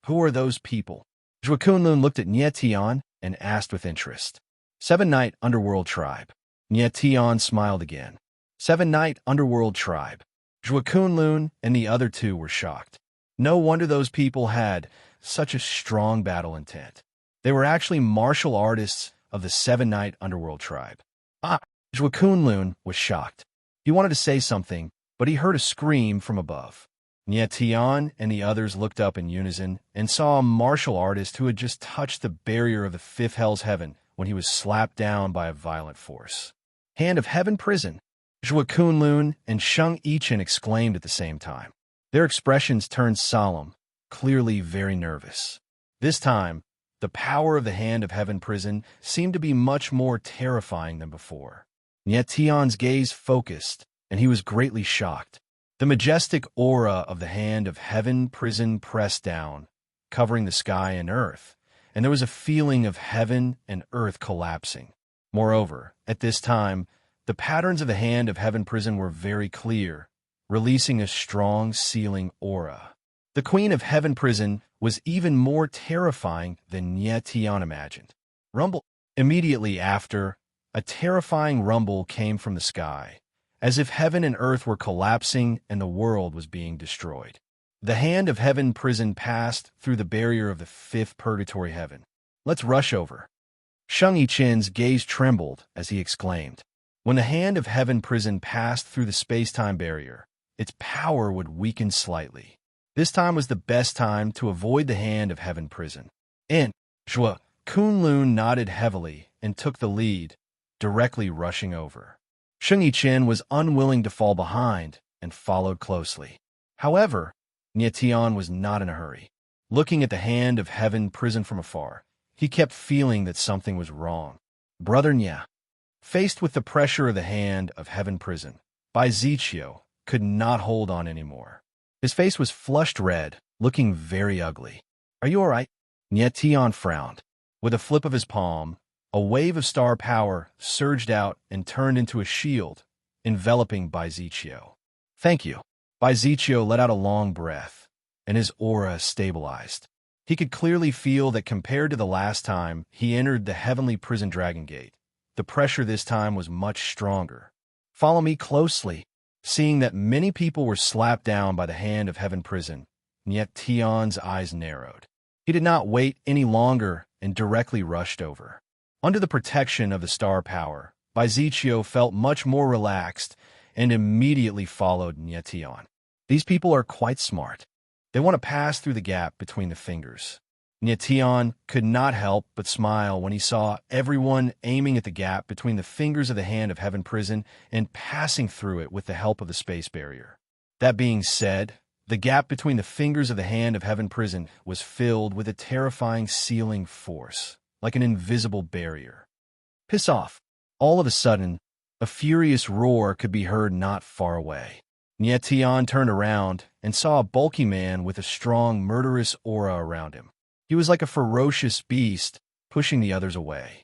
who are those people? Zhuo Kunlun looked at Nietion and asked with interest. Seven-Night Underworld Tribe. Nietion smiled again. Seven-Night Underworld Tribe. Zhuo Kunlun and the other two were shocked. No wonder those people had such a strong battle intent. They were actually martial artists of the Seven-Night Underworld Tribe. Zhuo Kunlun was shocked. He wanted to say something, but he heard a scream from above. Nietion and the others looked up in unison and saw a martial artist who had just touched the barrier of the fifth hell's heaven when he was slapped down by a violent force. Hand of Heaven Prison! Zhuo Kunlun and Sheng Yichen exclaimed at the same time. Their expressions turned solemn, clearly very nervous. This time, the power of the Hand of Heaven Prison seemed to be much more terrifying than before. Nietion's gaze focused, and he was greatly shocked. The majestic aura of the Hand of Heaven Prison pressed down, covering the sky and earth, and there was a feeling of heaven and earth collapsing. Moreover, at this time, the patterns of the Hand of Heaven Prison were very clear, releasing a strong sealing aura. The Queen of Heaven Prison was even more terrifying than Nietion imagined. Rumble. Immediately after, a terrifying rumble came from the sky, as if heaven and earth were collapsing and the world was being destroyed. The Hand of Heaven Prison passed through the barrier of the fifth purgatory heaven. Let's rush over. Sheng Yichen's gaze trembled as he exclaimed. When the Hand of Heaven Prison passed through the space-time barrier, its power would weaken slightly. This time was the best time to avoid the Hand of Heaven Prison. Zhuo Kunlun nodded heavily and took the lead, directly rushing over. Sheng Yichen was unwilling to fall behind and followed closely. However, Nietion was not in a hurry. Looking at the Hand of Heaven Prison from afar, he kept feeling that something was wrong. Brother Nye. Faced with the pressure of the Hand of Heaven Prison, Baiziccio could not hold on anymore. His face was flushed red, looking very ugly. Are you all right? Nietion frowned. With a flip of his palm, a wave of star power surged out and turned into a shield, enveloping Baiziccio. Thank you. Baiziccio let out a long breath, and his aura stabilized. He could clearly feel that compared to the last time he entered the heavenly prison Dragon Gate, the pressure this time was much stronger. Follow me closely. Seeing that many people were slapped down by the Hand of Heaven Prison, Nietion's eyes narrowed. He did not wait any longer and directly rushed over. Under the protection of the star power, Baiziccio felt much more relaxed and immediately followed Nietion. These people are quite smart. They want to pass through the gap between the fingers. Nietion could not help but smile when he saw everyone aiming at the gap between the fingers of the Hand of Heaven Prison and passing through it with the help of the space barrier. That being said, the gap between the fingers of the Hand of Heaven Prison was filled with a terrifying sealing force, like an invisible barrier. Piss off! All of a sudden, a furious roar could be heard not far away. Nie Tian turned around and saw a bulky man with a strong, murderous aura around him. He was like a ferocious beast, pushing the others away.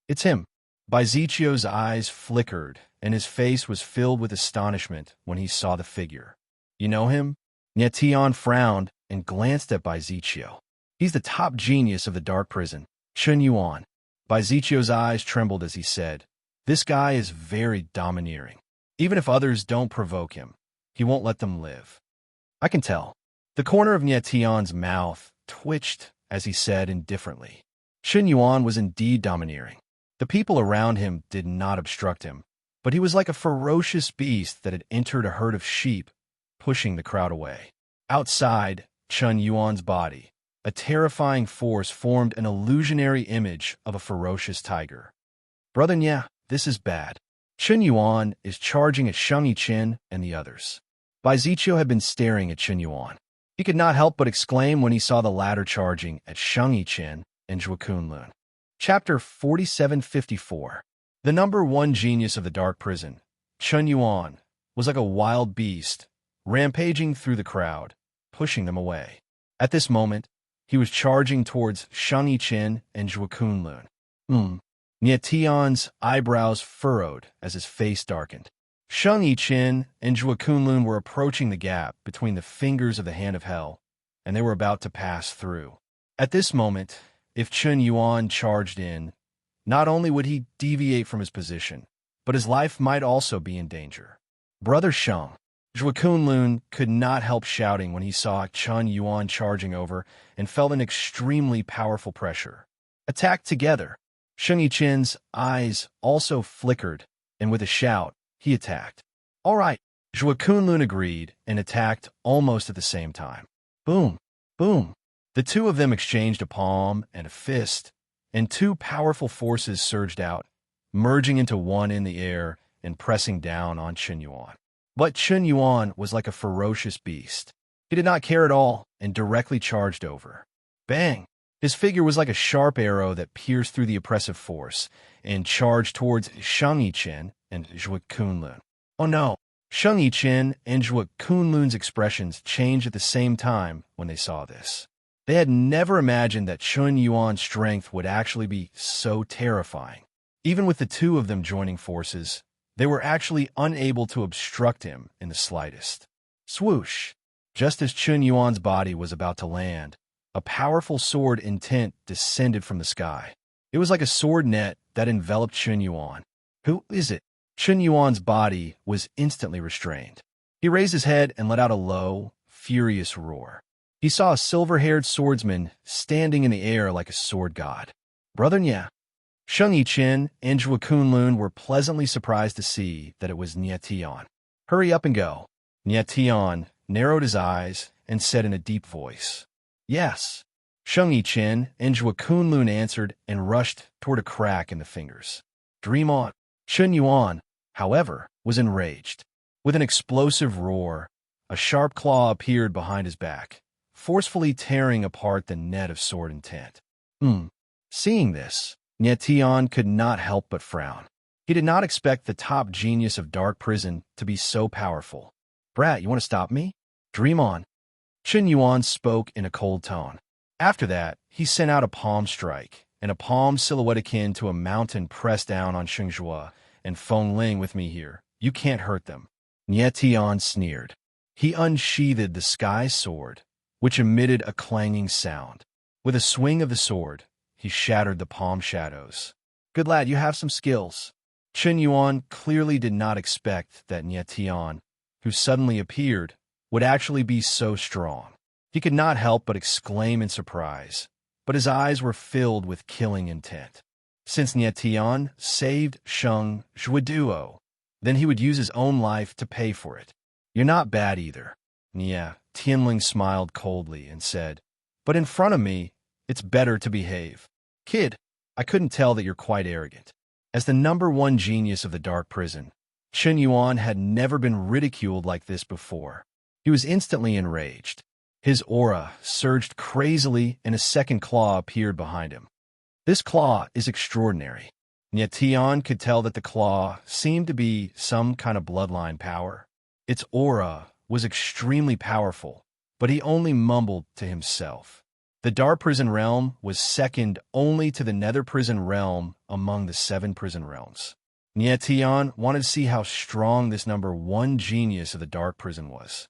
It's him. Baizicio's eyes flickered, and his face was filled with astonishment when he saw the figure. You know him? Nie Tian frowned and glanced at Baizicio. He's the top genius of the dark prison, Chun Yuan. Baizicio's eyes trembled as he said, "This guy is very domineering. Even if others don't provoke him, he won't let them live." I can tell. The corner of Nie Tian's mouth twitched as he said indifferently, Chun Yuan was indeed domineering. The people around him did not obstruct him, but he was like a ferocious beast that had entered a herd of sheep, pushing the crowd away. Outside Chun Yuan's body, a terrifying force formed an illusionary image of a ferocious tiger. Brother Nya, this is bad. Chun Yuan is charging at Sheng Yiqin and the others. Baizicio had been staring at Chun Yuan. He could not help but exclaim when he saw the latter charging at Sheng Yiqin and Zhuo Kunlun. Chapter 4754. The number one genius of the dark prison, Chun Yuan, was like a wild beast, rampaging through the crowd, pushing them away. At this moment, he was charging towards Sheng Yiqin and Zhuo Kunlun. Nie Tian's eyebrows furrowed as his face darkened. Sheng Yiqin and Zhuo Kunlun were approaching the gap between the fingers of the Hand of Hell, and they were about to pass through. At this moment, if Chun Yuan charged in, not only would he deviate from his position, but his life might also be in danger. Brother Sheng, Zhuo Kunlun could not help shouting when he saw Chun Yuan charging over and felt an extremely powerful pressure. Attack together. Sheng Yiqin's eyes also flickered, and with a shout, he attacked. All right, Zhuo Kunlun agreed and attacked almost at the same time. Boom, boom. The two of them exchanged a palm and a fist, and two powerful forces surged out, merging into one in the air and pressing down on Chun Yuan. But Chun Yuan was like a ferocious beast. He did not care at all and directly charged over. Bang! His figure was like a sharp arrow that pierced through the oppressive force and charged towards Sheng Yiqin and Zhuo Kunlun. Oh no! Sheng Yiqin and Zhuo Kunlun's expressions changed at the same time when they saw this. They had never imagined that Chun Yuan's strength would actually be so terrifying. Even with the two of them joining forces, they were actually unable to obstruct him in the slightest. Swoosh! Just as Chun Yuan's body was about to land, a powerful sword intent descended from the sky. It was like a sword net that enveloped Chun Yuan. Who is it? Chun Yuan's body was instantly restrained. He raised his head and let out a low, furious roar. He saw a silver-haired swordsman standing in the air like a sword god. Brother Nya. Sheng Yiqin and Zhuo Kunlun were pleasantly surprised to see that it was Nie Tian. Hurry up and go. Nie Tian narrowed his eyes and said in a deep voice, Yes. Sheng Yiqin and Zhuo Kunlun answered and rushed toward a crack in the fingers. Dream on. Chun Yuan, however, was enraged. With an explosive roar, a sharp claw appeared behind his back, forcefully tearing apart the net of sword intent. Seeing this, Nie Tian could not help but frown. He did not expect the top genius of dark prison to be so powerful. Brat, you want to stop me? Dream on. Chun Yuan spoke in a cold tone. After that, he sent out a palm strike, and a palm silhouette akin to a mountain pressed down on Shengzhua and Feng Ling with me here. You can't hurt them. Nie Tian sneered. He unsheathed the sky sword, which emitted a clanging sound. With a swing of the sword, he shattered the palm shadows. Good lad, you have some skills. Chun Yuan clearly did not expect that Nie Tian, who suddenly appeared, would actually be so strong. He could not help but exclaim in surprise, but his eyes were filled with killing intent. Since Nie Tian saved Sheng Zhuoduo, then he would use his own life to pay for it. You're not bad either. Nie Tianling smiled coldly and said, But in front of me, it's better to behave. Kid, I couldn't tell that you're quite arrogant. As the number one genius of the dark prison, Chun Yuan had never been ridiculed like this before. He was instantly enraged. His aura surged crazily and a second claw appeared behind him. This claw is extraordinary. Nie Tian could tell that the claw seemed to be some kind of bloodline power. Its aura was extremely powerful, but he only mumbled to himself. The Dark Prison Realm was second only to the Nether Prison Realm among the 7 prison realms. Nietian wanted to see how strong this number 1 genius of the Dark Prison was.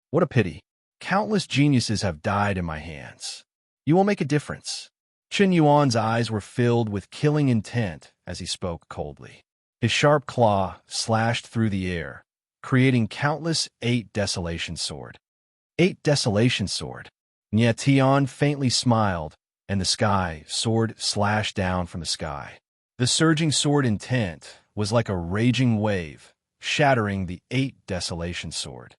What a pity. Countless geniuses have died in my hands. You will make a difference. Qin Yuan's eyes were filled with killing intent as he spoke coldly. His sharp claw slashed through the air, creating countless 8 Desolation Sword. 8 Desolation Sword. Nietian faintly smiled, and the sky sword slashed down from the sky. The surging sword intent was like a raging wave, shattering the 8 Desolation Sword.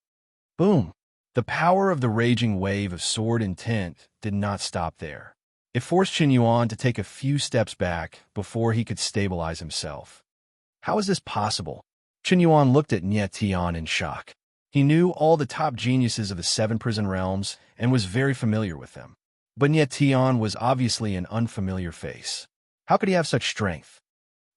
Boom! The power of the raging wave of sword intent did not stop there. It forced Qin Yuan to take a few steps back before he could stabilize himself. How is this possible? Qin Yuan looked at Nietian in shock. He knew all the top geniuses of the 7 prison realms and was very familiar with them. But Nietian was obviously an unfamiliar face. How could he have such strength?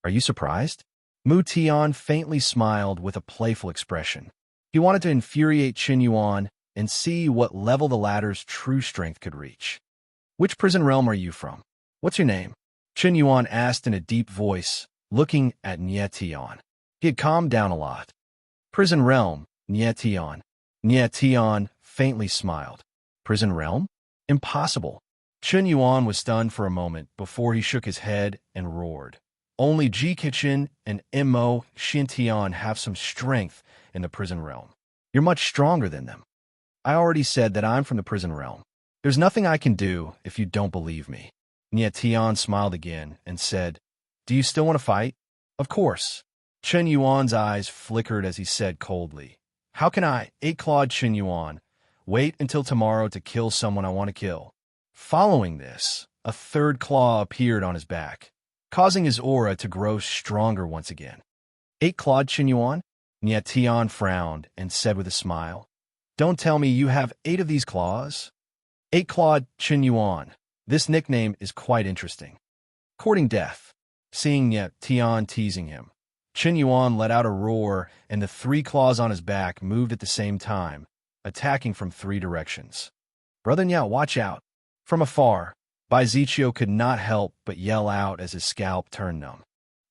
Are you surprised? Mu Tian faintly smiled with a playful expression. He wanted to infuriate Qin Yuan and see what level the latter's true strength could reach. Which prison realm are you from? What's your name? Qin Yuan asked in a deep voice, looking at Nietian. He had calmed down a lot. Prison realm, Nietian. Nietian faintly smiled. Prison realm? Impossible. Qin Yuan was stunned for a moment before he shook his head and roared. Only Ji Kitchen and Mo Xintian have some strength in the prison realm. You're much stronger than them. I already said that I'm from the prison realm. There's nothing I can do if you don't believe me. Nietian smiled again and said, Do you still want to fight? Of course. Qin Yuan's eyes flickered as he said coldly, How can I, 8-clawed Qin Yuan, wait until tomorrow to kill someone I want to kill? Following this, a 3rd claw appeared on his back, causing his aura to grow stronger once again. 8-clawed Qin Yuan? Nietian frowned and said with a smile, Don't tell me you have 8 of these claws? 8-clawed Qin Yuan. This nickname is quite interesting. Courting death. Seeing Nietian teasing him, Qin Yuan let out a roar, and the 3 claws on his back moved at the same time, attacking from 3 directions. Brother Nya, watch out. From afar, Bai Ziqiu could not help but yell out as his scalp turned numb.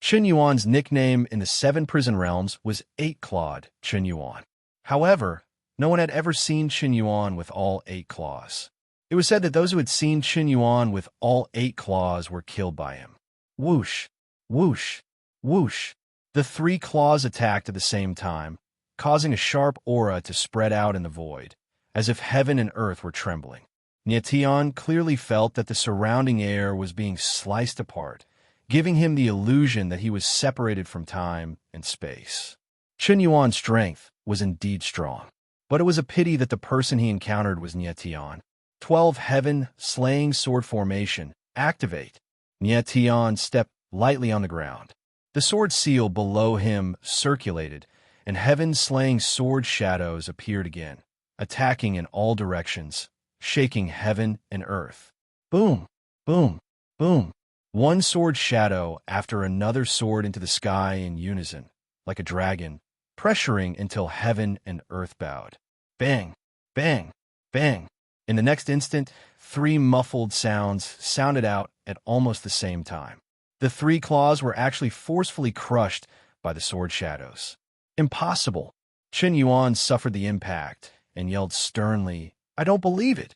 Qin Yuan's nickname in the 7 prison realms was 8-clawed Qin Yuan. However, no one had ever seen Qin Yuan with all 8 claws. It was said that those who had seen Qin Yuan with all 8 claws were killed by him. Whoosh, whoosh, whoosh. The 3 claws attacked at the same time, causing a sharp aura to spread out in the void, as if heaven and earth were trembling. Nietian clearly felt that the surrounding air was being sliced apart, giving him the illusion that he was separated from time and space. Qin Yuan's strength was indeed strong, but it was a pity that the person he encountered was Nietian. 12 Heaven Slaying Sword Formation. Activate. Nietian stepped lightly on the ground. The sword seal below him circulated, and heaven-slaying sword shadows appeared again, attacking in all directions, shaking heaven and earth. Boom, boom, boom. One sword shadow after another soared into the sky in unison, like a dragon, pressuring until heaven and earth bowed. Bang, bang, bang. In the next instant, 3 muffled sounds sounded out at almost the same time. The 3 claws were actually forcefully crushed by the sword shadows. Impossible. Qin Yuan suffered the impact and yelled sternly, I don't believe it.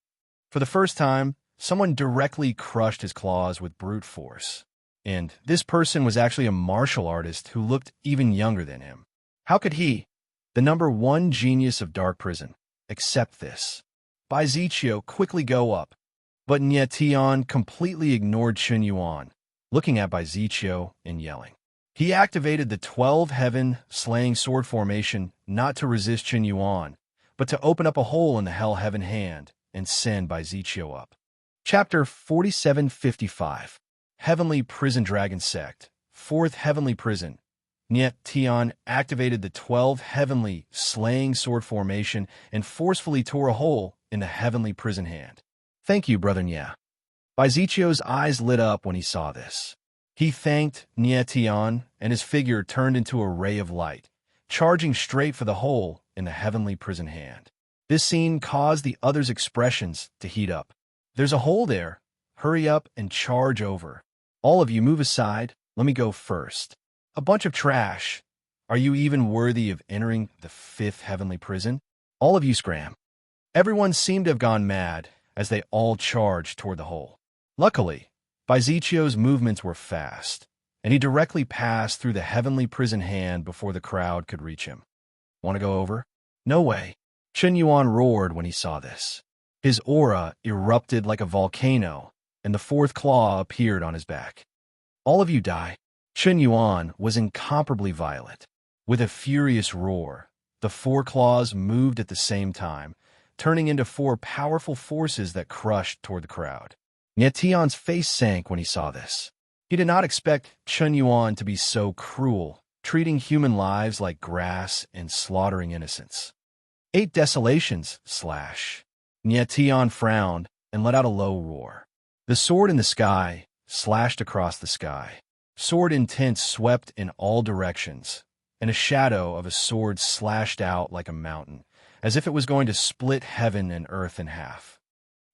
For the first time, someone directly crushed his claws with brute force. And this person was actually a martial artist who looked even younger than him. How could he, the number 1 genius of Dark Prison, accept this? Bai Ziqiu quickly go up, but Nietian completely ignored Qin Yuan, looking at Bai Ziqiu and yelling. He activated the 12 Heaven Slaying Sword Formation not to resist Qin Yuan, but to open up a hole in the Hell Heaven hand and send Bai Ziqiu up. Chapter 4755. Heavenly Prison Dragon Sect. 4th Heavenly Prison. Nietian activated the 12 Heavenly Slaying Sword Formation and forcefully tore a hole in the Heavenly Prison hand. Thank you, Brother Nya. Bai Ziqiu's eyes lit up when he saw this. He thanked Nietian, and his figure turned into a ray of light, charging straight for the hole in the heavenly prison hand. This scene caused the others' expressions to heat up. "There's a hole there. Hurry up and charge over. All of you move aside. Let me go first. A bunch of trash. Are you even worthy of entering the fifth heavenly prison? All of you scram." Everyone seemed to have gone mad as they all charged toward the hole. Luckily, Bizicio's movements were fast, and he directly passed through the heavenly prison hand before the crowd could reach him. "Want to go over?" "No way." Chen Yuan roared when he saw this. His aura erupted like a volcano, and the fourth claw appeared on his back. "All of you die." Chen Yuan was incomparably violent. With a furious roar, the four claws moved at the same time, turning into four powerful forces that crushed toward the crowd. Nye Tian's face sank when he saw this. He did not expect Chen Yuan to be so cruel, treating human lives like grass and slaughtering innocents. 8 desolations, slash. Nye Tian frowned and let out a low roar. The sword in the sky slashed across the sky. Sword intent swept in all directions, and a shadow of a sword slashed out like a mountain, as if it was going to split heaven and earth in half.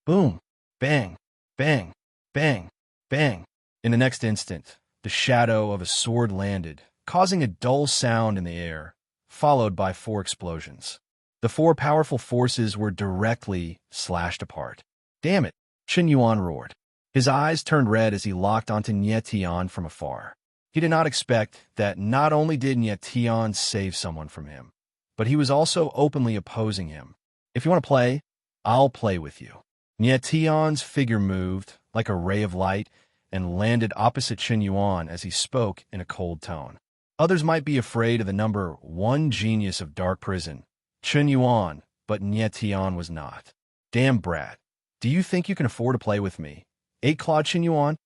Boom! Bang! Bang! Bang! Bang! In the next instant, the shadow of a sword landed, causing a dull sound in the air, followed by 4 explosions. The 4 powerful forces were directly slashed apart. "Damn it!" Chen Yuan roared. His eyes turned red as he locked onto Nye Tian from afar. He did not expect that not only did Nye Tian save someone from him, but he was also openly opposing him. "If you want to play, I'll play with you." Nye Tian's figure moved like a ray of light and landed opposite Chen Yuan as he spoke in a cold tone. Others might be afraid of the number 1 genius of Dark Prison, Chen Yuan, but Nye Tian was not. "Damn brat, do you think you can afford to play with me? 8-clawed Chen Yuan?"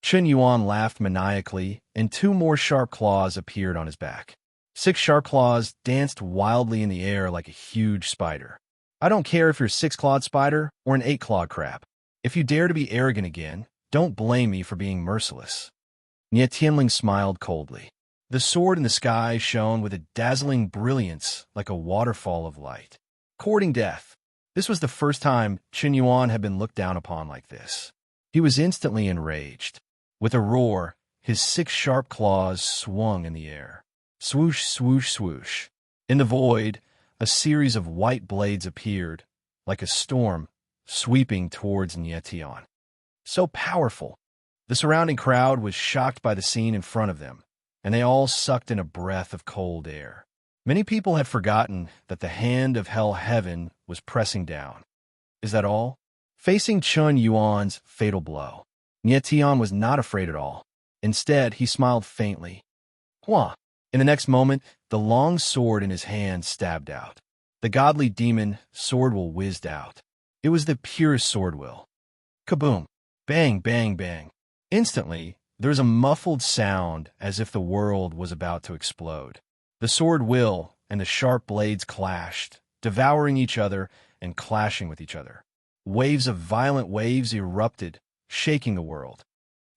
Chen Yuan laughed maniacally, and 2 more sharp claws appeared on his back. 6 sharp claws danced wildly in the air like a huge spider. "I don't care if you're a 6-clawed spider or an 8-clawed crab. If you dare to be arrogant again, don't blame me for being merciless." Nye Tianling smiled coldly. The sword in the sky shone with a dazzling brilliance like a waterfall of light. Courting death. This was the first time Chen Yuan had been looked down upon like this. He was instantly enraged. With a roar, his 6 sharp claws swung in the air. Swoosh, swoosh, swoosh. In the void, a series of white blades appeared, like a storm, sweeping towards Nye Tian. So powerful. The surrounding crowd was shocked by the scene in front of them, and they all sucked in a breath of cold air. Many people had forgotten that the hand of hell heaven was pressing down. Is that all? Facing Chen Yuan's fatal blow, Nye Tian was not afraid at all. Instead, he smiled faintly. Hua! In the next moment, the long sword in his hand stabbed out. The godly demon sword will whizzed out. It was the purest sword will. Kaboom! Bang, bang, bang. Instantly, there was a muffled sound as if the world was about to explode. The sword will and the sharp blades clashed, devouring each other and clashing with each other. Waves of violent waves erupted, shaking the world.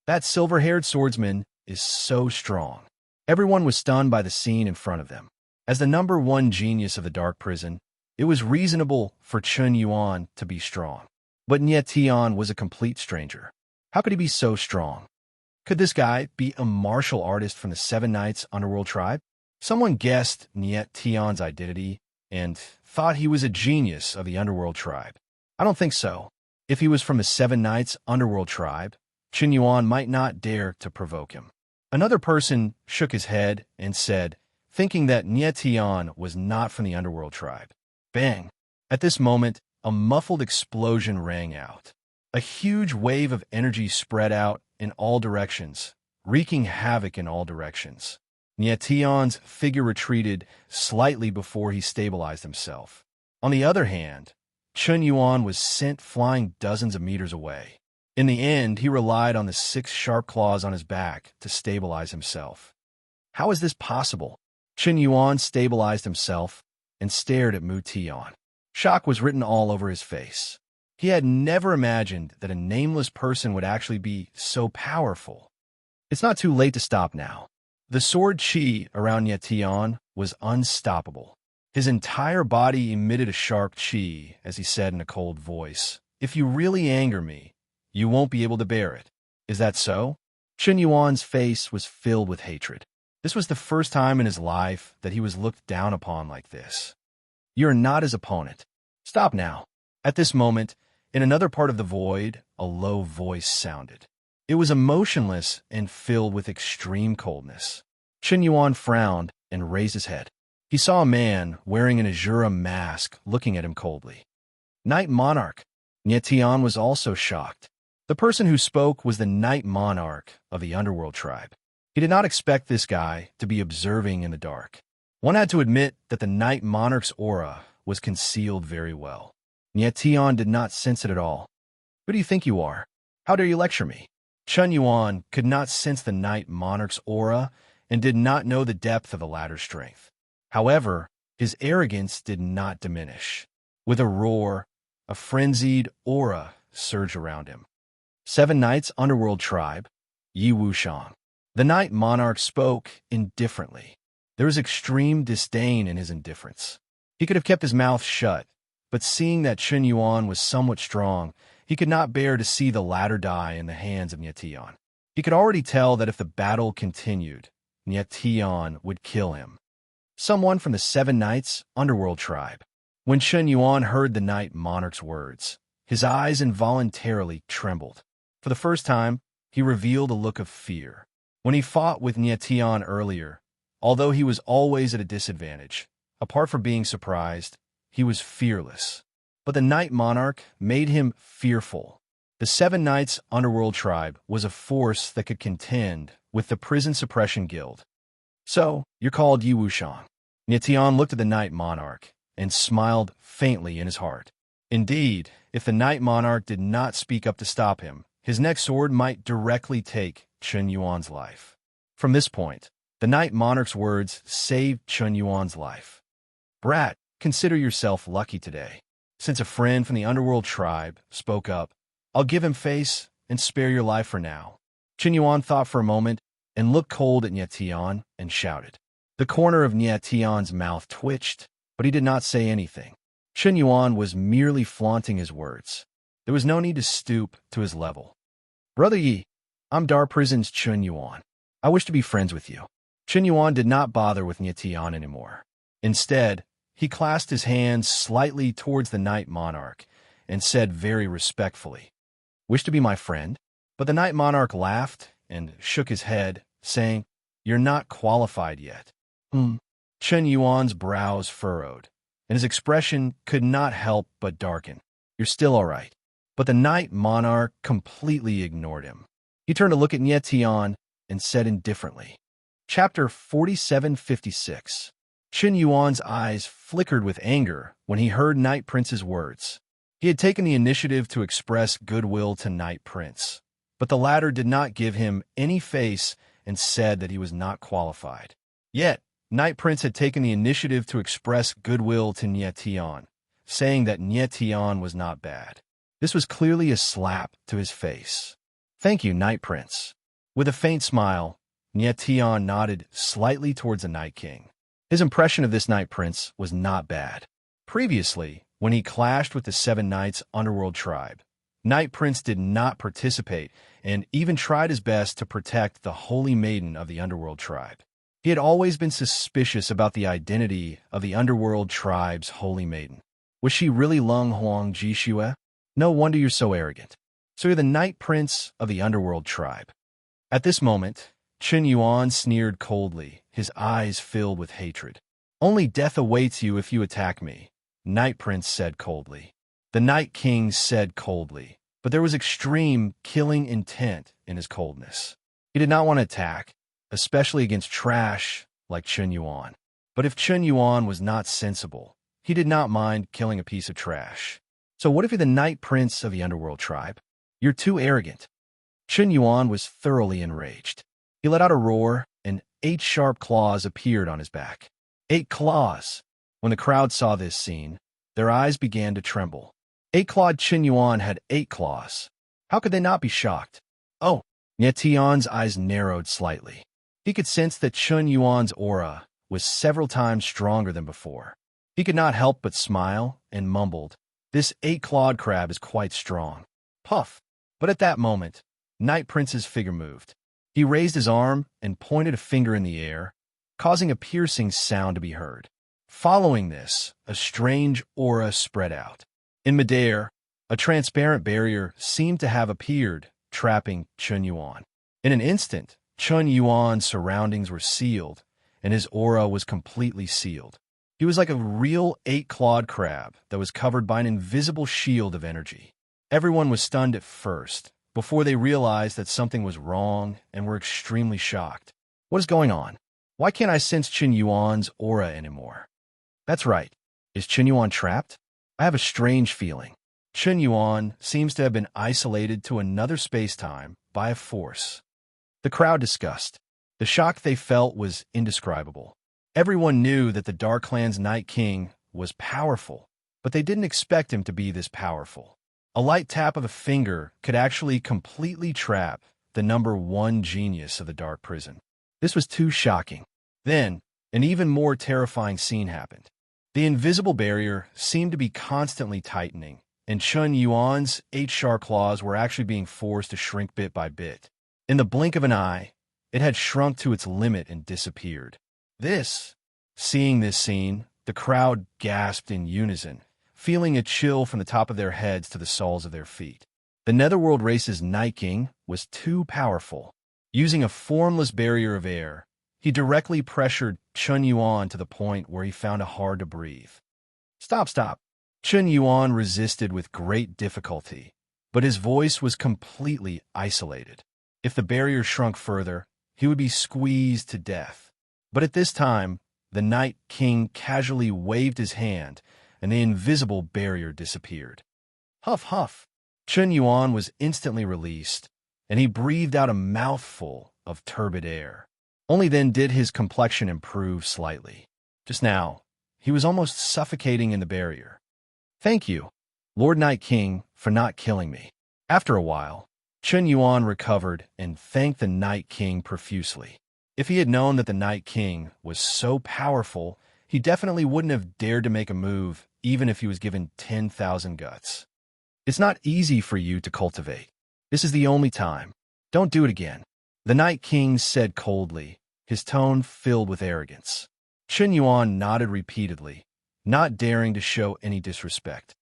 That silver-haired swordsman is so strong. Everyone was stunned by the scene in front of them. As the number 1 genius of the Dark Prison, it was reasonable for Chen Yuan to be strong. But Nye Tian was a complete stranger. How could he be so strong? Could this guy be a martial artist from the 7 Knights Underworld tribe? Someone guessed Nye Tian's identity and thought he was a genius of the Underworld tribe. I don't think so. If he was from the 7 Knights Underworld tribe, Chen Yuan might not dare to provoke him. Another person shook his head and said, thinking that Nye Tian was not from the Underworld tribe. Bang! At this moment, a muffled explosion rang out. A huge wave of energy spread out in all directions, wreaking havoc in all directions. Nye Tian's figure retreated slightly before he stabilized himself. On the other hand, Chen Yuan was sent flying dozens of meters away. In the end, he relied on the 6 sharp claws on his back to stabilize himself. How is this possible? Chen Yuan stabilized himself and stared at Mu Tian. Shock was written all over his face. He had never imagined that a nameless person would actually be so powerful. It's not too late to stop now. The sword chi around Nye Tian was unstoppable. His entire body emitted a sharp chi as he said in a cold voice, "If you really anger me, you won't be able to bear it. Is that so?" Chen Yuan's face was filled with hatred. This was the first time in his life that he was looked down upon like this. "You are not his opponent. Stop now." At this moment, in another part of the void, a low voice sounded. It was emotionless and filled with extreme coldness. Chen Yuan frowned and raised his head. He saw a man wearing an azure mask looking at him coldly. Night Monarch. Nie Tian was also shocked. The person who spoke was the Night Monarch of the Underworld tribe. He did not expect this guy to be observing in the dark. One had to admit that the Night Monarch's aura was concealed very well. Nie Tian did not sense it at all. "Who do you think you are? How dare you lecture me?" Chen Yuan could not sense the Night Monarch's aura and did not know the depth of the latter's strength. However, his arrogance did not diminish. With a roar, a frenzied aura surged around him. 7 Knights Underworld Tribe, Yi Wushang. The Night Monarch spoke indifferently. There was extreme disdain in his indifference. He could have kept his mouth shut, but seeing that Chen Yuan was somewhat strong, he could not bear to see the latter die in the hands of Nie Tian. He could already tell that if the battle continued, Nie Tian would kill him. Someone from the 7 Knights Underworld Tribe. When Chen Yuan heard the Night Monarch's words, his eyes involuntarily trembled. For the first time, he revealed a look of fear. When he fought with Nie Tian earlier, although he was always at a disadvantage, apart from being surprised, he was fearless. But the Night Monarch made him fearful. The 7 Knights Underworld Tribe was a force that could contend with the Prison Suppression Guild. "So, you're called Yi Wushang." Nie Tian looked at the Night Monarch and smiled faintly in his heart. Indeed, if the Night Monarch did not speak up to stop him, his next sword might directly take Chen Yuan's life. From this point, the Night Monarch's words saved Chen Yuan's life. "Brat, consider yourself lucky today. Since a friend from the Underworld Tribe spoke up, I'll give him face and spare your life for now." Chen Yuan thought for a moment and looked cold at Nie Tian and shouted. The corner of Nie Tian's mouth twitched, but he did not say anything. Chen Yuan was merely flaunting his words. There was no need to stoop to his level. "Brother Yi, I'm Dar Prison's Chen Yuan. I wish to be friends with you." Chen Yuan did not bother with Nie Tian anymore. Instead, he clasped his hands slightly towards the Night Monarch and said very respectfully, "Wish to be my friend?" But the Night Monarch laughed and shook his head, saying, "You're not qualified yet." Chen Yuan's brows furrowed, and his expression could not help but darken. "You're still all right." But the Night Monarch completely ignored him. He turned to look at Nie Tian and said indifferently. Chapter 4756. Chen Yuan's eyes flickered with anger when he heard Night Prince's words. He had taken the initiative to express goodwill to Night Prince, but the latter did not give him any face and said that he was not qualified. Yet, Night Prince had taken the initiative to express goodwill to Nie Tian, saying that Nie Tian was not bad. This was clearly a slap to his face. "Thank you, Night Prince." With a faint smile, Nie Tian nodded slightly towards the Night King. His impression of this Night Prince was not bad. Previously, when he clashed with the 7 Knights Underworld Tribe, Night Prince did not participate and even tried his best to protect the Holy Maiden of the Underworld Tribe. He had always been suspicious about the identity of the Underworld Tribe's Holy Maiden. Was she really Lung Huang Jishue? No wonder you're so arrogant. So you're the Night Prince of the Underworld Tribe. At this moment, Chen Yuan sneered coldly, his eyes filled with hatred. "Only death awaits you if you attack me," Night Prince said coldly. The Night King said coldly, but there was extreme killing intent in his coldness. He did not want to attack, especially against trash like Chen Yuan. But if Chen Yuan was not sensible, he did not mind killing a piece of trash. So what if you're the Night Prince of the Underworld Tribe? You're too arrogant. Chen Yuan was thoroughly enraged. He let out a roar, and 8 sharp claws appeared on his back. 8 claws! When the crowd saw this scene, their eyes began to tremble. 8-clawed Chen Yuan had 8 claws. How could they not be shocked? Oh! Nie Tian's eyes narrowed slightly. He could sense that Chen Yuan's aura was several times stronger than before. He could not help but smile and mumbled, "This eight-clawed crab is quite strong." Puff! But at that moment, Night Prince's figure moved. He raised his arm and pointed a finger in the air, causing a piercing sound to be heard. Following this, a strange aura spread out. In midair, a transparent barrier seemed to have appeared, trapping Chun Yuan. In an instant, Chun Yuan's surroundings were sealed, and his aura was completely sealed. He was like a real eight-clawed crab that was covered by an invisible shield of energy. Everyone was stunned at first, before they realized that something was wrong and were extremely shocked. What is going on? Why can't I sense Chun Yuan's aura anymore? That's right. Is Chun Yuan trapped? I have a strange feeling. Chun Yuan seems to have been isolated to another space-time by a force. The crowd discussed. The shock they felt was indescribable. Everyone knew that the Dark Clan's Night King was powerful, but they didn't expect him to be this powerful. A light tap of a finger could actually completely trap the #1 genius of the Dark Prison. This was too shocking. Then, an even more terrifying scene happened. The invisible barrier seemed to be constantly tightening, and Chun Yuan's 8 sharp claws were actually being forced to shrink bit by bit. In the blink of an eye, it had shrunk to its limit and disappeared. Seeing this scene, the crowd gasped in unison, feeling a chill from the top of their heads to the soles of their feet. The Netherworld race's Night King was too powerful. Using a formless barrier of air, he directly pressured Chun Yuan to the point where he found it hard to breathe. Stop. Chun Yuan resisted with great difficulty, but his voice was completely isolated. If the barrier shrunk further, he would be squeezed to death. But at this time, the Night King casually waved his hand, and the invisible barrier disappeared. Huff, huff. Chun Yuan was instantly released, and he breathed out a mouthful of turbid air. Only then did his complexion improve slightly. Just now, he was almost suffocating in the barrier. Thank you, Lord Night King, for not killing me. After a while, Chun Yuan recovered and thanked the Night King profusely. If he had known that the Night King was so powerful, he definitely wouldn't have dared to make a move, even if he was given 10,000 guts. It's not easy for you to cultivate. This is the only time. Don't do it again. The Night King said coldly, his tone filled with arrogance. Chun Yuan nodded repeatedly, not daring to show any disrespect.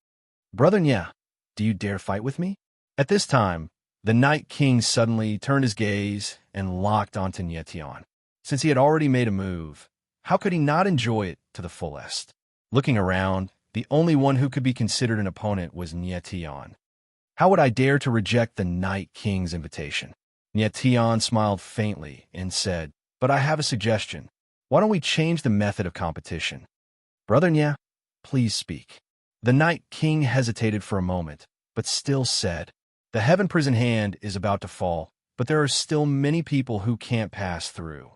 Brother Nya, do you dare fight with me? At this time, the Night King suddenly turned his gaze and locked onto Nya Tian. Since he had already made a move, how could he not enjoy it to the fullest? Looking around, the only one who could be considered an opponent was Nya Tian. How would I dare to reject the Night King's invitation? Nya Tian smiled faintly and said, but I have a suggestion. Why don't we change the method of competition? Brother Nya, please speak. The Night King hesitated for a moment, but still said, the Heaven Prison Hand is about to fall, but there are still many people who can't pass through.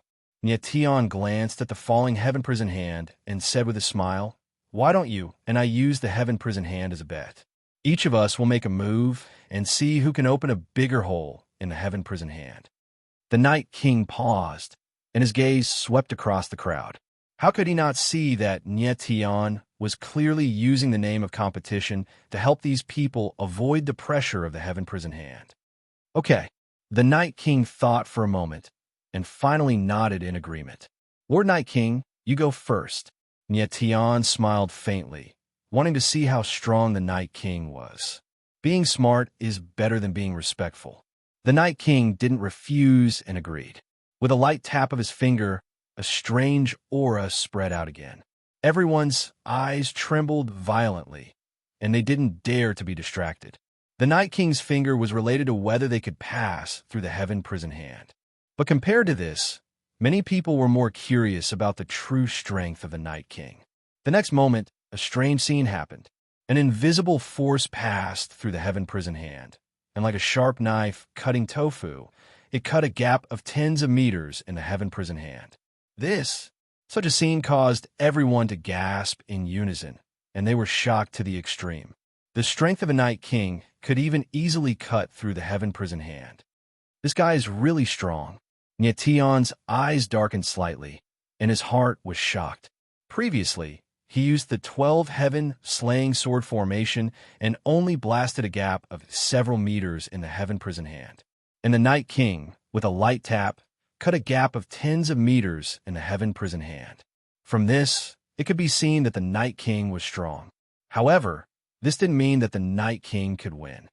Nya Tian glanced at the falling Heaven Prison Hand and said with a smile, why don't you and I use the Heaven Prison Hand as a bet? Each of us will make a move and see who can open a bigger hole in the Heaven Prison Hand. The Night King paused, and his gaze swept across the crowd. How could he not see that Nya Tian was clearly using the name of competition to help these people avoid the pressure of the Heaven Prison Hand? Okay, the Night King thought for a moment, and finally nodded in agreement. Lord Night King, you go first. Nya Tian smiled faintly, wanting to see how strong the Night King was. Being smart is better than being respectful. The Night King didn't refuse and agreed. With a light tap of his finger, a strange aura spread out again. Everyone's eyes trembled violently, and they didn't dare to be distracted. The Night King's finger was related to whether they could pass through the Heaven Prison Hand. But compared to this, many people were more curious about the true strength of the Night King. The next moment, a strange scene happened. An invisible force passed through the Heaven Prison Hand, and like a sharp knife cutting tofu, it cut a gap of tens of meters in the Heaven Prison Hand. Such a scene caused everyone to gasp in unison, and they were shocked to the extreme. The strength of a Night King could even easily cut through the Heaven Prison Hand. This guy is really strong. Nya Tian's eyes darkened slightly, and his heart was shocked. Previously, He used the 12 heaven-slaying sword formation and only blasted a gap of several meters in the heaven prison hand. And the Night King, with a light tap, cut a gap of tens of meters in the heaven prison hand. From this, it could be seen that the Night King was strong. However, this didn't mean that the Night King could win.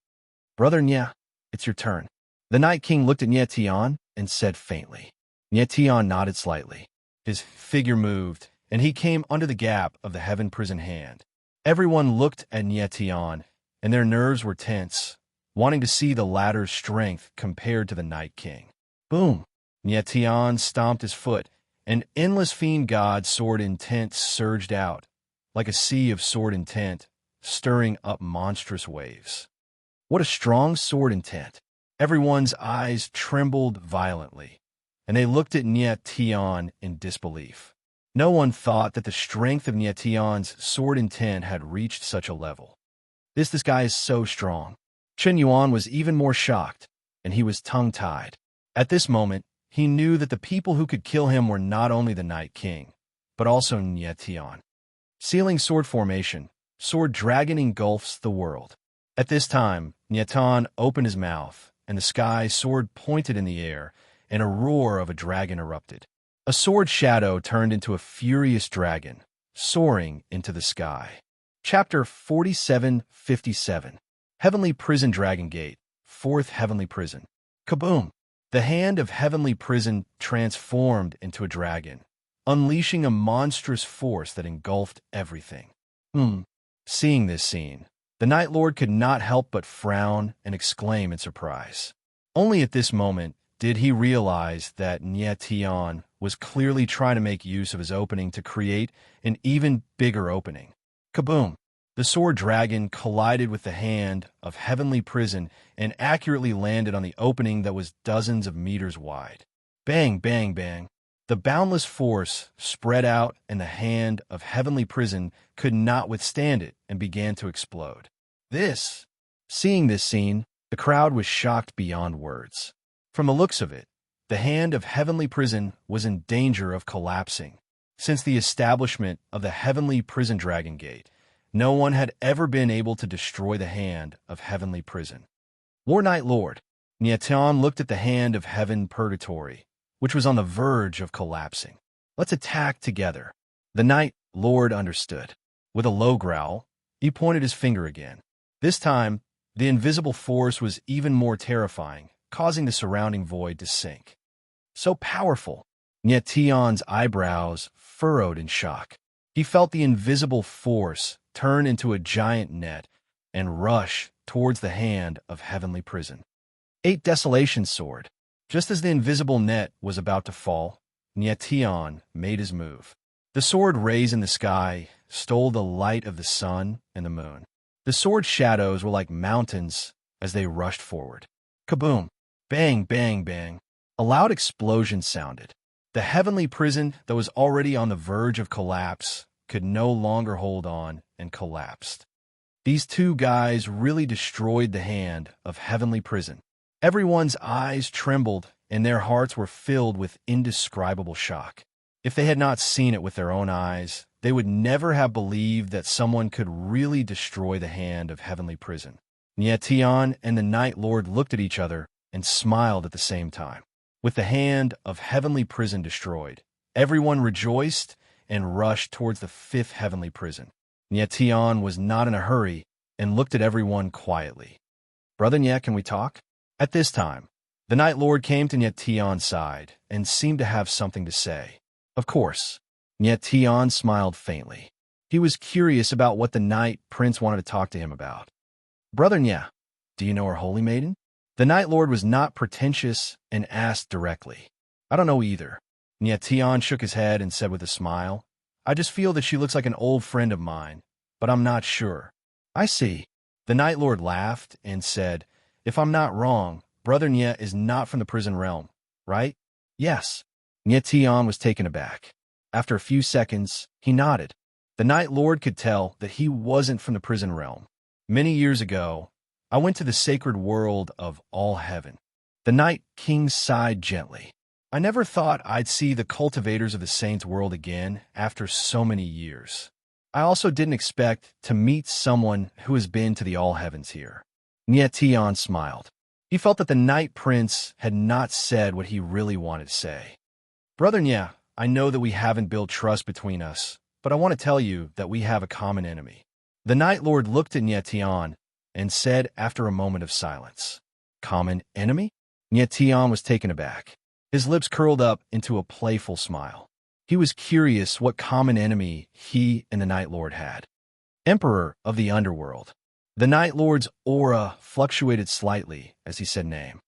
"Brother Nya, it's your turn." The Night King looked at Nye Tian and said faintly. Nye Tian nodded slightly. His figure moved, and he came under the gap of the heaven prison hand. Everyone looked at Nye Tian, and their nerves were tense, wanting to see the latter's strength compared to the Night King. Boom! Nye Tian stomped his foot, and endless fiend god sword intent surged out, like a sea of sword intent, stirring up monstrous waves. What a strong sword intent! Everyone's eyes trembled violently, and they looked at Nye Tian in disbelief. No one thought that the strength of Nye Tian's sword intent had reached such a level. This guy is so strong. Chen Yuan was even more shocked, and he was tongue-tied. At this moment, he knew that the people who could kill him were not only the Night King, but also Nye Tian. Sealing sword formation, sword dragon engulfs the world. At this time, Nye Tian opened his mouth, and the sky sword pointed in the air, and a roar of a dragon erupted. A sword shadow turned into a furious dragon, soaring into the sky. Chapter 47:57. Heavenly Prison Dragon Gate, 4th Heavenly Prison. Kaboom! The hand of Heavenly Prison transformed into a dragon, unleashing a monstrous force that engulfed everything. Seeing this scene, the Night Lord could not help but frown and exclaim in surprise. Only at this moment did he realize that Nye Tian was clearly trying to make use of his opening to create an even bigger opening. Kaboom! The sword dragon collided with the hand of Heavenly Prison and accurately landed on the opening that was dozens of meters wide. Bang, bang, bang. The boundless force spread out, and the hand of Heavenly Prison could not withstand it and began to explode. Seeing this scene, the crowd was shocked beyond words. From the looks of it, the hand of Heavenly Prison was in danger of collapsing. Since the establishment of the Heavenly Prison Dragon Gate, no one had ever been able to destroy the hand of Heavenly Prison. War Night Lord, Nye Tian looked at the hand of Heaven Purgatory, which was on the verge of collapsing. Let's attack together. The Night Lord understood. With a low growl, he pointed his finger again. This time, the invisible force was even more terrifying, causing the surrounding void to sink. So powerful! Nye Tian's eyebrows furrowed in shock. He felt the invisible force turn into a giant net and rush towards the hand of Heavenly Prison. 8 Desolation Sword. Just as the invisible net was about to fall, Nye Tian made his move. The sword raised in the sky stole the light of the sun and the moon. The sword shadows were like mountains as they rushed forward. Kaboom! Bang, bang, bang. A loud explosion sounded. The Heavenly Prison that was already on the verge of collapse could no longer hold on and collapsed. These two guys really destroyed the hand of Heavenly Prison. Everyone's eyes trembled and their hearts were filled with indescribable shock. If they had not seen it with their own eyes, they would never have believed that someone could really destroy the hand of Heavenly Prison. Nye Tian and the Night Lord looked at each other and smiled at the same time. With the hand of Heavenly Prison destroyed, everyone rejoiced and rushed towards the 5th Heavenly Prison. Nye Tian was not in a hurry and looked at everyone quietly. "Brother Nye, can we talk?" At this time, the Night Lord came to Nye Tian's side and seemed to have something to say. Of course, Nye Tian smiled faintly. He was curious about what the Night Prince wanted to talk to him about. "Brother Nye, do you know our Holy Maiden?" The Night Lord was not pretentious and asked directly. "I don't know either." Nye Tian shook his head and said with a smile, "I just feel that she looks like an old friend of mine, but I'm not sure." "I see." The Night Lord laughed and said, "If I'm not wrong, Brother Nye is not from the prison realm, right?" "Yes." Nye Tian was taken aback. After a few seconds, he nodded. The Night Lord could tell that he wasn't from the prison realm. "Many years ago, I went to the sacred world of all heaven." The Night King sighed gently. "I never thought I'd see the cultivators of the saints' world again after so many years." I also didn't expect to meet someone who has been to the all heavens here. Nietian smiled. He felt that the Night Prince had not said what he really wanted to say. Brother Nya, I know that we haven't built trust between us, but I want to tell you that we have a common enemy. The Night Lord looked at Nietian and said after a moment of silence, Common enemy? Nietian was taken aback. His lips curled up into a playful smile. He was curious what common enemy he and the Night Lord had. Emperor of the Underworld. The Night Lord's aura fluctuated slightly as he said name.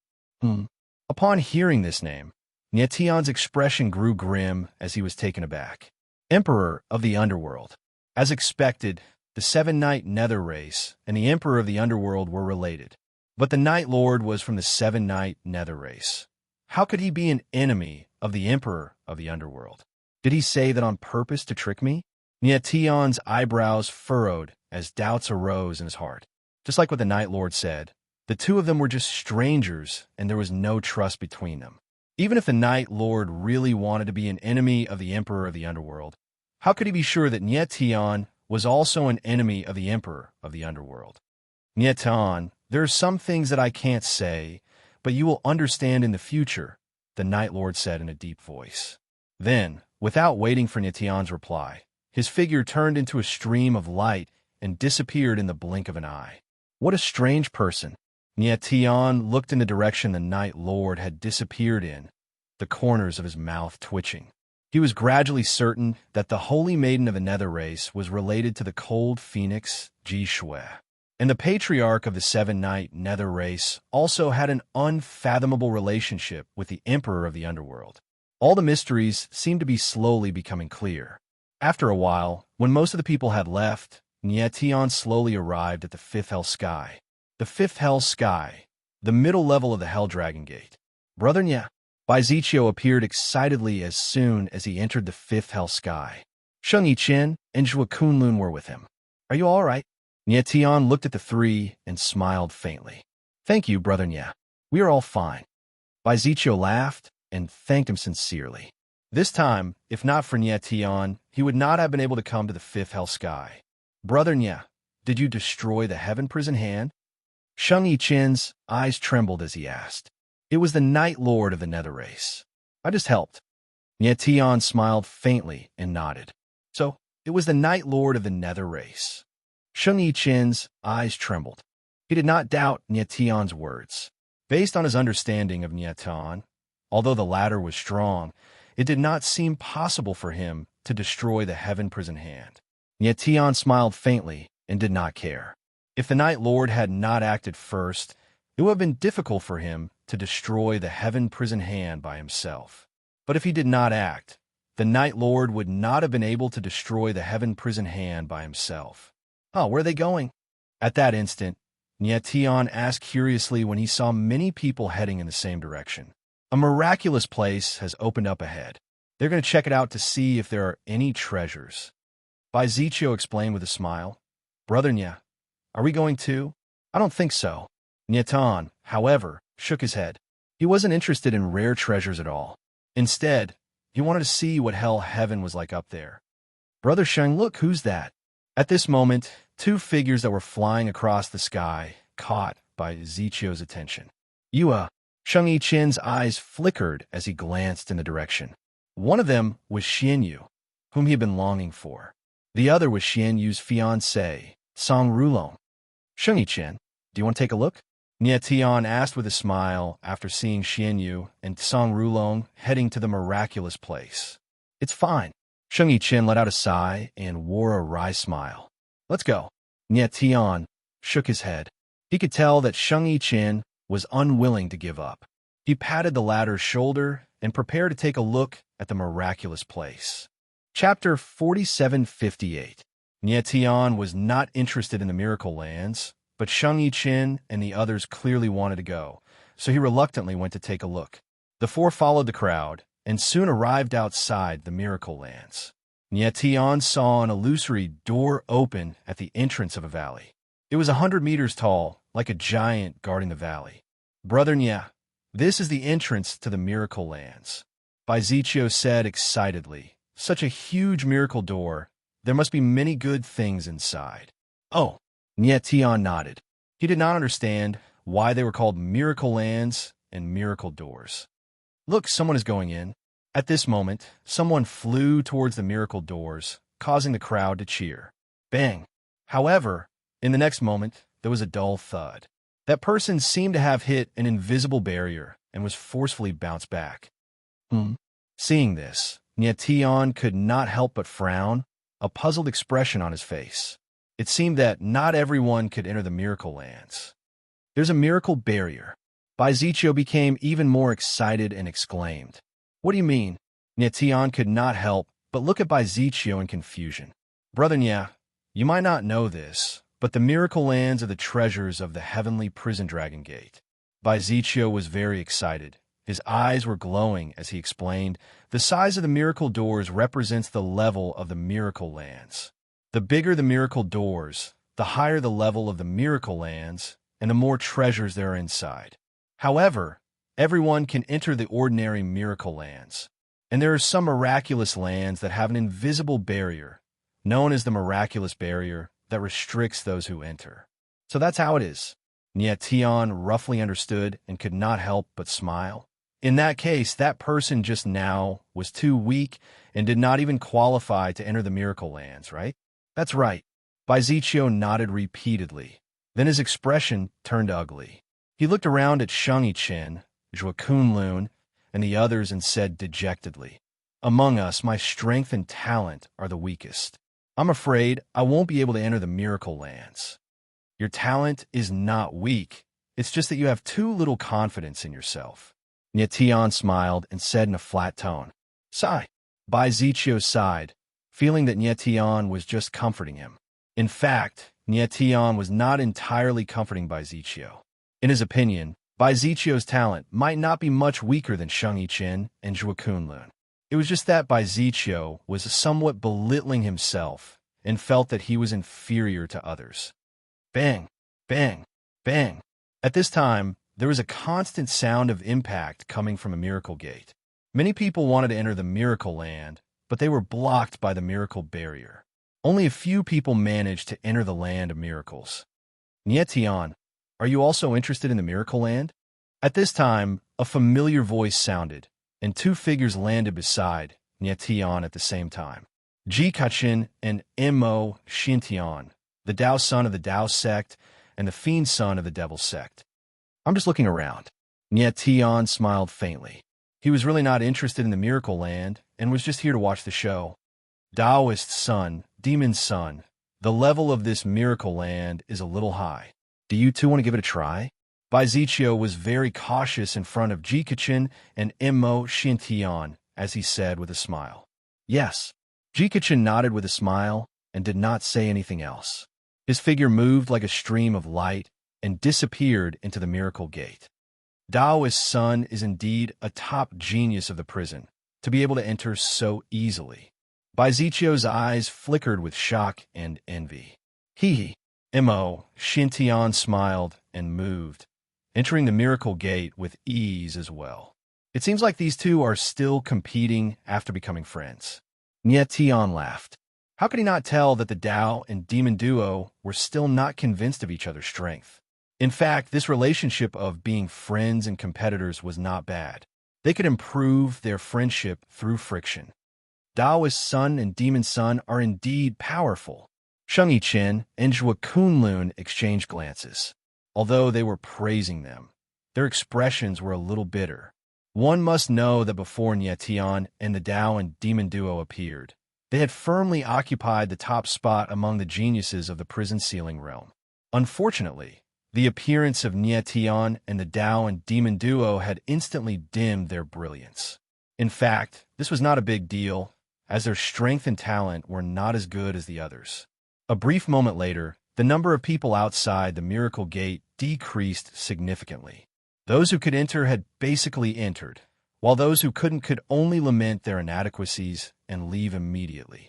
Upon hearing this name, Nietian's expression grew grim as he was taken aback. Emperor of the Underworld. As expected, the Seven-Night Nether race and the Emperor of the Underworld were related. But the Night Lord was from the Seven-Night Nether race. How could he be an enemy of the Emperor of the Underworld? Did he say that on purpose to trick me? Nietian's eyebrows furrowed as doubts arose in his heart. Just like what the Night Lord said, the two of them were just strangers and there was no trust between them. Even if the Night Lord really wanted to be an enemy of the Emperor of the Underworld, how could he be sure that Nietian was also an enemy of the Emperor of the Underworld? Nietian, there are some things that I can't say, but you will understand in the future, the Night Lord said in a deep voice. Then, without waiting for Nietian's reply, his figure turned into a stream of light and disappeared in the blink of an eye. What a strange person. Nietian looked in the direction the Night Lord had disappeared in, the corners of his mouth twitching. He was gradually certain that the Holy Maiden of the Nether race was related to the cold phoenix Ji Shui. And the Patriarch of the Seven-Night Nether race also had an unfathomable relationship with the Emperor of the Underworld. All the mysteries seemed to be slowly becoming clear. After a while, when most of the people had left, Nietian slowly arrived at the Fifth Hell Sky. The Fifth Hell Sky, the middle level of the Hell Dragon Gate. Brother Nya. Baizichio appeared excitedly as soon as he entered the Fifth Hell Sky. Sheng Yichen and Zhua Kunlun were with him. Are you all right? Nietian looked at the three and smiled faintly. Thank you, Brother Nya. We are all fine. Baizichio laughed and thanked him sincerely. This time, if not for Nietian, he would not have been able to come to the Fifth Hell Sky. Brother Nya, did you destroy the Heaven Prison Hand? Sheng Yichen's eyes trembled as he asked. It was the Night Lord of the Nether race. I just helped. Nietian smiled faintly and nodded. So, it was the Night Lord of the Nether race. Sheng Yichen's eyes trembled. He did not doubt Nietian's words. Based on his understanding of Nietian, although the latter was strong, it did not seem possible for him to destroy the Heaven Prison Hand. Nietian smiled faintly and did not care. If the Night Lord had not acted first, it would have been difficult for him to destroy the Heaven Prison Hand by himself. But if he did not act, the Night Lord would not have been able to destroy the Heaven Prison Hand by himself. Oh, where are they going? At that instant, Nietian asked curiously when he saw many people heading in the same direction. A miraculous place has opened up ahead. They're going to check it out to see if there are any treasures. Baizichio explained with a smile. Brother Nya, are we going too? I don't think so. Nietian, however, shook his head. He wasn't interested in rare treasures at all. Instead, he wanted to see what hell heaven was like up there. Brother Sheng, look, who's that? At this moment, two figures that were flying across the sky caught Baizichio's attention. Sheng Yichen's eyes flickered as he glanced in the direction. One of them was Xianyu, whom he had been longing for. The other was Xianyu's fiancée, Song Rulong. Sheng Yichen, do you want to take a look? Nietian asked with a smile after seeing Xianyu and Song Rulong heading to the miraculous place. It's fine. Sheng Yichen let out a sigh and wore a wry smile. Let's go. Nietian shook his head. He could tell that Sheng Yichen was unwilling to give up. He patted the latter's shoulder and prepared to take a look at the miraculous place. Chapter 4758. Nietian was not interested in the Miracle Lands, but Sheng Yichen and the others clearly wanted to go, so he reluctantly went to take a look. The four followed the crowd and soon arrived outside the Miracle Lands. Nietian saw an illusory door open at the entrance of a valley. It was 100 meters tall, like a giant guarding the valley. Brother Nya, this is the entrance to the Miracle Lands. Baizichio said excitedly. Such a huge miracle door There must be many good things inside. Oh, Nye Tian nodded. He did not understand why they were called miracle lands and miracle doors. Look, someone is going in. At this moment, someone flew towards the miracle doors, causing the crowd to cheer. Bang! However, in the next moment, there was a dull thud. That person seemed to have hit an invisible barrier and was forcefully bounced back. Seeing this, Nye Tian could not help but frown, a puzzled expression on his face. It seemed that not everyone could enter the miracle lands. There's a miracle barrier. Baizichio became even more excited and exclaimed. What do you mean? Nye Tian could not help but look at Baizichio in confusion. Brother Nye, you might not know this, but the miracle lands are the treasures of the heavenly prison dragon gate. Baizichio was very excited. His eyes were glowing as he explained, the size of the miracle doors represents the level of the miracle lands. The bigger the miracle doors, the higher the level of the miracle lands, and the more treasures there are inside. However, everyone can enter the ordinary miracle lands, and there are some miraculous lands that have an invisible barrier, known as the miraculous barrier, that restricts those who enter. So that's how it is. Nye Tian roughly understood and could not help but smile. In that case, that person just now was too weak and did not even qualify to enter the miracle lands, right? That's right. Baizichio nodded repeatedly. Then his expression turned ugly. He looked around at Shang Yichen, Zhuo Kunlun, and the others and said dejectedly, Among us, my strength and talent are the weakest. I'm afraid I won't be able to enter the miracle lands. Your talent is not weak. It's just that you have too little confidence in yourself. Nye Tian smiled and said in a flat tone, Sigh. Baizichio sighed, feeling that Nye Tian was just comforting him. In fact, Nye Tian was not entirely comforting Baizichio. In his opinion, Baizichio's talent might not be much weaker than Shang Yichen and Zhuo Kunlun. It was just that Baizichio was somewhat belittling himself and felt that he was inferior to others. Bang, bang, bang. At this time, there was a constant sound of impact coming from a miracle gate. Many people wanted to enter the miracle land, but they were blocked by the miracle barrier. Only a few people managed to enter the land of miracles. Nye Tian, are you also interested in the miracle land? At this time, a familiar voice sounded, and two figures landed beside Nye Tian at the same time. Ji Kachin and Mo Xintian, the Tao son of the Tao sect and the Fiend son of the Devil sect. I'm just looking around. Nye Tian smiled faintly. He was really not interested in the miracle land and was just here to watch the show. Taoist son, demon son, the level of this miracle land is a little high. Do you two want to give it a try? Baizichio was very cautious in front of Ji Kachin and Mo Xintian, as he said with a smile. Yes. Ji Kachin nodded with a smile and did not say anything else. His figure moved like a stream of light and disappeared into the miracle gate. Taoist's son is indeed a top genius of the prison, to be able to enter so easily. Baizichio's eyes flickered with shock and envy. He, Mo Xintian smiled and moved, entering the miracle gate with ease as well. It seems like these two are still competing after becoming friends. Nye Tian laughed. How could he not tell that the Tao and demon duo were still not convinced of each other's strength? In fact, this relationship of being friends and competitors was not bad. They could improve their friendship through friction. Taoist son and demon son are indeed powerful. Shang Yichen and Zhuo Kunlun exchanged glances. Although they were praising them, their expressions were a little bitter. One must know that before Nye Tian and the Tao and demon duo appeared, they had firmly occupied the top spot among the geniuses of the prison ceiling realm. Unfortunately, the appearance of Nye Tian and the Tao and demon duo had instantly dimmed their brilliance. In fact, this was not a big deal, as their strength and talent were not as good as the others. A brief moment later, the number of people outside the miracle gate decreased significantly. Those who could enter had basically entered, while those who couldn't could only lament their inadequacies and leave immediately.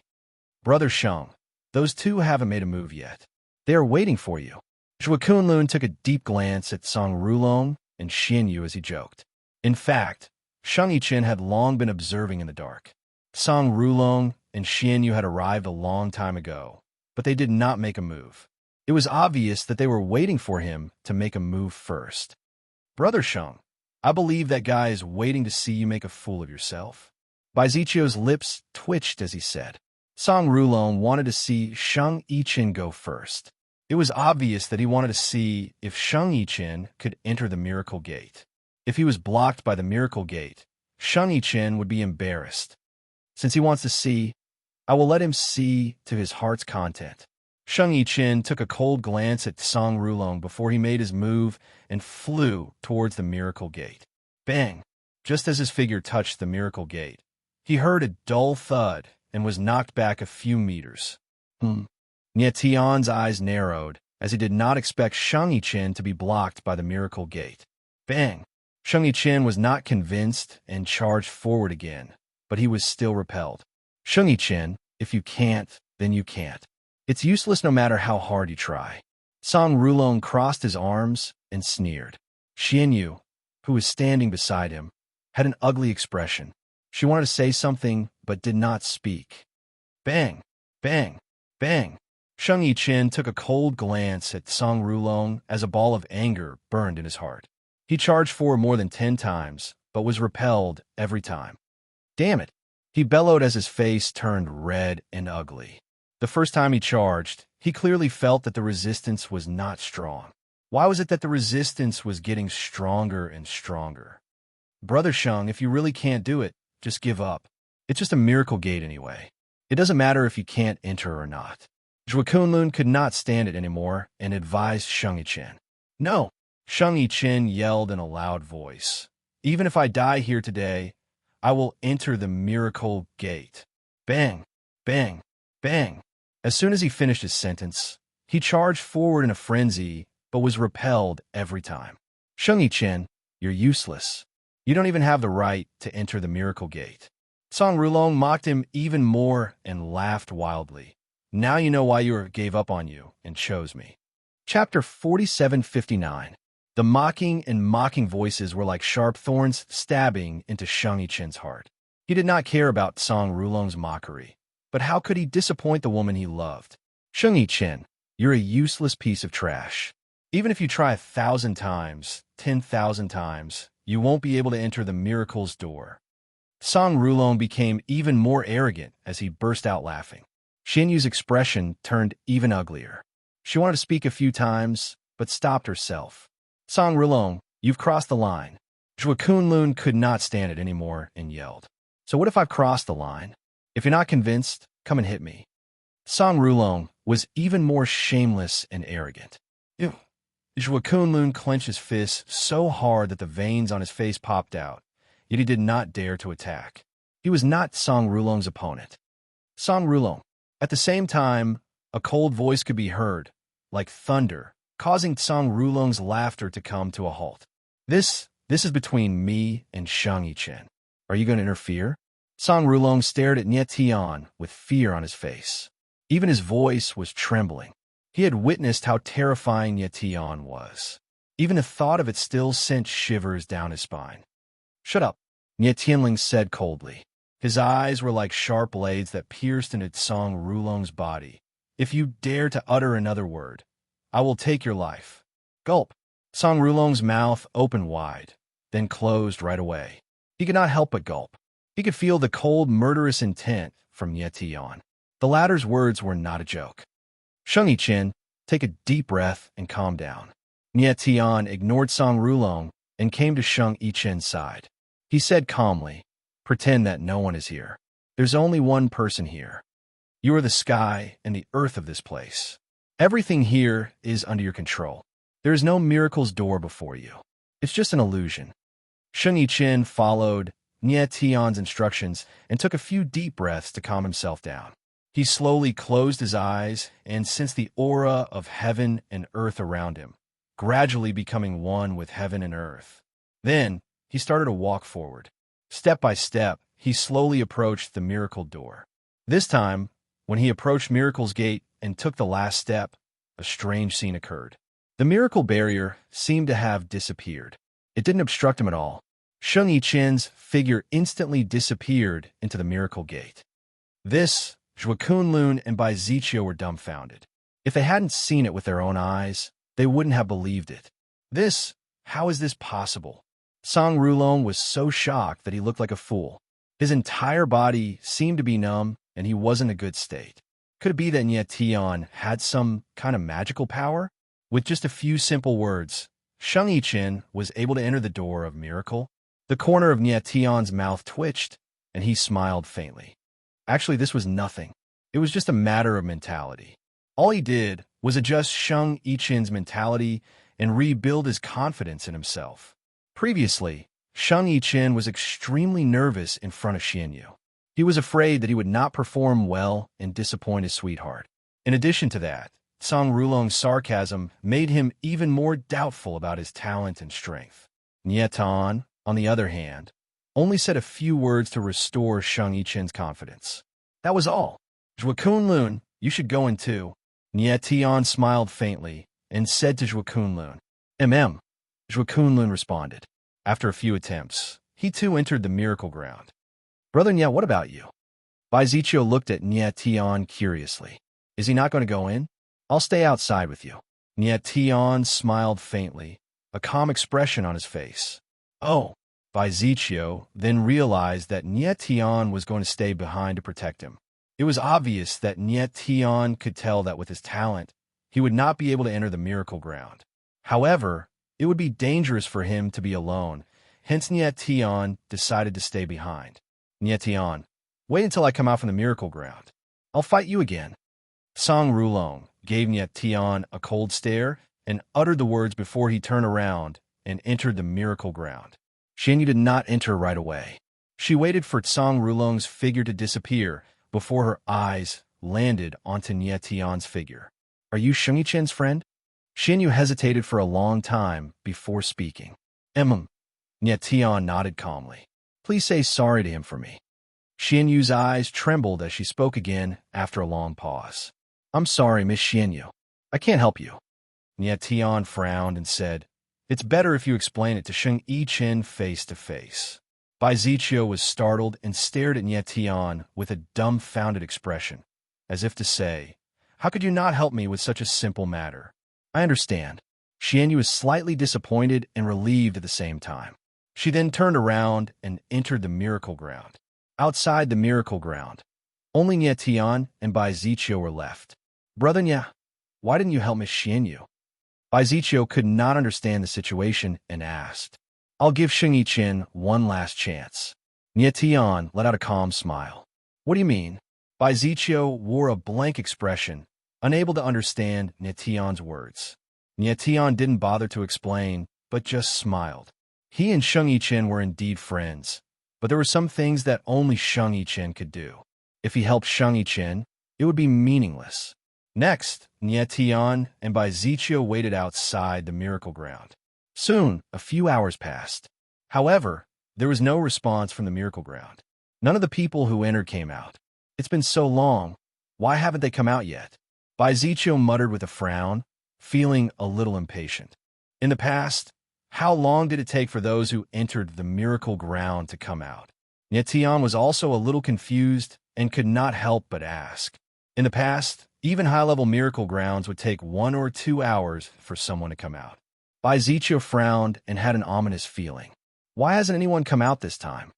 Brother Shang, those two haven't made a move yet. They are waiting for you. Zhuo Kunlun took a deep glance at Song Rulong and Xian Yu as he joked. In fact, Shang Yichen had long been observing in the dark. Song Rulong and Xianyu had arrived a long time ago, but they did not make a move. It was obvious that they were waiting for him to make a move first. Brother Sheng, I believe that guy is waiting to see you make a fool of yourself. Baizichio's lips twitched as he said. Song Rulong wanted to see Sheng Yiqin go first. It was obvious that he wanted to see if Sheng Yiqin could enter the Miracle Gate. If he was blocked by the Miracle Gate, Sheng Yiqin would be embarrassed. Since he wants to see, I will let him see to his heart's content. Sheng Yiqin took a cold glance at Song Rulong before he made his move and flew towards the Miracle Gate. Bang! Just as his figure touched the Miracle Gate, he heard a dull thud and was knocked back a few meters. Nie Tian's eyes narrowed, as he did not expect Sheng Yiqin to be blocked by the Miracle Gate. Bang! Sheng Yiqin was not convinced and charged forward again, but he was still repelled. Sheng Yiqin, if you can't, then you can't. It's useless no matter how hard you try. Song Rulong crossed his arms and sneered. Xianyu, who was standing beside him, had an ugly expression. She wanted to say something, but did not speak. Bang! Bang! Bang! Sheng Yiqin took a cold glance at Song Rulong as a ball of anger burned in his heart. He charged forward more than 10 times, but was repelled every time. Damn it! He bellowed as his face turned red and ugly. The first time he charged, he clearly felt that the resistance was not strong. Why was it that the resistance was getting stronger and stronger? Brother Sheng, if you really can't do it, just give up. It's just a Miracle Gate anyway. It doesn't matter if you can't enter or not. Zhou Kunlun could not stand it anymore and advised Sheng Yiqin. No! Sheng Yiqin yelled in a loud voice. Even if I die here today, I will enter the Miracle Gate. Bang! Bang! Bang! As soon as he finished his sentence, he charged forward in a frenzy, but was repelled every time. Sheng Yiqin, you're useless. You don't even have the right to enter the Miracle Gate. Song Rulong mocked him even more and laughed wildly. Now you know why you gave up on you and chose me. Chapter 4759. The mocking and mocking voices were like sharp thorns stabbing into Sheng Yiqin's heart. He did not care about Song Rulong's mockery, but how could he disappoint the woman he loved? Sheng Yiqin, you're a useless piece of trash. Even if you try 1,000 times, 10,000 times, you won't be able to enter the miracle's door. Song Rulong became even more arrogant as he burst out laughing. Xianyu's expression turned even uglier. She wanted to speak a few times, but stopped herself. Song Rulong, you've crossed the line. Zhou Kunlun could not stand it anymore and yelled. So what if I've crossed the line? If you're not convinced, come and hit me. Song Rulong was even more shameless and arrogant. Ew. Zhou Kunlun clenched his fists so hard that the veins on his face popped out, yet he did not dare to attack. He was not Song Rulong's opponent. Song Rulong. At the same time, a cold voice could be heard, like thunder, causing Song Rulong's laughter to come to a halt. This is between me and Sheng Yiqin. Are you going to interfere? Song Rulong stared at Nie Tian with fear on his face. Even his voice was trembling. He had witnessed how terrifying Nie Tian was. Even the thought of it still sent shivers down his spine. Shut up, Nie Tianling said coldly. His eyes were like sharp blades that pierced into Song Rulong's body. If you dare to utter another word, I will take your life. Gulp. Song Rulong's mouth opened wide, then closed right away. He could not help but gulp. He could feel the cold, murderous intent from Nie Tian. The latter's words were not a joke. Sheng Yiqin, take a deep breath and calm down. Nie Tian ignored Song Rulong and came to Sheng Yiqin's side. He said calmly, pretend that no one is here. There's only one person here. You are the sky and the earth of this place. Everything here is under your control. There is no miracle's door before you. It's just an illusion. Sheng Yiqin followed Nie Tian's instructions and took a few deep breaths to calm himself down. He slowly closed his eyes and sensed the aura of heaven and earth around him, gradually becoming one with heaven and earth. Then, he started to walk forward. Step by step, he slowly approached the miracle door. This time, when he approached Miracle's Gate and took the last step, a strange scene occurred. The miracle barrier seemed to have disappeared. It didn't obstruct him at all. Sheng Yiqin's figure instantly disappeared into the Miracle Gate. This, Kunlun and Baiziccio were dumbfounded. If they hadn't seen it with their own eyes, they wouldn't have believed it. How is this possible? Sang Rulong was so shocked that he looked like a fool. His entire body seemed to be numb, and he wasn't in a good state. Could it be that Nye Tian had some kind of magical power? With just a few simple words, Sheng Yiqin was able to enter the door of miracle. The corner of Nye Tian's mouth twitched, and he smiled faintly. Actually, this was nothing. It was just a matter of mentality. All he did was adjust Sheng Yiqin's mentality and rebuild his confidence in himself. Previously, Sheng Yiqin was extremely nervous in front of Xianyu. He was afraid that he would not perform well and disappoint his sweetheart. In addition to that, Sang Rulong's sarcasm made him even more doubtful about his talent and strength. Nye Tian, on the other hand, only said a few words to restore Sheng Yiqin's confidence. That was all. Kunlun, you should go in too. Nye Tian smiled faintly and said to Kunlun. Kunlun responded. After a few attempts, he too entered the miracle ground. Brother Nye, what about you? Baiziccio looked at Nye Tian curiously. Is he not going to go in? I'll stay outside with you. Nye Tian smiled faintly, a calm expression on his face. Oh, Baiziccio then realized that Nye Tian was going to stay behind to protect him. It was obvious that Nye Tian could tell that with his talent, he would not be able to enter the miracle ground. However, it would be dangerous for him to be alone, hence Nye Tian decided to stay behind. Nye Tian, wait until I come out from the miracle ground. I'll fight you again. Sang Rulong gave Nye Tian a cold stare and uttered the words before he turned around and entered the miracle ground. Xianyu did not enter right away. She waited for Sang Rulong's figure to disappear before her eyes landed onto Nye Tian's figure. Are you Sheng Yiqin's friend? Xianyu hesitated for a long time before speaking. Nye Tian nodded calmly. Please say sorry to him for me. Xianyu's eyes trembled as she spoke again after a long pause. I'm sorry, Miss Xianyu. I can't help you. Nye Tian frowned and said, It's better if you explain it to Sheng Yiqin face to face. Baiziccio was startled and stared at Nye Tian with a dumbfounded expression, as if to say, How could you not help me with such a simple matter? I understand. Xianyu was slightly disappointed and relieved at the same time. She then turned around and entered the miracle ground. Outside the miracle ground, only Nye Tian and Baiziccio were left. Brother Nye, why didn't you help Miss Xianyu? Baiziccio could not understand the situation and asked, I'll give Sheng Yiqin one last chance. Nye Tian let out a calm smile. What do you mean? Baiziccio wore a blank expression, unable to understand Nye Tian's words. Nye Tian didn't bother to explain, but just smiled. He and Sheng Yiqin were indeed friends, but there were some things that only Sheng Yiqin could do. If he helped Sheng Yiqin, it would be meaningless. Next, Nye Tian and Baiziccio waited outside the miracle ground. Soon, a few hours passed. However, there was no response from the miracle ground. None of the people who entered came out. It's been so long. Why haven't they come out yet? Baiziccio muttered with a frown, feeling a little impatient. In the past, how long did it take for those who entered the miracle ground to come out? Nye Tian was also a little confused and could not help but ask. In the past, even high-level miracle grounds would take 1 or 2 hours for someone to come out. Baiziccio frowned and had an ominous feeling. Why hasn't anyone come out this time?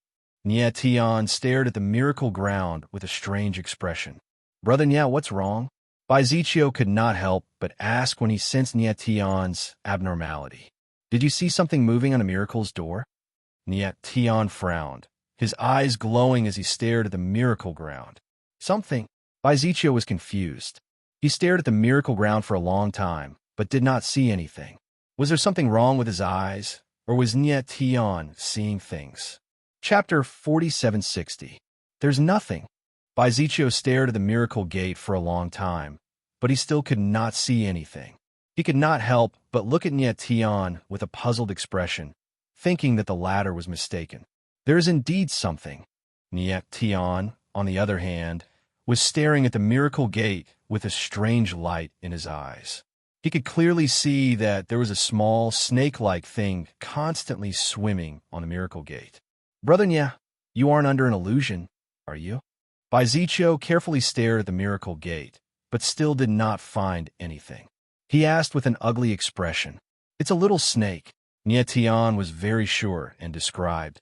Nye Tian stared at the miracle ground with a strange expression. Brother Nye, what's wrong? Baiziccio could not help but ask when he sensed Nye Tian's abnormality. Did you see something moving on the miracle's door? Nye Tian frowned, his eyes glowing as he stared at the miracle ground. Something? Baiziccio was confused. He stared at the miracle ground for a long time, but did not see anything. Was there something wrong with his eyes, or was Nye Tian seeing things? Chapter 4760. There's nothing. Baiziccio stared at the miracle gate for a long time, but he still could not see anything. He could not help but look at Nye Tian with a puzzled expression, thinking that the latter was mistaken. There is indeed something. Nye Tian, on the other hand, was staring at the miracle gate with a strange light in his eyes. He could clearly see that there was a small, snake-like thing constantly swimming on the miracle gate. Brother Nye, you aren't under an illusion, are you? Baiziccio carefully stared at the miracle gate, but still did not find anything. He asked with an ugly expression, "It's a little snake." Nietian was very sure and described.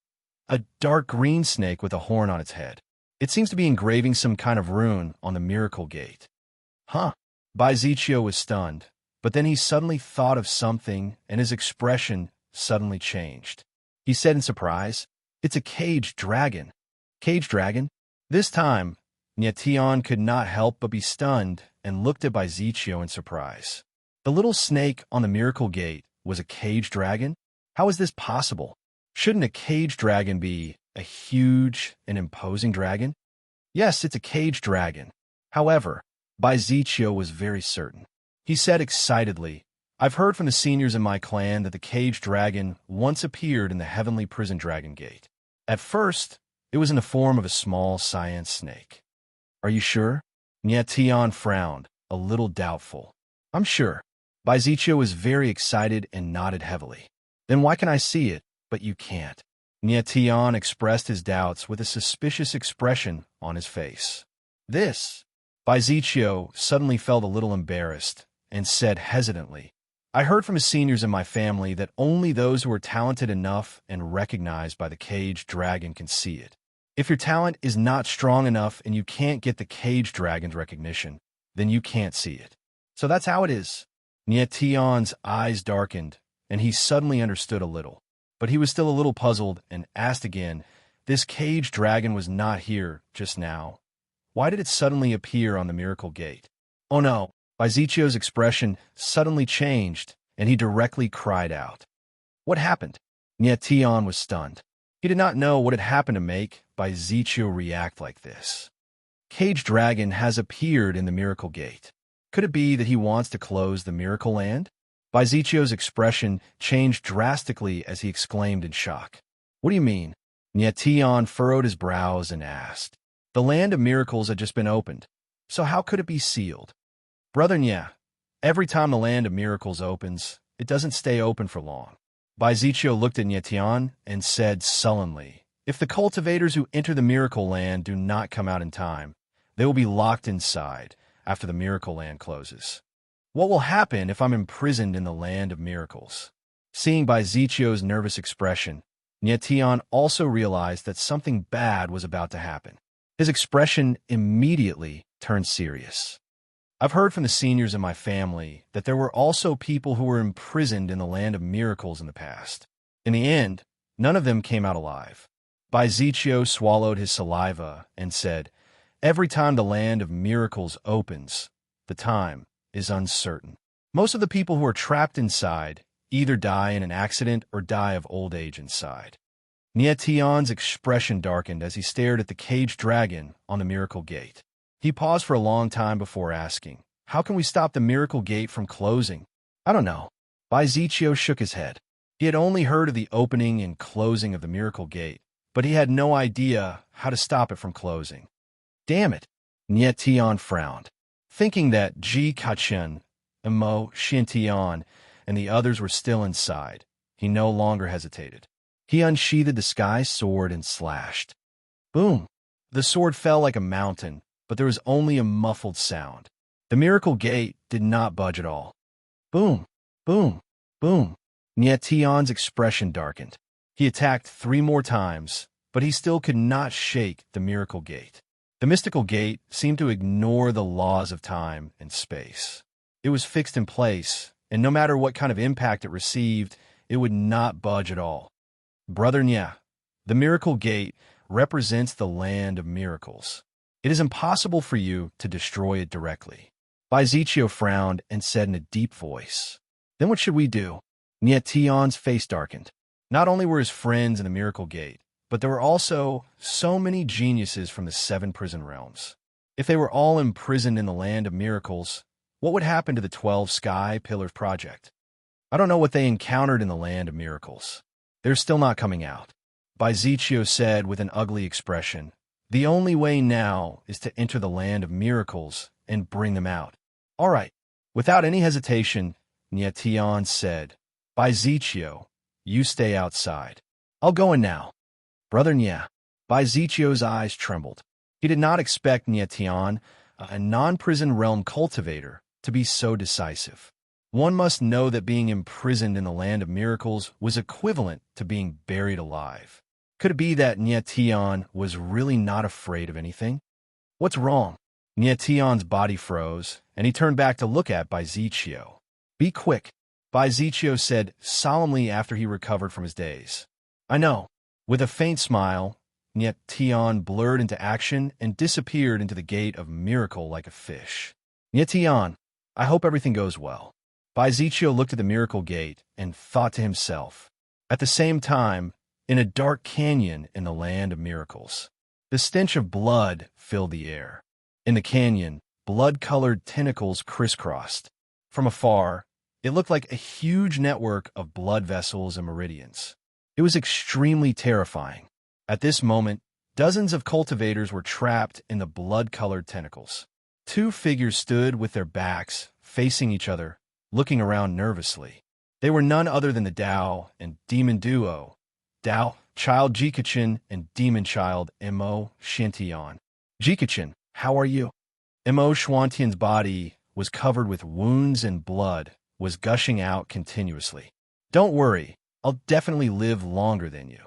"A dark green snake with a horn on its head. It seems to be engraving some kind of rune on the miracle gate." Huh? Baiziccio was stunned, but then he suddenly thought of something and his expression suddenly changed. He said in surprise, "It's a caged dragon." Caged dragon? This time, Nietian could not help but be stunned and looked at Baiziccio in surprise. The little snake on the miracle gate was a caged dragon? How is this possible? Shouldn't a caged dragon be a huge and imposing dragon? Yes, it's a caged dragon. However, Baiziccio was very certain. He said excitedly, "I've heard from the seniors in my clan that the caged dragon once appeared in the heavenly prison dragon gate. At first, it was in the form of a small cyan snake." "Are you sure?" Nietian frowned, a little doubtful. "I'm sure." Baiziccio was very excited and nodded heavily. "Then why can I see it, but you can't?" Nietian expressed his doubts with a suspicious expression on his face. "This." Baiziccio suddenly felt a little embarrassed and said hesitantly, "I heard from the seniors in my family that only those who are talented enough and recognized by the caged dragon can see it. If your talent is not strong enough and you can't get the caged dragon's recognition, then you can't see it. So that's how it is." Nietian's eyes darkened, and he suddenly understood a little. But he was still a little puzzled and asked again, "This caged dragon was not here just now. Why did it suddenly appear on the miracle gate?" "Oh no." Baiziccio's expression suddenly changed, and he directly cried out. "What happened?" Nietian was stunned. He did not know what had happened to make Baiziccio react like this. "Caged dragon has appeared in the miracle gate. Could it be that he wants to close the miracle land?" Baiziccio's expression changed drastically as he exclaimed in shock. "What do you mean?" Nietian furrowed his brows and asked. "The land of miracles had just been opened, so how could it be sealed?" "Brother Nya, every time the land of miracles opens, it doesn't stay open for long." Baiziccio looked at Nietian and said sullenly, "If the cultivators who enter the miracle land do not come out in time, they will be locked inside after the miracle land closes. What will happen if I'm imprisoned in the land of miracles?" Seeing Baiziccio's nervous expression, Nietian also realized that something bad was about to happen. His expression immediately turned serious. "I've heard from the seniors in my family that there were also people who were imprisoned in the land of miracles in the past. In the end, none of them came out alive." Baiziccio swallowed his saliva and said, "Every time the land of miracles opens, the time is uncertain. Most of the people who are trapped inside either die in an accident or die of old age inside." Nietian's expression darkened as he stared at the caged dragon on the miracle gate. He paused for a long time before asking, "How can we stop the miracle gate from closing?" "I don't know." Baiziccio shook his head. He had only heard of the opening and closing of the miracle gate, but he had no idea how to stop it from closing. "Damn it." Nietian frowned. Thinking that Ji Kachen, Mo Xintian, and the others were still inside, he no longer hesitated. He unsheathed the sky sword and slashed. Boom! The sword fell like a mountain, but there was only a muffled sound. The miracle gate did not budge at all. Boom! Boom! Boom! Nietian's expression darkened. He attacked 3 more times, but he still could not shake the miracle gate. The mystical gate seemed to ignore the laws of time and space. It was fixed in place, and no matter what kind of impact it received, it would not budge at all. "Brother Nya, the miracle gate represents the land of miracles. It is impossible for you to destroy it directly." Baiziccio frowned and said in a deep voice, "Then what should we do?" Nietian's face darkened. Not only were his friends in the miracle gate, but there were also so many geniuses from the 7 prison realms. If they were all imprisoned in the land of miracles, what would happen to the 12 Sky Pillars project? "I don't know what they encountered in the land of miracles. They're still not coming out." Baiziccio said with an ugly expression, "The only way now is to enter the land of miracles and bring them out." "All right." Without any hesitation, Nietian said, "Baiziccio, you stay outside. I'll go in now." "Brother Nya." Baiziccio's eyes trembled. He did not expect Nietian, a non-prison realm cultivator, to be so decisive. One must know that being imprisoned in the land of miracles was equivalent to being buried alive. Could it be that Nietian was really not afraid of anything? What's wrong? Nietian's body froze, and he turned back to look at Baizichio. Be quick, Baizichio said solemnly after he recovered from his daze. I know. With a faint smile, Nietian blurred into action and disappeared into the gate of miracle like a fish. Nietian, I hope everything goes well. Baizichio looked at the miracle gate and thought to himself. At the same time, in a dark canyon in the land of miracles, the stench of blood filled the air. In the canyon, blood-colored tentacles crisscrossed. From afar, it looked like a huge network of blood vessels and meridians. It was extremely terrifying. At this moment, dozens of cultivators were trapped in the blood-colored tentacles. Two figures stood with their backs facing each other, looking around nervously. They were none other than the Tao and Demon duo, Tao, Child Jikachin, and Demon Child Mo Shantian. Jikachin, how are you? Mo Shantian's body was covered with wounds and blood was gushing out continuously. Don't worry, I'll definitely live longer than you.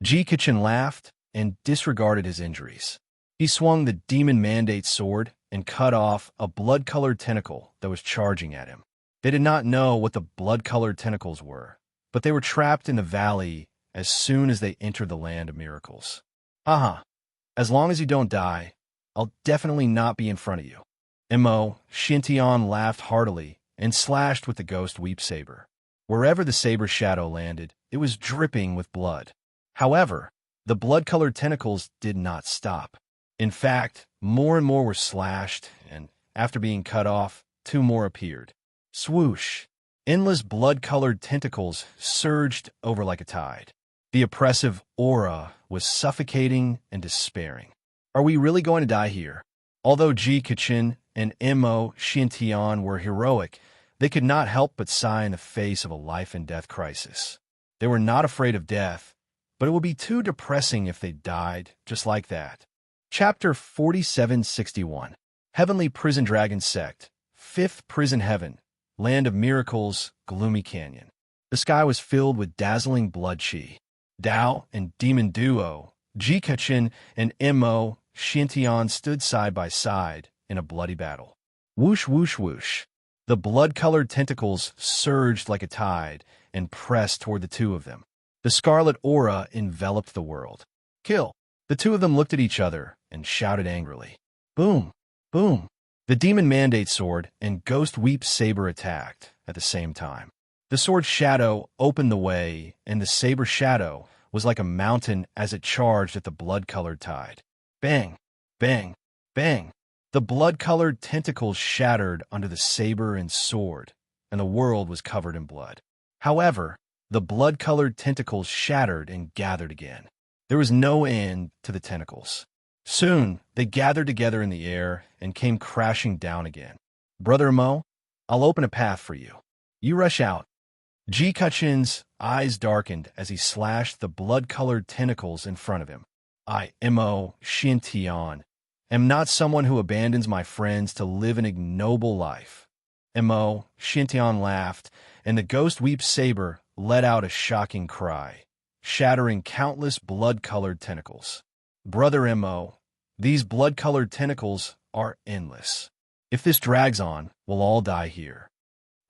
Jikachin laughed and disregarded his injuries. He swung the Demon Mandate sword and cut off a blood-colored tentacle that was charging at him. They did not know what the blood-colored tentacles were, but they were trapped in the valley as soon as they entered the land of miracles. Haha, as long as you don't die, I'll definitely not be in front of you. Mo Shintian laughed heartily and slashed with the ghost weep saber. Wherever the saber shadow landed, it was dripping with blood. However, the blood-colored tentacles did not stop. In fact, more and more were slashed, and after being cut off, two more appeared. Swoosh! Endless blood-colored tentacles surged over like a tide. The oppressive aura was suffocating and despairing. Are we really going to die here? Although Ji Kachin and Mo Shintian were heroic, they could not help but sigh in the face of a life-and-death crisis. They were not afraid of death, but it would be too depressing if they died just like that. Chapter 4761. Heavenly Prison Dragon Sect, 5th Prison Heaven, Land of Miracles, Gloomy Canyon. The sky was filled with dazzling blood chi. Tao and Demon duo, Jikachin and Mo Shintian stood side by side in a bloody battle. Whoosh, whoosh, whoosh. The blood-colored tentacles surged like a tide and pressed toward the two of them. The scarlet aura enveloped the world. Kill! The two of them looked at each other and shouted angrily. Boom! Boom! The Demon Mandate sword and Ghost Weep saber attacked at the same time. The sword's shadow opened the way, and the saber shadow was like a mountain as it charged at the blood-colored tide. Bang! Bang! Bang! The blood-colored tentacles shattered under the saber and sword, and the world was covered in blood. However, the blood-colored tentacles shattered and gathered again. There was no end to the tentacles. Soon, they gathered together in the air and came crashing down again. Brother Mo, I'll open a path for you. You rush out. Ji Kachin's eyes darkened as he slashed the blood-colored tentacles in front of him. I, Mo Shintian, am not someone who abandons my friends to live an ignoble life. Mo Shintian laughed, and the Ghost Weep saber let out a shocking cry, shattering countless blood-colored tentacles. Brother Mo, these blood-colored tentacles are endless. If this drags on, we'll all die here.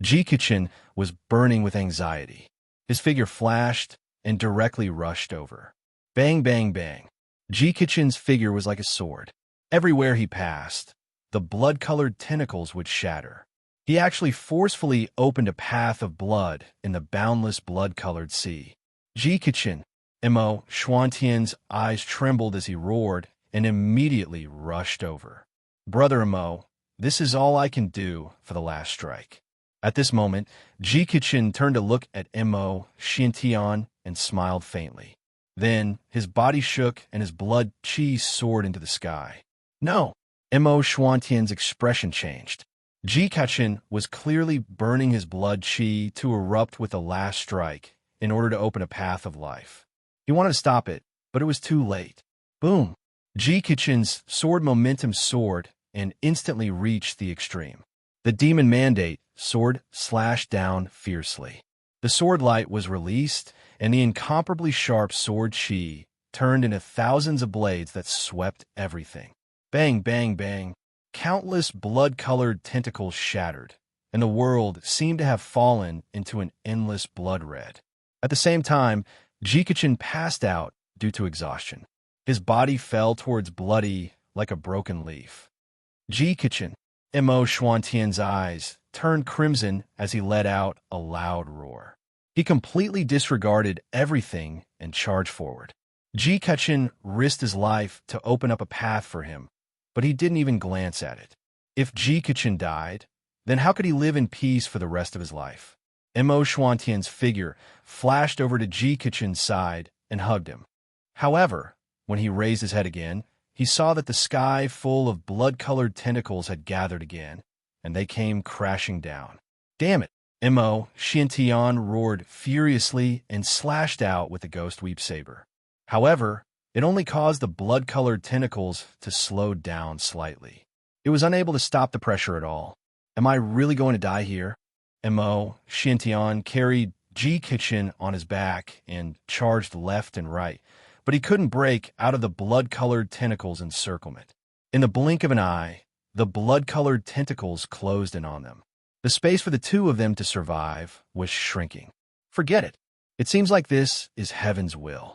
Jikachin was burning with anxiety. His figure flashed and directly rushed over. Bang, bang, bang. Jikachin's figure was like a sword. Everywhere he passed, the blood-colored tentacles would shatter. He actually forcefully opened a path of blood in the boundless blood-colored sea. Jikachin, Mo Shantian's eyes trembled as he roared and immediately rushed over. Brother Mo, this is all I can do for the last strike. At this moment, Jikachin turned to look at Mo Shintian and smiled faintly. Then, his body shook and his blood chi soared into the sky. No! Mo Shantian's expression changed. Jikachin was clearly burning his blood chi to erupt with the last strike in order to open a path of life. He wanted to stop it, but it was too late. Boom! Ji Kitchen's sword momentum soared and instantly reached the extreme. The demon mandate sword slashed down fiercely. The sword light was released, and the incomparably sharp sword chi turned into thousands of blades that swept everything. Bang, bang, bang. Countless blood-colored tentacles shattered, and the world seemed to have fallen into an endless blood red. At the same time, Jikichin passed out due to exhaustion. His body fell towards bloody like a broken leaf. Jikichin, Mo Xuantian's eyes turned crimson as he let out a loud roar. He completely disregarded everything and charged forward. Jikichin risked his life to open up a path for him, but he didn't even glance at it. If Jikichin died, then how could he live in peace for the rest of his life? Mo Xuantian's figure flashed over to Jikichin's side and hugged him. However, when he raised his head again, he saw that the sky full of blood-colored tentacles had gathered again, and they came crashing down. Damn it! Mo Xiantian roared furiously and slashed out with the ghost weep saber. However, it only caused the blood-colored tentacles to slow down slightly. It was unable to stop the pressure at all. Am I really going to die here? Mo Xiantian carried Ji Kitchen on his back and charged left and right, but he couldn't break out of the blood-colored tentacles' encirclement. In the blink of an eye, the blood-colored tentacles closed in on them. The space for the two of them to survive was shrinking. Forget it. It seems like this is heaven's will.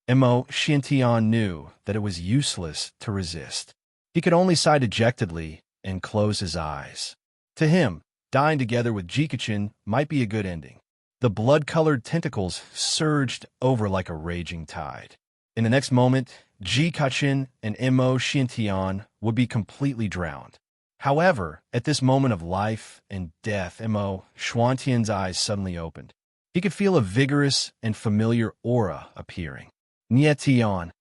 Mo Xiantian knew that it was useless to resist. He could only sigh dejectedly and close his eyes. To him, dying together with Jikichin might be a good ending. The blood-colored tentacles surged over like a raging tide. In the next moment, Jikichin and Mo Xiantian would be completely drowned. However, at this moment of life and death, Mo Xuantian's eyes suddenly opened. He could feel a vigorous and familiar aura appearing. Nietian.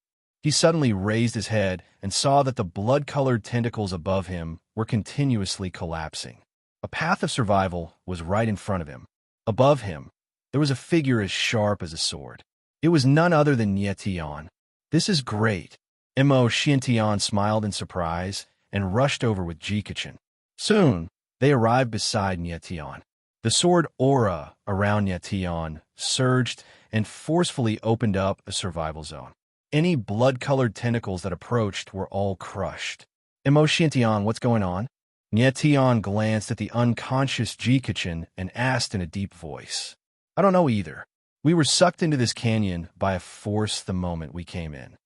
He suddenly raised his head and saw that the blood-colored tentacles above him were continuously collapsing. A path of survival was right in front of him. Above him, there was a figure as sharp as a sword. It was none other than Nietian. This is great. Mo Xiantian smiled in surprise and rushed over with Jikichin. Soon, they arrived beside Nietian. The sword aura around Nietian surged and forcefully opened up a survival zone. Any blood-colored tentacles that approached were all crushed. Mo Xiantian, what's going on? Nietian glanced at the unconscious Jikichin and asked in a deep voice. I don't know either. We were sucked into this canyon by a force the moment we came in.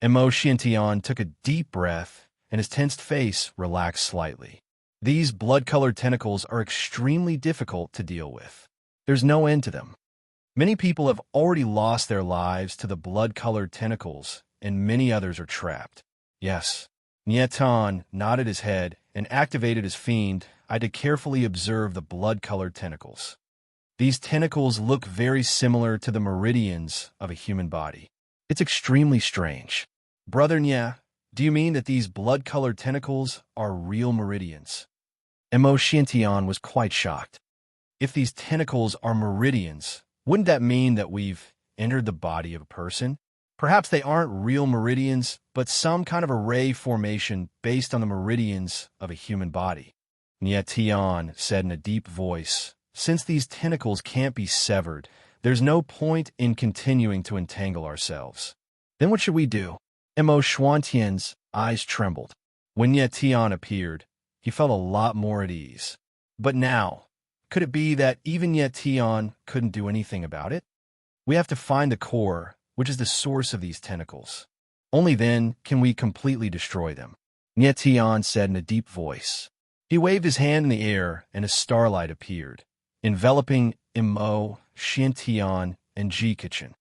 Mo Xiantian took a deep breath and his tensed face relaxed slightly. These blood-colored tentacles are extremely difficult to deal with. There's no end to them. Many people have already lost their lives to the blood-colored tentacles, and many others are trapped. Yes. Nietan nodded his head and activated his fiend eye to carefully observe the blood-colored tentacles. These tentacles look very similar to the meridians of a human body. It's extremely strange. Brother Nye, do you mean that these blood-colored tentacles are real meridians? Mo Xiantian was quite shocked. If these tentacles are meridians, wouldn't that mean that we've entered the body of a person? Perhaps they aren't real meridians, but some kind of a ray formation based on the meridians of a human body. Nietian said in a deep voice, since these tentacles can't be severed, there's no point in continuing to entangle ourselves. Then what should we do? Mo Xuantian's eyes trembled. When Nietian appeared, he felt a lot more at ease. But now, could it be that even Nietian couldn't do anything about it? We have to find the core, which is the source of these tentacles. Only then can we completely destroy them. Nietian said in a deep voice. He waved his hand in the air and a starlight appeared, enveloping Mo Xiantian and Jikichin.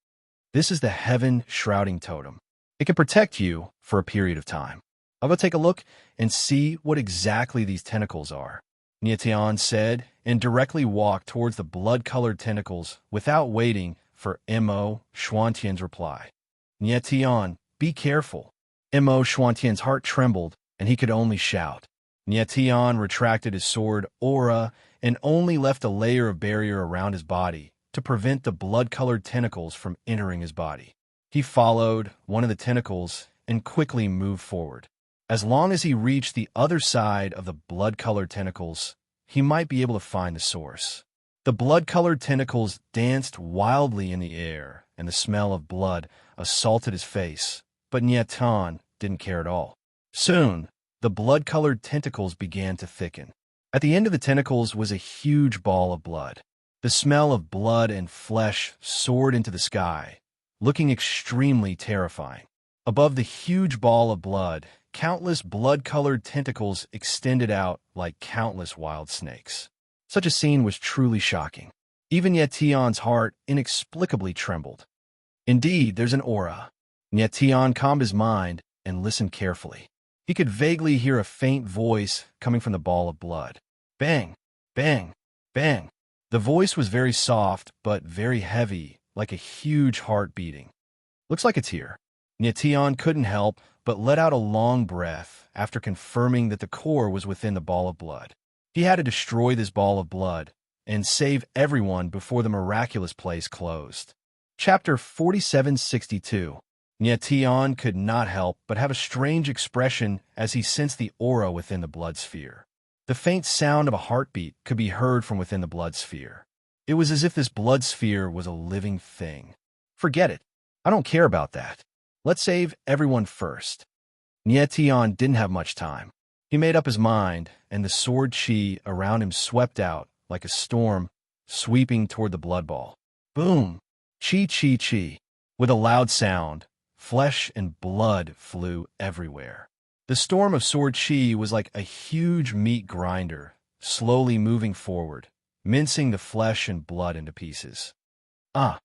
This is the heaven shrouding totem. It can protect you for a period of time. I'll go take a look and see what exactly these tentacles are, Nietian said, and directly walked towards the blood-colored tentacles without waiting for Mo Xuantian's reply. Nietian, be careful. Mo Xuantian's heart trembled, and he could only shout. Nietian retracted his sword aura and only left a layer of barrier around his body to prevent the blood-colored tentacles from entering his body. He followed one of the tentacles and quickly moved forward. As long as he reached the other side of the blood-colored tentacles, he might be able to find the source. The blood-colored tentacles danced wildly in the air, and the smell of blood assaulted his face, but Nyetan didn't care at all. Soon, the blood-colored tentacles began to thicken. At the end of the tentacles was a huge ball of blood. The smell of blood and flesh soared into the sky, looking extremely terrifying. Above the huge ball of blood, countless blood-colored tentacles extended out like countless wild snakes. Such a scene was truly shocking. Even Nyetion's heart inexplicably trembled. Indeed, there's an aura. Nyetion calmed his mind and listened carefully. He could vaguely hear a faint voice coming from the ball of blood. Bang! Bang! Bang! The voice was very soft, but very heavy, like a huge heart beating. Looks like it's here. Nyetion couldn't help but let out a long breath after confirming that the core was within the ball of blood. He had to destroy this ball of blood and save everyone before the miraculous place closed. Chapter 4762. Nyetion could not help but have a strange expression as he sensed the aura within the blood sphere. The faint sound of a heartbeat could be heard from within the blood sphere. It was as if this blood sphere was a living thing. Forget it. I don't care about that. Let's save everyone first. Nyetion didn't have much time. He made up his mind, and the sword chi around him swept out like a storm, sweeping toward the blood ball. Boom! Chi chi chi. With a loud sound, flesh and blood flew everywhere. The storm of sword chi was like a huge meat grinder, slowly moving forward, mincing the flesh and blood into pieces. Ah!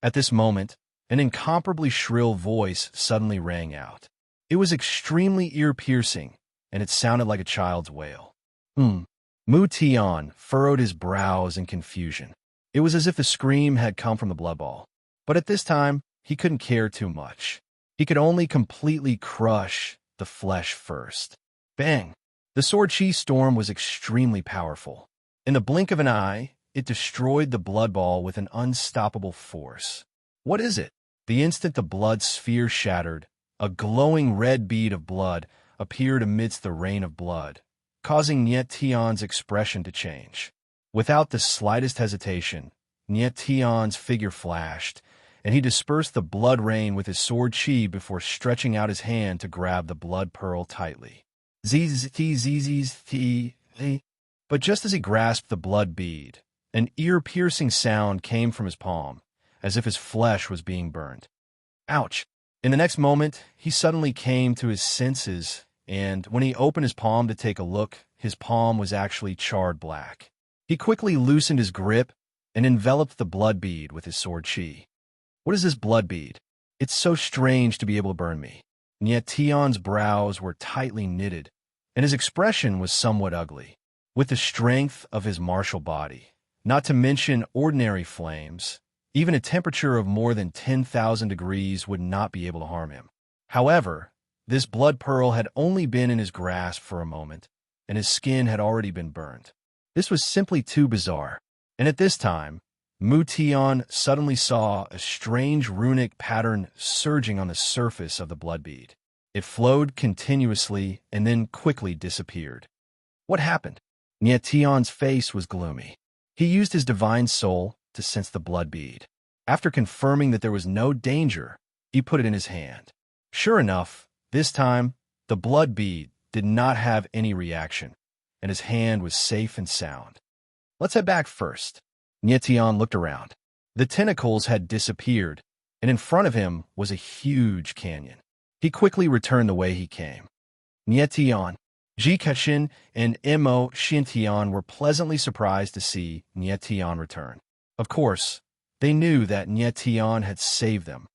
At this moment, an incomparably shrill voice suddenly rang out. It was extremely ear-piercing, and it sounded like a child's wail. Mu Tian furrowed his brows in confusion. It was as if the scream had come from the blood ball. But at this time, he couldn't care too much. He could only completely crush the flesh first. Bang! The sword chi storm was extremely powerful. In the blink of an eye, it destroyed the blood ball with an unstoppable force. What is it? The instant the blood sphere shattered, a glowing red bead of blood appeared amidst the rain of blood, causing Nyetion's expression to change. Without the slightest hesitation, Nyetion's figure flashed, and he dispersed the blood rain with his sword chi before stretching out his hand to grab the blood pearl tightly. But just as he grasped the blood bead, an ear-piercing sound came from his palm, as if his flesh was being burned. Ouch! In the next moment, he suddenly came to his senses, and when he opened his palm to take a look, his palm was actually charred black. He quickly loosened his grip and enveloped the blood bead with his sword chi. What is this blood bead? It's so strange to be able to burn me. Nyetion's brows were tightly knitted, and his expression was somewhat ugly. With the strength of his martial body, not to mention ordinary flames, even a temperature of more than 10,000 degrees would not be able to harm him. However, this blood pearl had only been in his grasp for a moment, and his skin had already been burned. This was simply too bizarre, and at this time, Mu Tian suddenly saw a strange runic pattern surging on the surface of the blood bead. It flowed continuously and then quickly disappeared. What happened? Nyetion's face was gloomy. He used his divine soul to sense the blood bead. After confirming that there was no danger, he put it in his hand. Sure enough, this time, the blood bead did not have any reaction, and his hand was safe and sound. Let's head back first. Nyetion looked around. The tentacles had disappeared, and in front of him was a huge canyon. He quickly returned the way he came. Nyetion, Jikachin, and Mo Xintian were pleasantly surprised to see Nyetion return. Of course, they knew that Nyetion had saved them.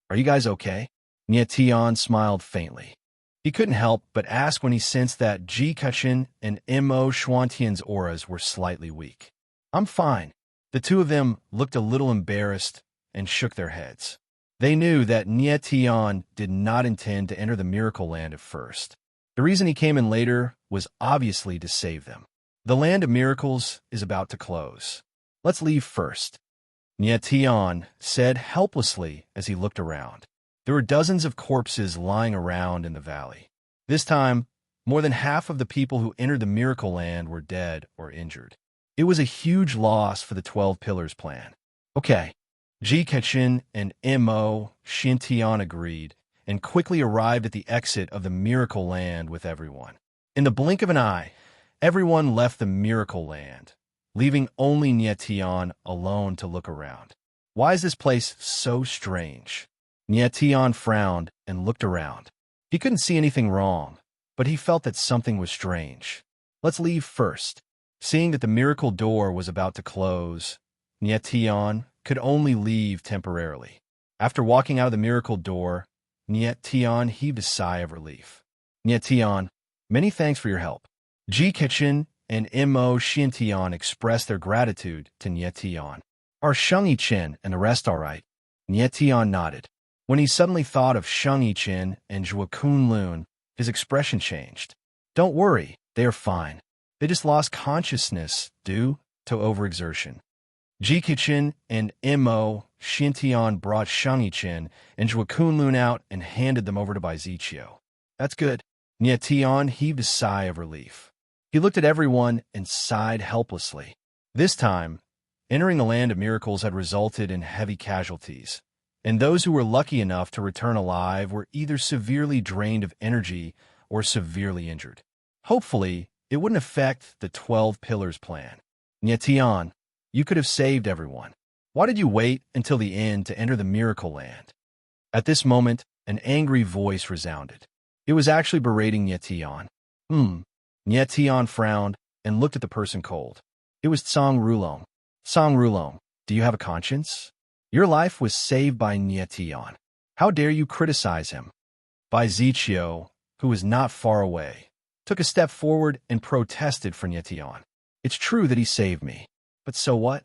Are you guys okay? Nyetion smiled faintly. He couldn't help but ask when he sensed that Jikachin and Mo Xuantian's auras were slightly weak. I'm fine. The two of them looked a little embarrassed and shook their heads. They knew that Nyetion did not intend to enter the Miracle Land at first. The reason he came in later was obviously to save them. The Land of Miracles is about to close. Let's leave first. Nyetion said helplessly as he looked around. There were dozens of corpses lying around in the valley. This time, more than half of the people who entered the Miracle Land were dead or injured. It was a huge loss for the 12 Pillars plan. Okay, Ji Kachin and Mo Shintian agreed and quickly arrived at the exit of the Miracle Land with everyone. In the blink of an eye, everyone left the Miracle Land, leaving only Nietian alone to look around. Why is this place so strange? Nietian frowned and looked around. He couldn't see anything wrong, but he felt that something was strange. Let's leave first. Seeing that the miracle door was about to close, Nietian could only leave temporarily. After walking out of the miracle door, Nietian heaved a sigh of relief. Nietian, many thanks for your help. Ji Kitchen and Mo Shintian expressed their gratitude to Nietian. Are Sheng Yichen and the rest all right? Nietian nodded. When he suddenly thought of Sheng Yichen and Zhua Kunlun, his expression changed. Don't worry, they are fine. They just lost consciousness due to overexertion. Ji Kitchen and Mo Shintian brought Sheng Yichen and Zhua Kunlun out and handed them over to Bai Ziqiu. That's good. Nietian heaved a sigh of relief. He looked at everyone and sighed helplessly. This time, entering the Land of Miracles had resulted in heavy casualties, and those who were lucky enough to return alive were either severely drained of energy or severely injured. Hopefully, it wouldn't affect the 12 Pillars plan. Nietian, you could have saved everyone. Why did you wait until the end to enter the Miracle Land? At this moment, an angry voice resounded. It was actually berating Nietian. Nietian frowned and looked at the person cold. It was Tsang Rulong. Tsang Rulong, do you have a conscience? Your life was saved by Nietian. How dare you criticize him? Bai Ziqiu, who was not far away, took a step forward and protested for Nietian. It's true that he saved me, but so what?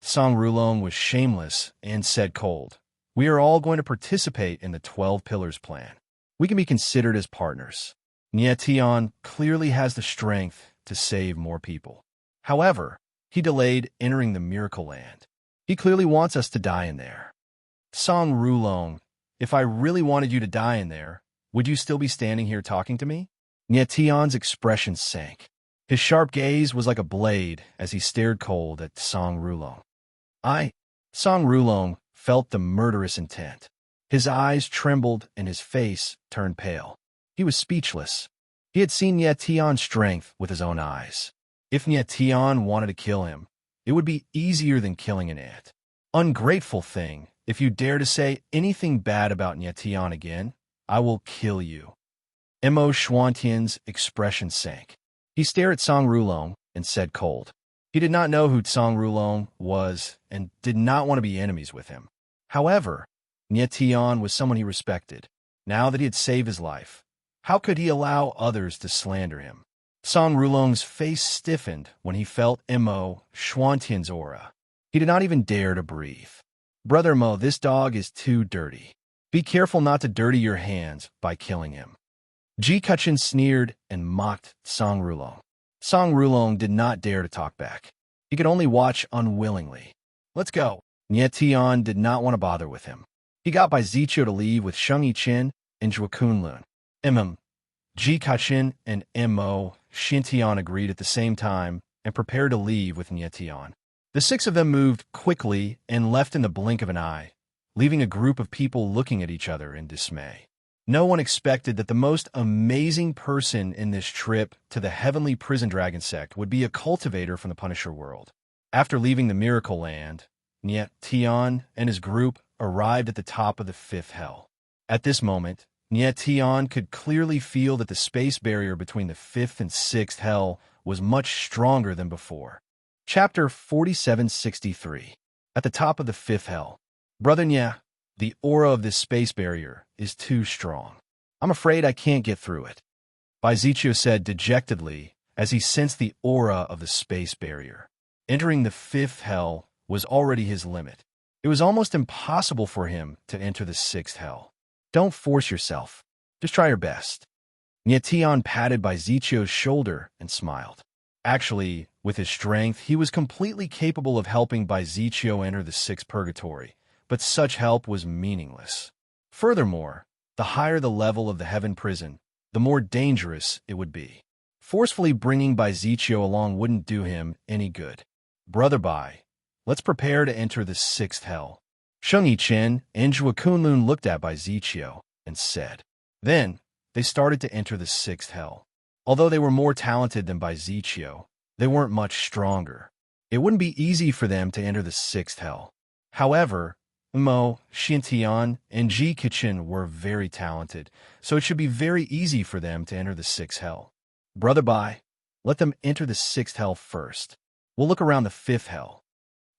Tsang Rulong was shameless and said cold. We are all going to participate in the 12 Pillars plan. We can be considered as partners. Nietian clearly has the strength to save more people. However, he delayed entering the Miracle Land. He clearly wants us to die in there. Tsang Rulong, if I really wanted you to die in there, would you still be standing here talking to me? Nietian's expression sank. His sharp gaze was like a blade as he stared cold at Tsang Rulong. Tsang Rulong felt the murderous intent. His eyes trembled and his face turned pale. He was speechless. He had seen Nietian's strength with his own eyes. If Nietian wanted to kill him, it would be easier than killing an ant. Ungrateful thing, if you dare to say anything bad about Nietian again, I will kill you. Mo Xuantian's expression sank. He stared at Tsang Rulong and said cold. He did not know who Tsang Rulong was and did not want to be enemies with him. However, Nietian was someone he respected. Now that he had saved his life, how could he allow others to slander him? Tsang Rulong's face stiffened when he felt Mo Xuantian's aura. He did not even dare to breathe. Brother Mo, this dog is too dirty. Be careful not to dirty your hands by killing him. Ji Kachin sneered and mocked Tsang Rulong. Tsang Rulong did not dare to talk back. He could only watch unwillingly. Let's go. Nietian did not want to bother with him. He got Bai Ziqiu to leave with Sheng Yichen and Zhua Kunlun. Ji Kachin and Mo Shintian agreed at the same time and prepared to leave with Nietian. The six of them moved quickly and left in the blink of an eye, leaving a group of people looking at each other in dismay. No one expected that the most amazing person in this trip to the Heavenly Prison Dragon sect would be a cultivator from the Punisher world. After leaving the Miracle Land, Nietian and his group arrived at the top of the fifth hell. At this moment, Nietian could clearly feel that the space barrier between the fifth and sixth hell was much stronger than before. Chapter 4763. At the top of the fifth hell. Brother Nya, the aura of this space barrier is too strong. I'm afraid I can't get through it. Bai Ziqiu said dejectedly as he sensed the aura of the space barrier. Entering the fifth hell was already his limit. It was almost impossible for him to enter the sixth hell. Don't force yourself. Just try your best. Nietian patted Bai Ziqiu's shoulder and smiled. Actually, with his strength, he was completely capable of helping Bai Ziqiu enter the sixth purgatory, but such help was meaningless. Furthermore, the higher the level of the heaven prison, the more dangerous it would be. Forcefully bringing Bai Zichio along wouldn't do him any good. Brother Bai, let's prepare to enter the sixth hell. Sheng Yichen and Zhua Kunlun looked at Bai Zichio and said. Then, they started to enter the sixth hell. Although they were more talented than Bai Zichio, they weren't much stronger. It wouldn't be easy for them to enter the sixth hell. However, Mo, Xintian, and Ji Kichin were very talented, so it should be very easy for them to enter the sixth hell. Brother Bai, let them enter the sixth hell first. We'll look around the fifth hell.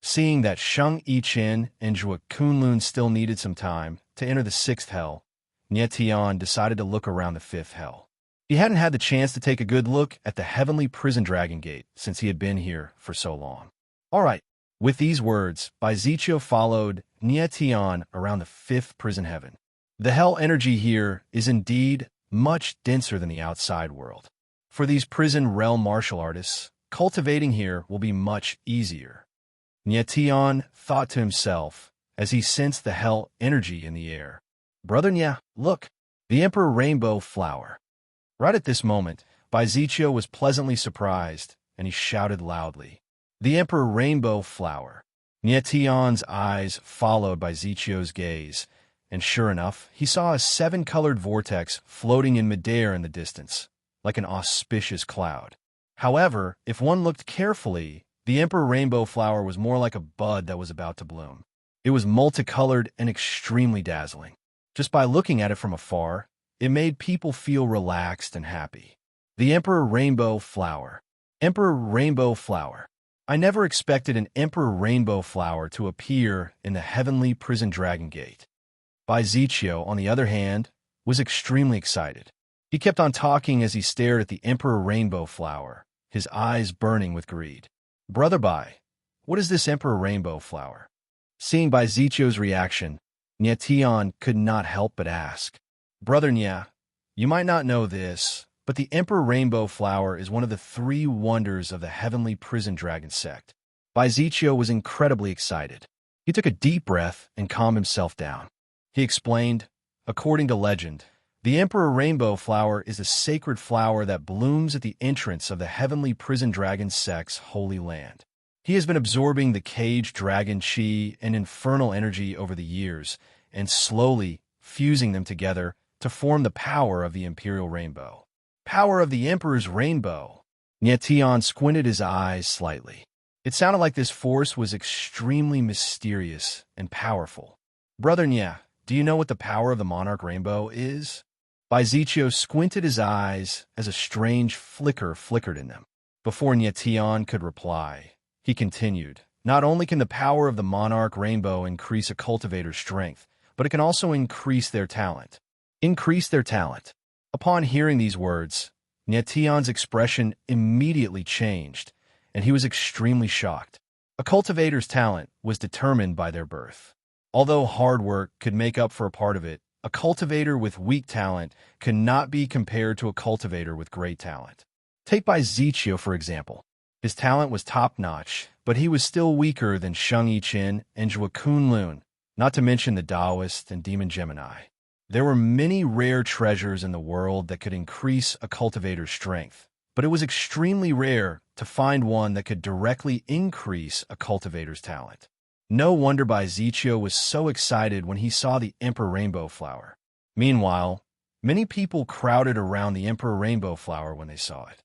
Seeing that Sheng Yichen and Zhua Kunlun still needed some time to enter the sixth hell, Nie Tian decided to look around the fifth hell. He hadn't had the chance to take a good look at the heavenly prison dragon gate since he had been here for so long. All right. With these words, Bai Zichio followed Nie Tian around the fifth prison heaven. The hell energy here is indeed much denser than the outside world. For these prison realm martial artists, cultivating here will be much easier. Nie Tian thought to himself as he sensed the hell energy in the air. Brother Nya, look, the Emperor Rainbow Flower. Right at this moment, Bai Zichio was pleasantly surprised, and he shouted loudly. The Emperor Rainbow Flower. Nie Tian's eyes followed Bai Zichio's gaze, and sure enough, he saw a seven-colored vortex floating in midair in the distance, like an auspicious cloud. However, if one looked carefully, the Emperor Rainbow Flower was more like a bud that was about to bloom. It was multicolored and extremely dazzling. Just by looking at it from afar, it made people feel relaxed and happy. The Emperor Rainbow Flower. Emperor Rainbow Flower. I never expected an Emperor Rainbow Flower to appear in the heavenly prison dragon gate. Bai Zichio, on the other hand, was extremely excited. He kept on talking as he stared at the Emperor Rainbow Flower, his eyes burning with greed. Brother Bai, what is this Emperor Rainbow Flower? Seeing Bai Zichio's reaction, Nie Tian could not help but ask. Brother Nya, you might not know this, but the Emperor Rainbow Flower is one of the three wonders of the heavenly prison dragon sect. Bai Zichio was incredibly excited. He took a deep breath and calmed himself down. He explained, according to legend, the Emperor Rainbow Flower is a sacred flower that blooms at the entrance of the heavenly prison dragon sect's holy land. He has been absorbing the caged dragon chi and infernal energy over the years, and slowly fusing them together to form the power of the Imperial Rainbow. Power of the Emperor's Rainbow. Nie Tian squinted his eyes slightly. It sounded like this force was extremely mysterious and powerful. Brother Nya, do you know what the power of the Monarch Rainbow is? Bai Zichio squinted his eyes as a strange flicker flickered in them. Before Nie Tian could reply, he continued, not only can the power of the Monarch Rainbow increase a cultivator's strength, but it can also increase their talent. Increase their talent. Upon hearing these words, Nie Tian's expression immediately changed, and he was extremely shocked. A cultivator's talent was determined by their birth. Although hard work could make up for a part of it, a cultivator with weak talent could not be compared to a cultivator with great talent. Take Bai Zichio, for example. His talent was top-notch, but he was still weaker than Sheng Yichen and Zhua Kunlun, not to mention the Taoist and Demon Gemini. There were many rare treasures in the world that could increase a cultivator's strength, but it was extremely rare to find one that could directly increase a cultivator's talent. No wonder Bai Zichio was so excited when he saw the Emperor Rainbow Flower. Meanwhile, many people crowded around the Emperor Rainbow Flower when they saw it.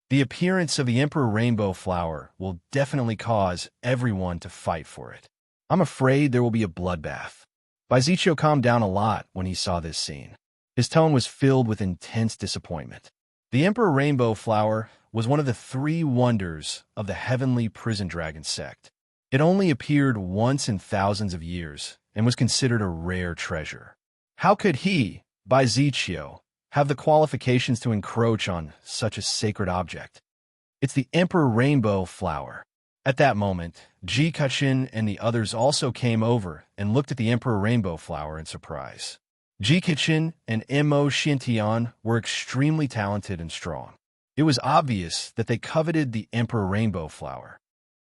The appearance of the Emperor Rainbow Flower will definitely cause everyone to fight for it. I'm afraid there will be a bloodbath. Bai Zichio calmed down a lot when he saw this scene. His tone was filled with intense disappointment. The Emperor Rainbow Flower was one of the three wonders of the heavenly prison dragon sect. It only appeared once in thousands of years and was considered a rare treasure. How could he, Bai Zichio, have the qualifications to encroach on such a sacred object? It's the Emperor Rainbow Flower. At that moment, Ji Kachin and the others also came over and looked at the Emperor Rainbow Flower in surprise. Ji Kachin and Mo Xintian were extremely talented and strong. It was obvious that they coveted the Emperor Rainbow Flower.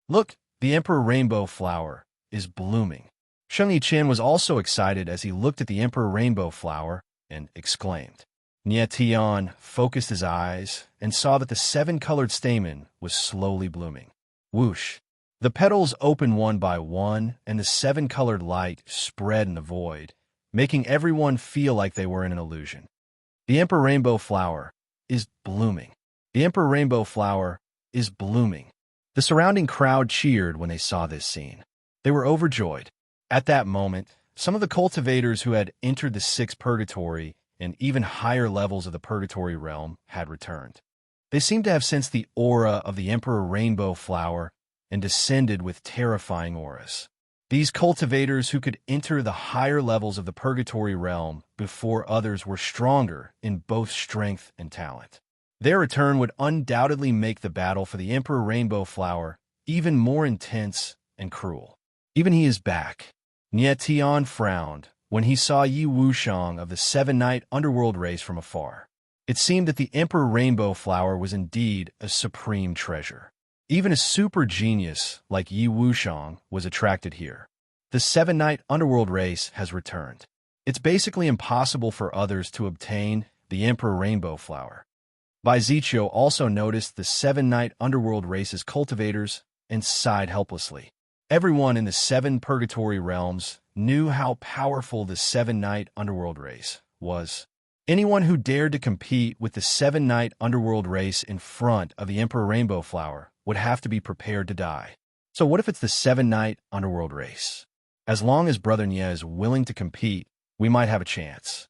Look, the Emperor Rainbow Flower is blooming. Sheng Yiqian was also excited as he looked at the Emperor Rainbow Flower and exclaimed. Nie Tian focused his eyes and saw that the seven-colored stamen was slowly blooming. Whoosh! The petals opened one by one, and the seven-colored light spread in the void, making everyone feel like they were in an illusion. The Emperor Rainbow Flower is blooming. The Emperor Rainbow Flower is blooming. The surrounding crowd cheered when they saw this scene. They were overjoyed. At that moment, some of the cultivators who had entered the sixth purgatory and even higher levels of the purgatory realm had returned. They seemed to have sensed the aura of the Emperor Rainbow Flower and descended with terrifying auras. These cultivators who could enter the higher levels of the purgatory realm before others were stronger in both strength and talent. Their return would undoubtedly make the battle for the Emperor Rainbow Flower even more intense and cruel. Even he is back. Nie Tian frowned when he saw Yi Wushang of the Seven-Night Underworld race from afar. It seemed that the Emperor Rainbow Flower was indeed a supreme treasure. Even a super genius like Yi Wushang was attracted here. The Seven-Night Underworld race has returned. It's basically impossible for others to obtain the Emperor Rainbow Flower. Bai Ziqiu also noticed the Seven-Night Underworld race's cultivators and sighed helplessly. Everyone in the seven purgatory realms knew how powerful the Seven-Night Underworld race was. Anyone who dared to compete with the Seven-Night Underworld race in front of the Emperor Rainbow Flower would have to be prepared to die. So what if it's the Seven-Night Underworld race? As long as Brother Nie is willing to compete, we might have a chance.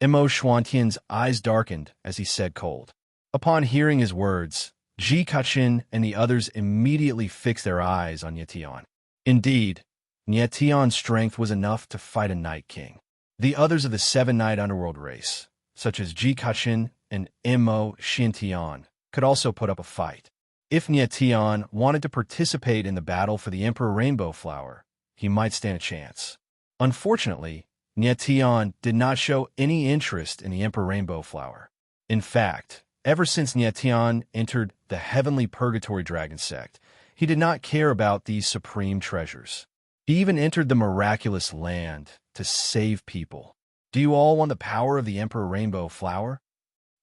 Mo Xuantian's eyes darkened as he said cold. Upon hearing his words, Ji Kachin and the others immediately fixed their eyes on Nie Tian. Indeed, Nie Tian's strength was enough to fight a Night King. The others of the Seven-Night Underworld race, such as Ji Kachin and Mo Xintian, could also put up a fight. If Nie Tian wanted to participate in the battle for the Emperor Rainbow Flower, he might stand a chance. Unfortunately, Nie Tian did not show any interest in the Emperor Rainbow Flower. In fact, ever since Nie Tian entered the Heavenly Purgatory Dragon Sect, he did not care about these supreme treasures. He even entered the miraculous land to save people. Do you all want the power of the Emperor Rainbow Flower?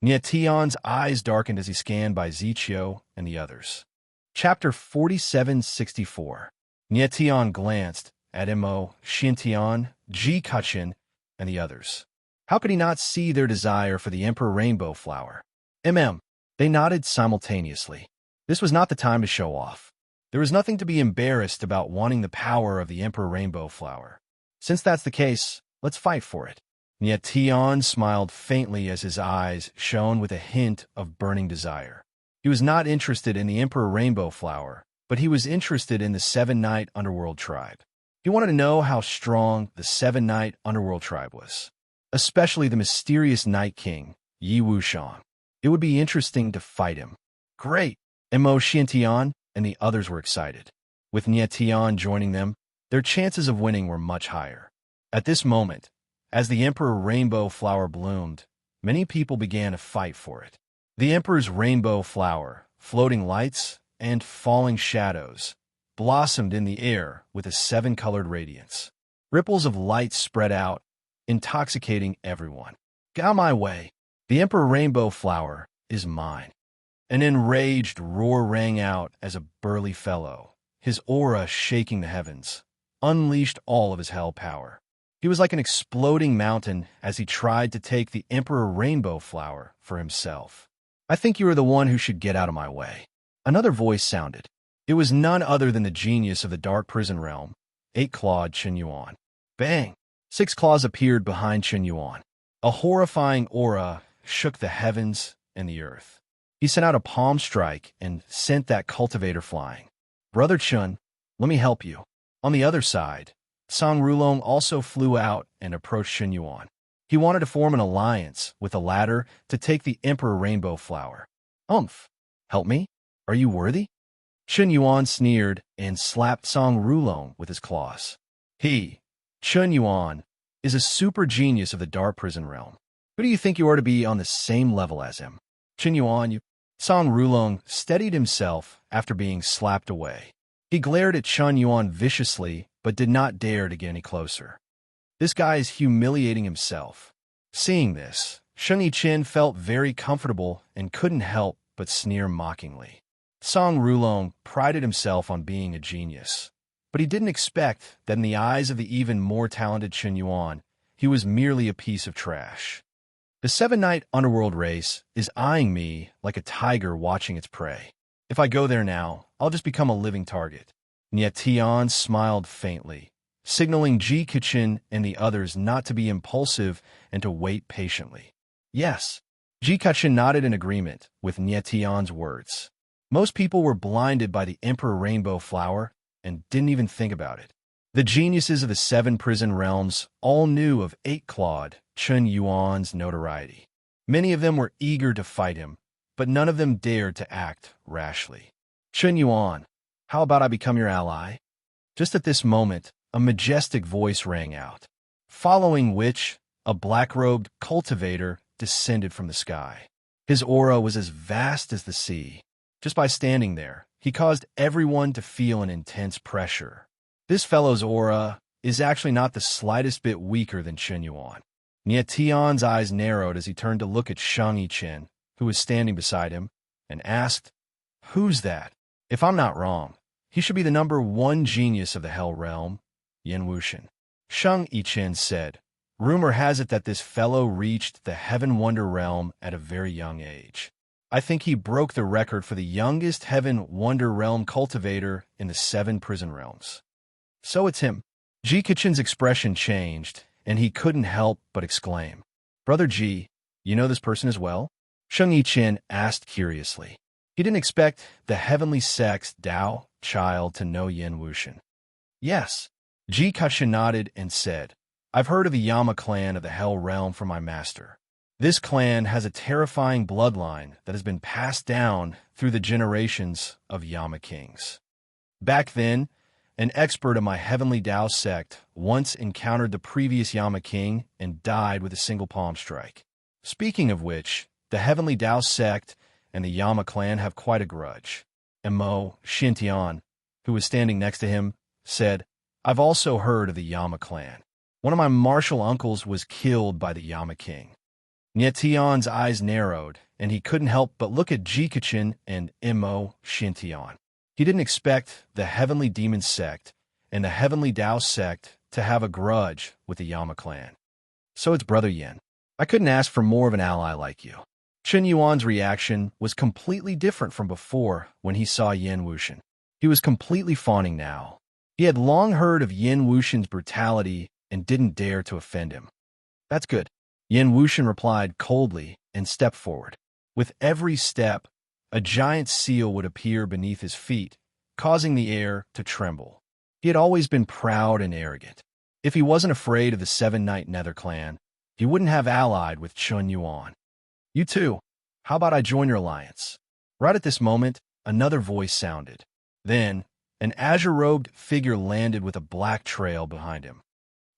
Nie Tian's eyes darkened as he scanned Bai Ziqiu and the others. Chapter 4764. Nie Tian glanced at Mo Xintian, Ji Kachin, and the others. How could he not see their desire for the Emperor Rainbow Flower? They nodded simultaneously. This was not the time to show off. There was nothing to be embarrassed about wanting the power of the Emperor Rainbow Flower. Since that's the case, let's fight for it. Nie Tian smiled faintly as his eyes shone with a hint of burning desire. He was not interested in the Emperor Rainbow Flower, but he was interested in the Seven-Night Underworld tribe. He wanted to know how strong the Seven-Night Underworld tribe was, especially the mysterious Night King, Yi Wushang. It would be interesting to fight him. Great! Mo Xintian and the others were excited. With Nie Tian joining them, their chances of winning were much higher. At this moment, as the Emperor Rainbow Flower bloomed, many people began to fight for it. The Emperor's Rainbow Flower, floating lights and falling shadows, blossomed in the air with a seven-colored radiance. Ripples of light spread out, intoxicating everyone. Get out of my way! The Emperor Rainbow Flower is mine. An enraged roar rang out as a burly fellow, his aura shaking the heavens, unleashed all of his hell power. He was like an exploding mountain as he tried to take the Emperor Rainbow Flower for himself. I think you are the one who should get out of my way. Another voice sounded. It was none other than the genius of the Dark Prison Realm, Eight-Clawed Chen Yuan. Bang! Six claws appeared behind Chen Yuan. A horrifying aura shook the heavens and the earth. He sent out a palm strike and sent that cultivator flying. Brother Chun, let me help you. On the other side, Song Rulong also flew out and approached Chen Yuan. He wanted to form an alliance with the latter to take the Emperor Rainbow Flower. Help me? Are you worthy? Chen Yuan sneered and slapped Song Rulong with his claws. He, Chen Yuan, is a super genius of the Dark Prison Realm. Who do you think you are to be on the same level as him? Chen Yuan, Song Rulong steadied himself after being slapped away. He glared at Chen Yuan viciously but did not dare to get any closer. This guy is humiliating himself. Seeing this, Sheng Yichen felt very comfortable and couldn't help but sneer mockingly. Song Rulong prided himself on being a genius, but he didn't expect that in the eyes of the even more talented Chen Yuan, he was merely a piece of trash. The seven-night underworld race is eyeing me like a tiger watching its prey. If I go there now, I'll just become a living target. Nie Tian smiled faintly, signaling Ji Qiqin and the others not to be impulsive and to wait patiently. Yes, Ji Qiqin nodded in agreement with Nie Tian's words. Most people were blinded by the Emperor Rainbow Flower and didn't even think about it. The geniuses of the seven prison realms all knew of Eight-Clawed Chen Yuan's notoriety. Many of them were eager to fight him, but none of them dared to act rashly. Chen Yuan, how about I become your ally? Just at this moment, a majestic voice rang out, following which a black-robed cultivator descended from the sky. His aura was as vast as the sea. Just by standing there, he caused everyone to feel an intense pressure. This fellow's aura is actually not the slightest bit weaker than Chen Yuan. Nie Tian's eyes narrowed as he turned to look at Sheng Yichen, who was standing beside him, and asked, "Who's that? If I'm not wrong, he should be the #1 genius of the Hell Realm, Yin Wuxian." Sheng Yichen said, "Rumor has it that this fellow reached the Heaven Wonder Realm at a very young age. I think he broke the record for the youngest Heaven Wonder Realm cultivator in the 7 prison realms." "So it's him." Ji Qiqin's expression changed, and he couldn't help but exclaim, "Brother Ji, you know this person as well?" Sheng Yichen asked curiously. He didn't expect the heavenly sex Dao child to know Yin Wuxian. "Yes." Ji Qiqin nodded and said, "I've heard of the Yama clan of the Hell Realm from my master. This clan has a terrifying bloodline that has been passed down through the generations of Yama kings. Back then, an expert of my heavenly Dao sect once encountered the previous Yama king and died with a single palm strike. Speaking of which, the heavenly Dao sect and the Yama clan have quite a grudge." Mo Xintian, who was standing next to him, said, "I've also heard of the Yama clan. One of my martial uncles was killed by the Yama king." Nie Tian's eyes narrowed, and he couldn't help but look at Ji Qiqin and Mo Xintian. He didn't expect the Heavenly Demon sect and the Heavenly Dao sect to have a grudge with the Yama clan. "So it's Brother Yin. I couldn't ask for more of an ally like you." Chen Yuan's reaction was completely different from before when he saw Yin Wuxian. He was completely fawning now. He had long heard of Yin Wuxian's brutality and didn't dare to offend him. "That's good." Yin Wuxian replied coldly and stepped forward. With every step, a giant seal would appear beneath his feet, causing the air to tremble. He had always been proud and arrogant. If he wasn't afraid of the Seven-Night Nether clan, he wouldn't have allied with Chen Yuan. "You too. How about I join your alliance?" Right at this moment, another voice sounded. Then, an azure-robed figure landed with a black trail behind him.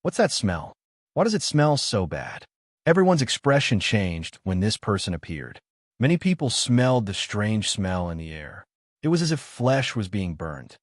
"What's that smell? Why does it smell so bad?" Everyone's expression changed when this person appeared. Many people smelled the strange smell in the air. It was as if flesh was being burned.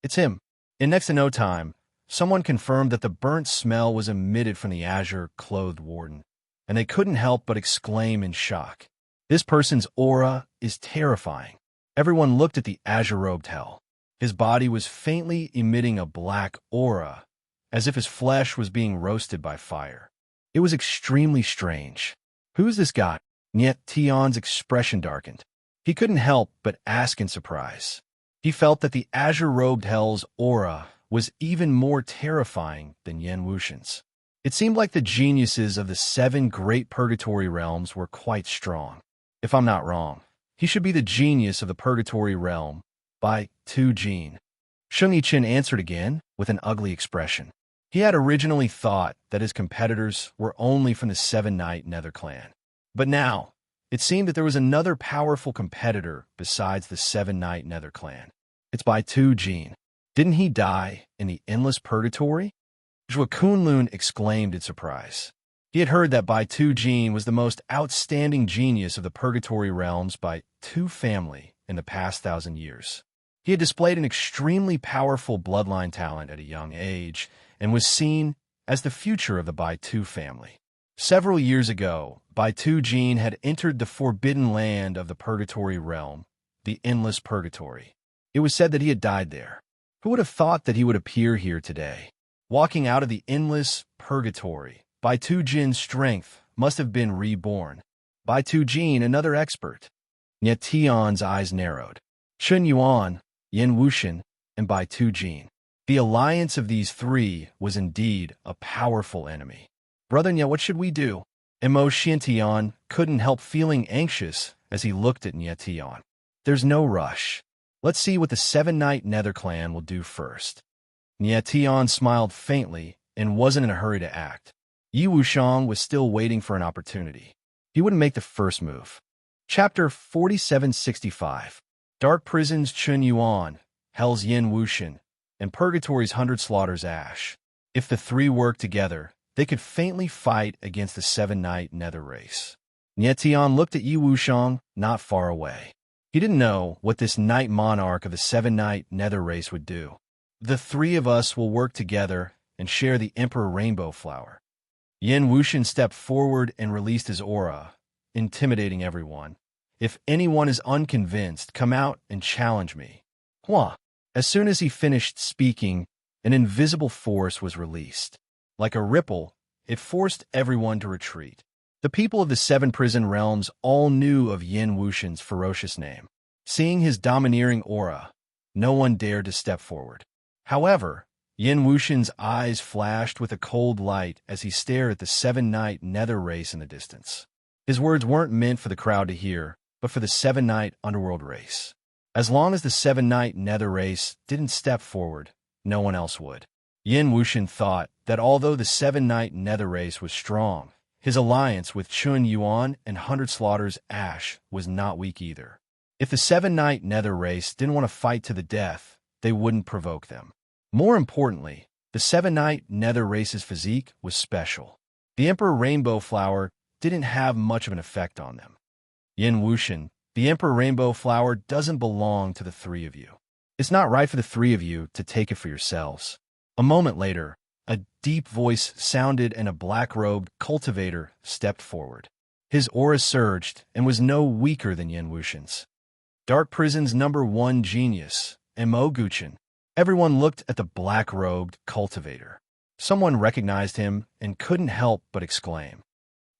"It's him." In next to no time, someone confirmed that the burnt smell was emitted from the azure-clothed warden, and they couldn't help but exclaim in shock. This person's aura is terrifying. Everyone looked at the azure-robed hell. His body was faintly emitting a black aura, as if his flesh was being roasted by fire. It was extremely strange. "Who's this guy?" Nie Tian's expression darkened. He couldn't help but ask in surprise. He felt that the azure-robed hell's aura was even more terrifying than Yin Wuxian's. It seemed like the geniuses of the 7 great purgatory realms were quite strong. If I'm not wrong, he should be the genius of the purgatory realm by 2 Jin. Sheng Yichen answered again with an ugly expression. He had originally thought that his competitors were only from the Seven-Night Nether clan. But now, it seemed that there was another powerful competitor besides the Seven-Night Nether clan. "It's by 2 Jin. Didn't he die in the endless purgatory?" Zhua Kunlun exclaimed in surprise. He had heard that Bai Tu Jin was the most outstanding genius of the purgatory realms by Tu family in the past 1,000 years. He had displayed an extremely powerful bloodline talent at a young age and was seen as the future of the Baitu family. Several years ago, Baitu Jin had entered the forbidden land of the Purgatory realm, the Endless Purgatory. It was said that he had died there. Who would have thought that he would appear here today? Walking out of the Endless Purgatory, Baitu Jin's strength must have been reborn. Baitu Jin, another expert. Nye Tian's eyes narrowed. Chun Yuan, Yin Wuxian, and Baitu Jin. The alliance of these three was indeed a powerful enemy. Brother Nye, what should we do? Mo Xiantian couldn't help feeling anxious as he looked at Nye Tian. There's no rush. Let's see what the Seven-Night Nether Clan will do first. Nye Tian smiled faintly and wasn't in a hurry to act. Yi Wuxiang was still waiting for an opportunity. He wouldn't make the first move. Chapter 4765. Dark Prison's Chun Yuan, Hell's Yin Wuxian, and Purgatory's 100 Slaughters Ash. If the three worked together, they could faintly fight against the Seven-Night Nether Race. Nye Tian looked at Yi Wuxiang, not far away. He didn't know what this Night Monarch of the Seven-Night Nether Race would do. The three of us will work together and share the Emperor Rainbow Flower. Yin Wuxian stepped forward and released his aura, intimidating everyone. If anyone is unconvinced, come out and challenge me. Hua! As soon as he finished speaking, an invisible force was released. Like a ripple, it forced everyone to retreat. The people of the Seven Prison Realms all knew of Yin Wuxian's ferocious name. Seeing his domineering aura, no one dared to step forward. However, Yin Wuxian's eyes flashed with a cold light as he stared at the Seven-Night Nether Race in the distance. His words weren't meant for the crowd to hear, but for the Seven-Night Underworld Race. As long as the Seven-Night Nether Race didn't step forward, no one else would. Yin Wuxian thought that although the Seven-Night Nether Race was strong, his alliance with Chun Yuan and 100 Slaughters Ash was not weak either. If the Seven-Night Nether Race didn't want to fight to the death, they wouldn't provoke them. More importantly, the Seven-Night Nether Race's physique was special. The Emperor Rainbow Flower didn't have much of an effect on them. Yin Wuxian, the Emperor Rainbow Flower doesn't belong to the three of you. It's not right for the three of you to take it for yourselves. A moment later, a deep voice sounded and a black-robed cultivator stepped forward. His aura surged and was no weaker than Yin Wuxian's. Dark Prison's #1 genius, Mo Guchen. Everyone looked at the black-robed cultivator. Someone recognized him and couldn't help but exclaim.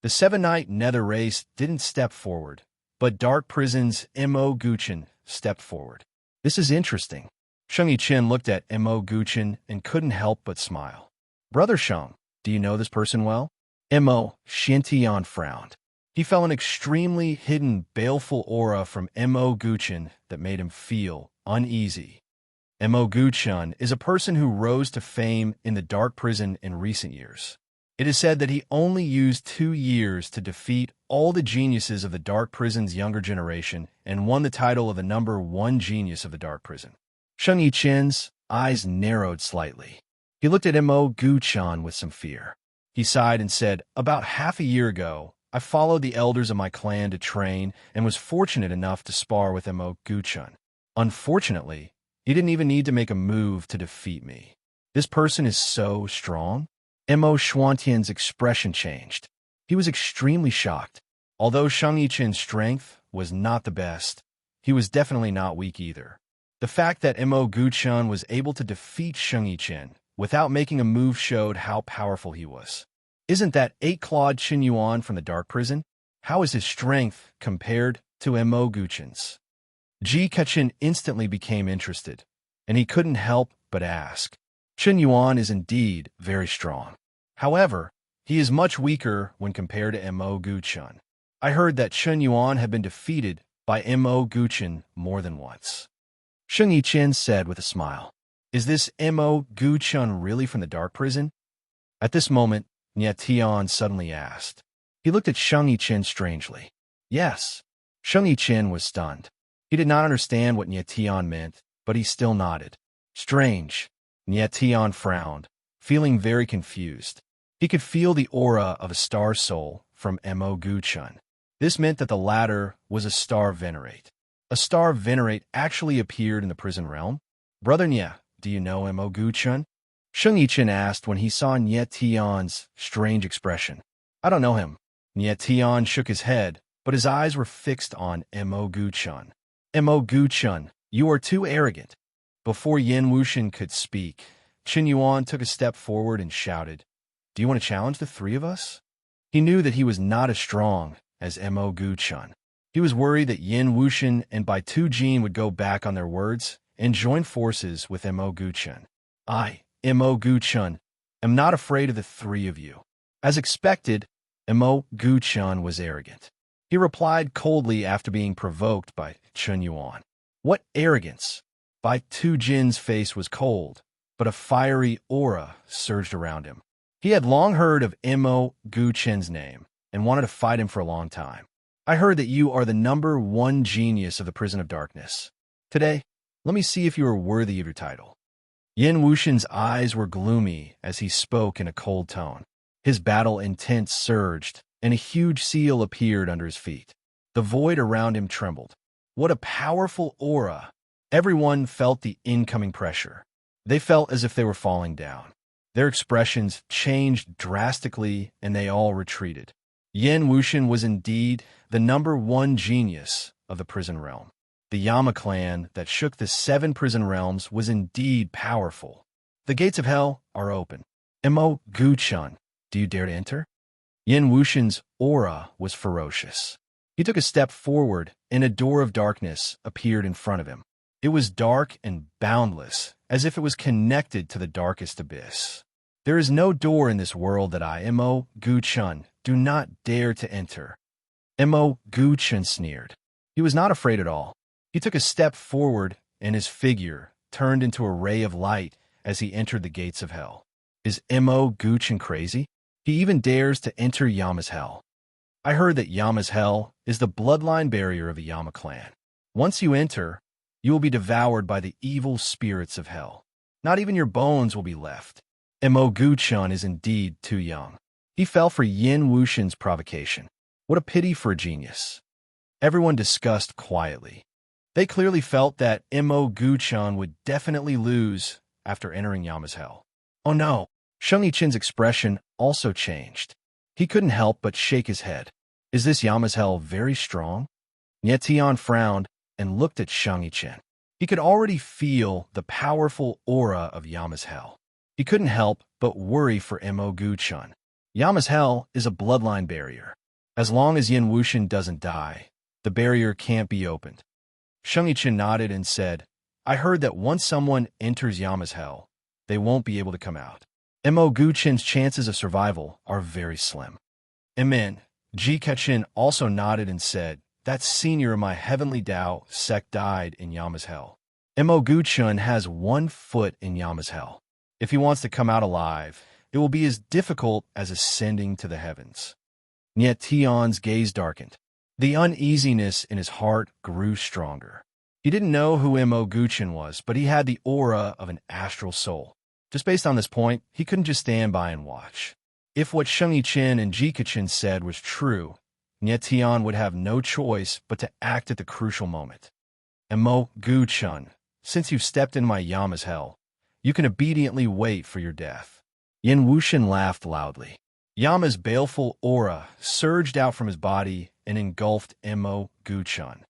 The Seven-Night Nether Race didn't step forward, but Dark Prison's Mo Guchen stepped forward. This is interesting. Sheng Yichen looked at Mo Guchen and couldn't help but smile. Brother Sheng, do you know this person well? Mo Xiantian frowned. He felt an extremely hidden, baleful aura from Mo Guchen that made him feel uneasy. Mo Guchen is a person who rose to fame in the Dark Prison in recent years. It is said that he only used 2 years to defeat all the geniuses of the Dark Prison's younger generation and won the title of the #1 genius of the Dark Prison. Sheng Yichen's eyes narrowed slightly. He looked at Mo Guchen with some fear. He sighed and said, "About half a year ago, I followed the elders of my clan to train and was fortunate enough to spar with Mo Guchen. Unfortunately, he didn't even need to make a move to defeat me. This person is so strong." Mo Xuantian's expression changed. He was extremely shocked. Although Sheng Yichen's strength was not the best, he was definitely not weak either. The fact that Mo Guchen was able to defeat Sheng Yichen without making a move showed how powerful he was. Isn't that 8-clawed Qin Yuan from the Dark Prison? How is his strength compared to Mo Guchen's? Ji Kachin instantly became interested, and he couldn't help but ask. Qin Yuan is indeed very strong. However, he is much weaker when compared to Mo Guchen. I heard that Qin Yuan had been defeated by Mo Guchen more than once. Sheng Yichen said with a smile. Is this Mo Guchen really from the Dark Prison? At this moment, Nye Tian suddenly asked. He looked at Sheng Yichen strangely. Yes. Sheng Yichen was stunned. He did not understand what Nye Tian meant, but he still nodded. Strange. Nye Tian frowned, feeling very confused. He could feel the aura of a star soul from Mo Guchen. This meant that the latter was a star venerate. A star of venerate actually appeared in the prison realm. Brother Nye, do you know Mo Gu-chun? Sheng Yichen asked when he saw Nye Tian's strange expression. I don't know him. Nye Tian shook his head, but his eyes were fixed on Mo Gu-chun. Mo Gu-chun, you are too arrogant. Before Yin Wuxian could speak, Qin Yuan took a step forward and shouted, Do you want to challenge the three of us? He knew that he was not as strong as Mo Gu-chun. He was worried that Yin Wuxian and Bai Tu Jin would go back on their words and join forces with Mo Gu-chun. I, Mo Gu-chun, am not afraid of the three of you. As expected, Mo Gu-chun was arrogant. He replied coldly after being provoked by Qin Yuan. What arrogance! Bai Tu Jin's face was cold, but a fiery aura surged around him. He had long heard of Mo Gu-chun's name and wanted to fight him for a long time. I heard that you are the #1 genius of the Prison of Darkness. Today, let me see if you are worthy of your title. Yin Wuxian's eyes were gloomy as he spoke in a cold tone. His battle intent surged, and a huge seal appeared under his feet. The void around him trembled. What a powerful aura! Everyone felt the incoming pressure. They felt as if they were falling down. Their expressions changed drastically, and they all retreated. Yin Wuxian was indeed the #1 genius of the prison realm. The Yama clan that shook the 7 prison realms was indeed powerful. The gates of hell are open. Mo Gu-chun, do you dare to enter? Yin Wuxian's aura was ferocious. He took a step forward, and a door of darkness appeared in front of him. It was dark and boundless, as if it was connected to the darkest abyss. There is no door in this world that I, Mo Gu-chun, do not dare to enter. Mo Gu-chun sneered. He was not afraid at all. He took a step forward, and his figure turned into a ray of light as he entered the gates of hell. Is Mo Gu-chun crazy? He even dares to enter Yama's hell. I heard that Yama's hell is the bloodline barrier of the Yama clan. Once you enter, you will be devoured by the evil spirits of hell. Not even your bones will be left. Mo Gu-chun is indeed too young. He fell for Yin Wuxian's provocation. What a pity for a genius. Everyone discussed quietly. They clearly felt that Mo Gu-chun would definitely lose after entering Yama's hell. Oh no! Sheng Yichen's expression also changed. He couldn't help but shake his head. Is this Yama's hell very strong? Nye Tian frowned and looked at Sheng Yichen. He could already feel the powerful aura of Yama's hell. He couldn't help but worry for Mo Gu-chun. Yama's hell is a bloodline barrier. As long as Yin Wuxian doesn't die, the barrier can't be opened. Sheng Yichen nodded and said, I heard that once someone enters Yama's hell, they won't be able to come out. Mo Gu-chun's chances of survival are very slim. Amen. Ji Kachin also nodded and said, that senior of my heavenly Tao sect died in Yama's hell. Mo Gu-chun has 1 foot in Yama's hell. If he wants to come out alive, it will be as difficult as ascending to the heavens. Nye Tian's gaze darkened. The uneasiness in his heart grew stronger. He didn't know who Mo Gu-chun was, but he had the aura of an astral soul. Just based on this point, he couldn't just stand by and watch. If what Sheng Yichen and Ji Kachin said was true, Nye Tian would have no choice but to act at the crucial moment. Mo Gu-chun, since you've stepped in my Yama's hell, you can obediently wait for your death. Yin Wuxian laughed loudly. Yama's baleful aura surged out from his body and engulfed Mo Gu-chun.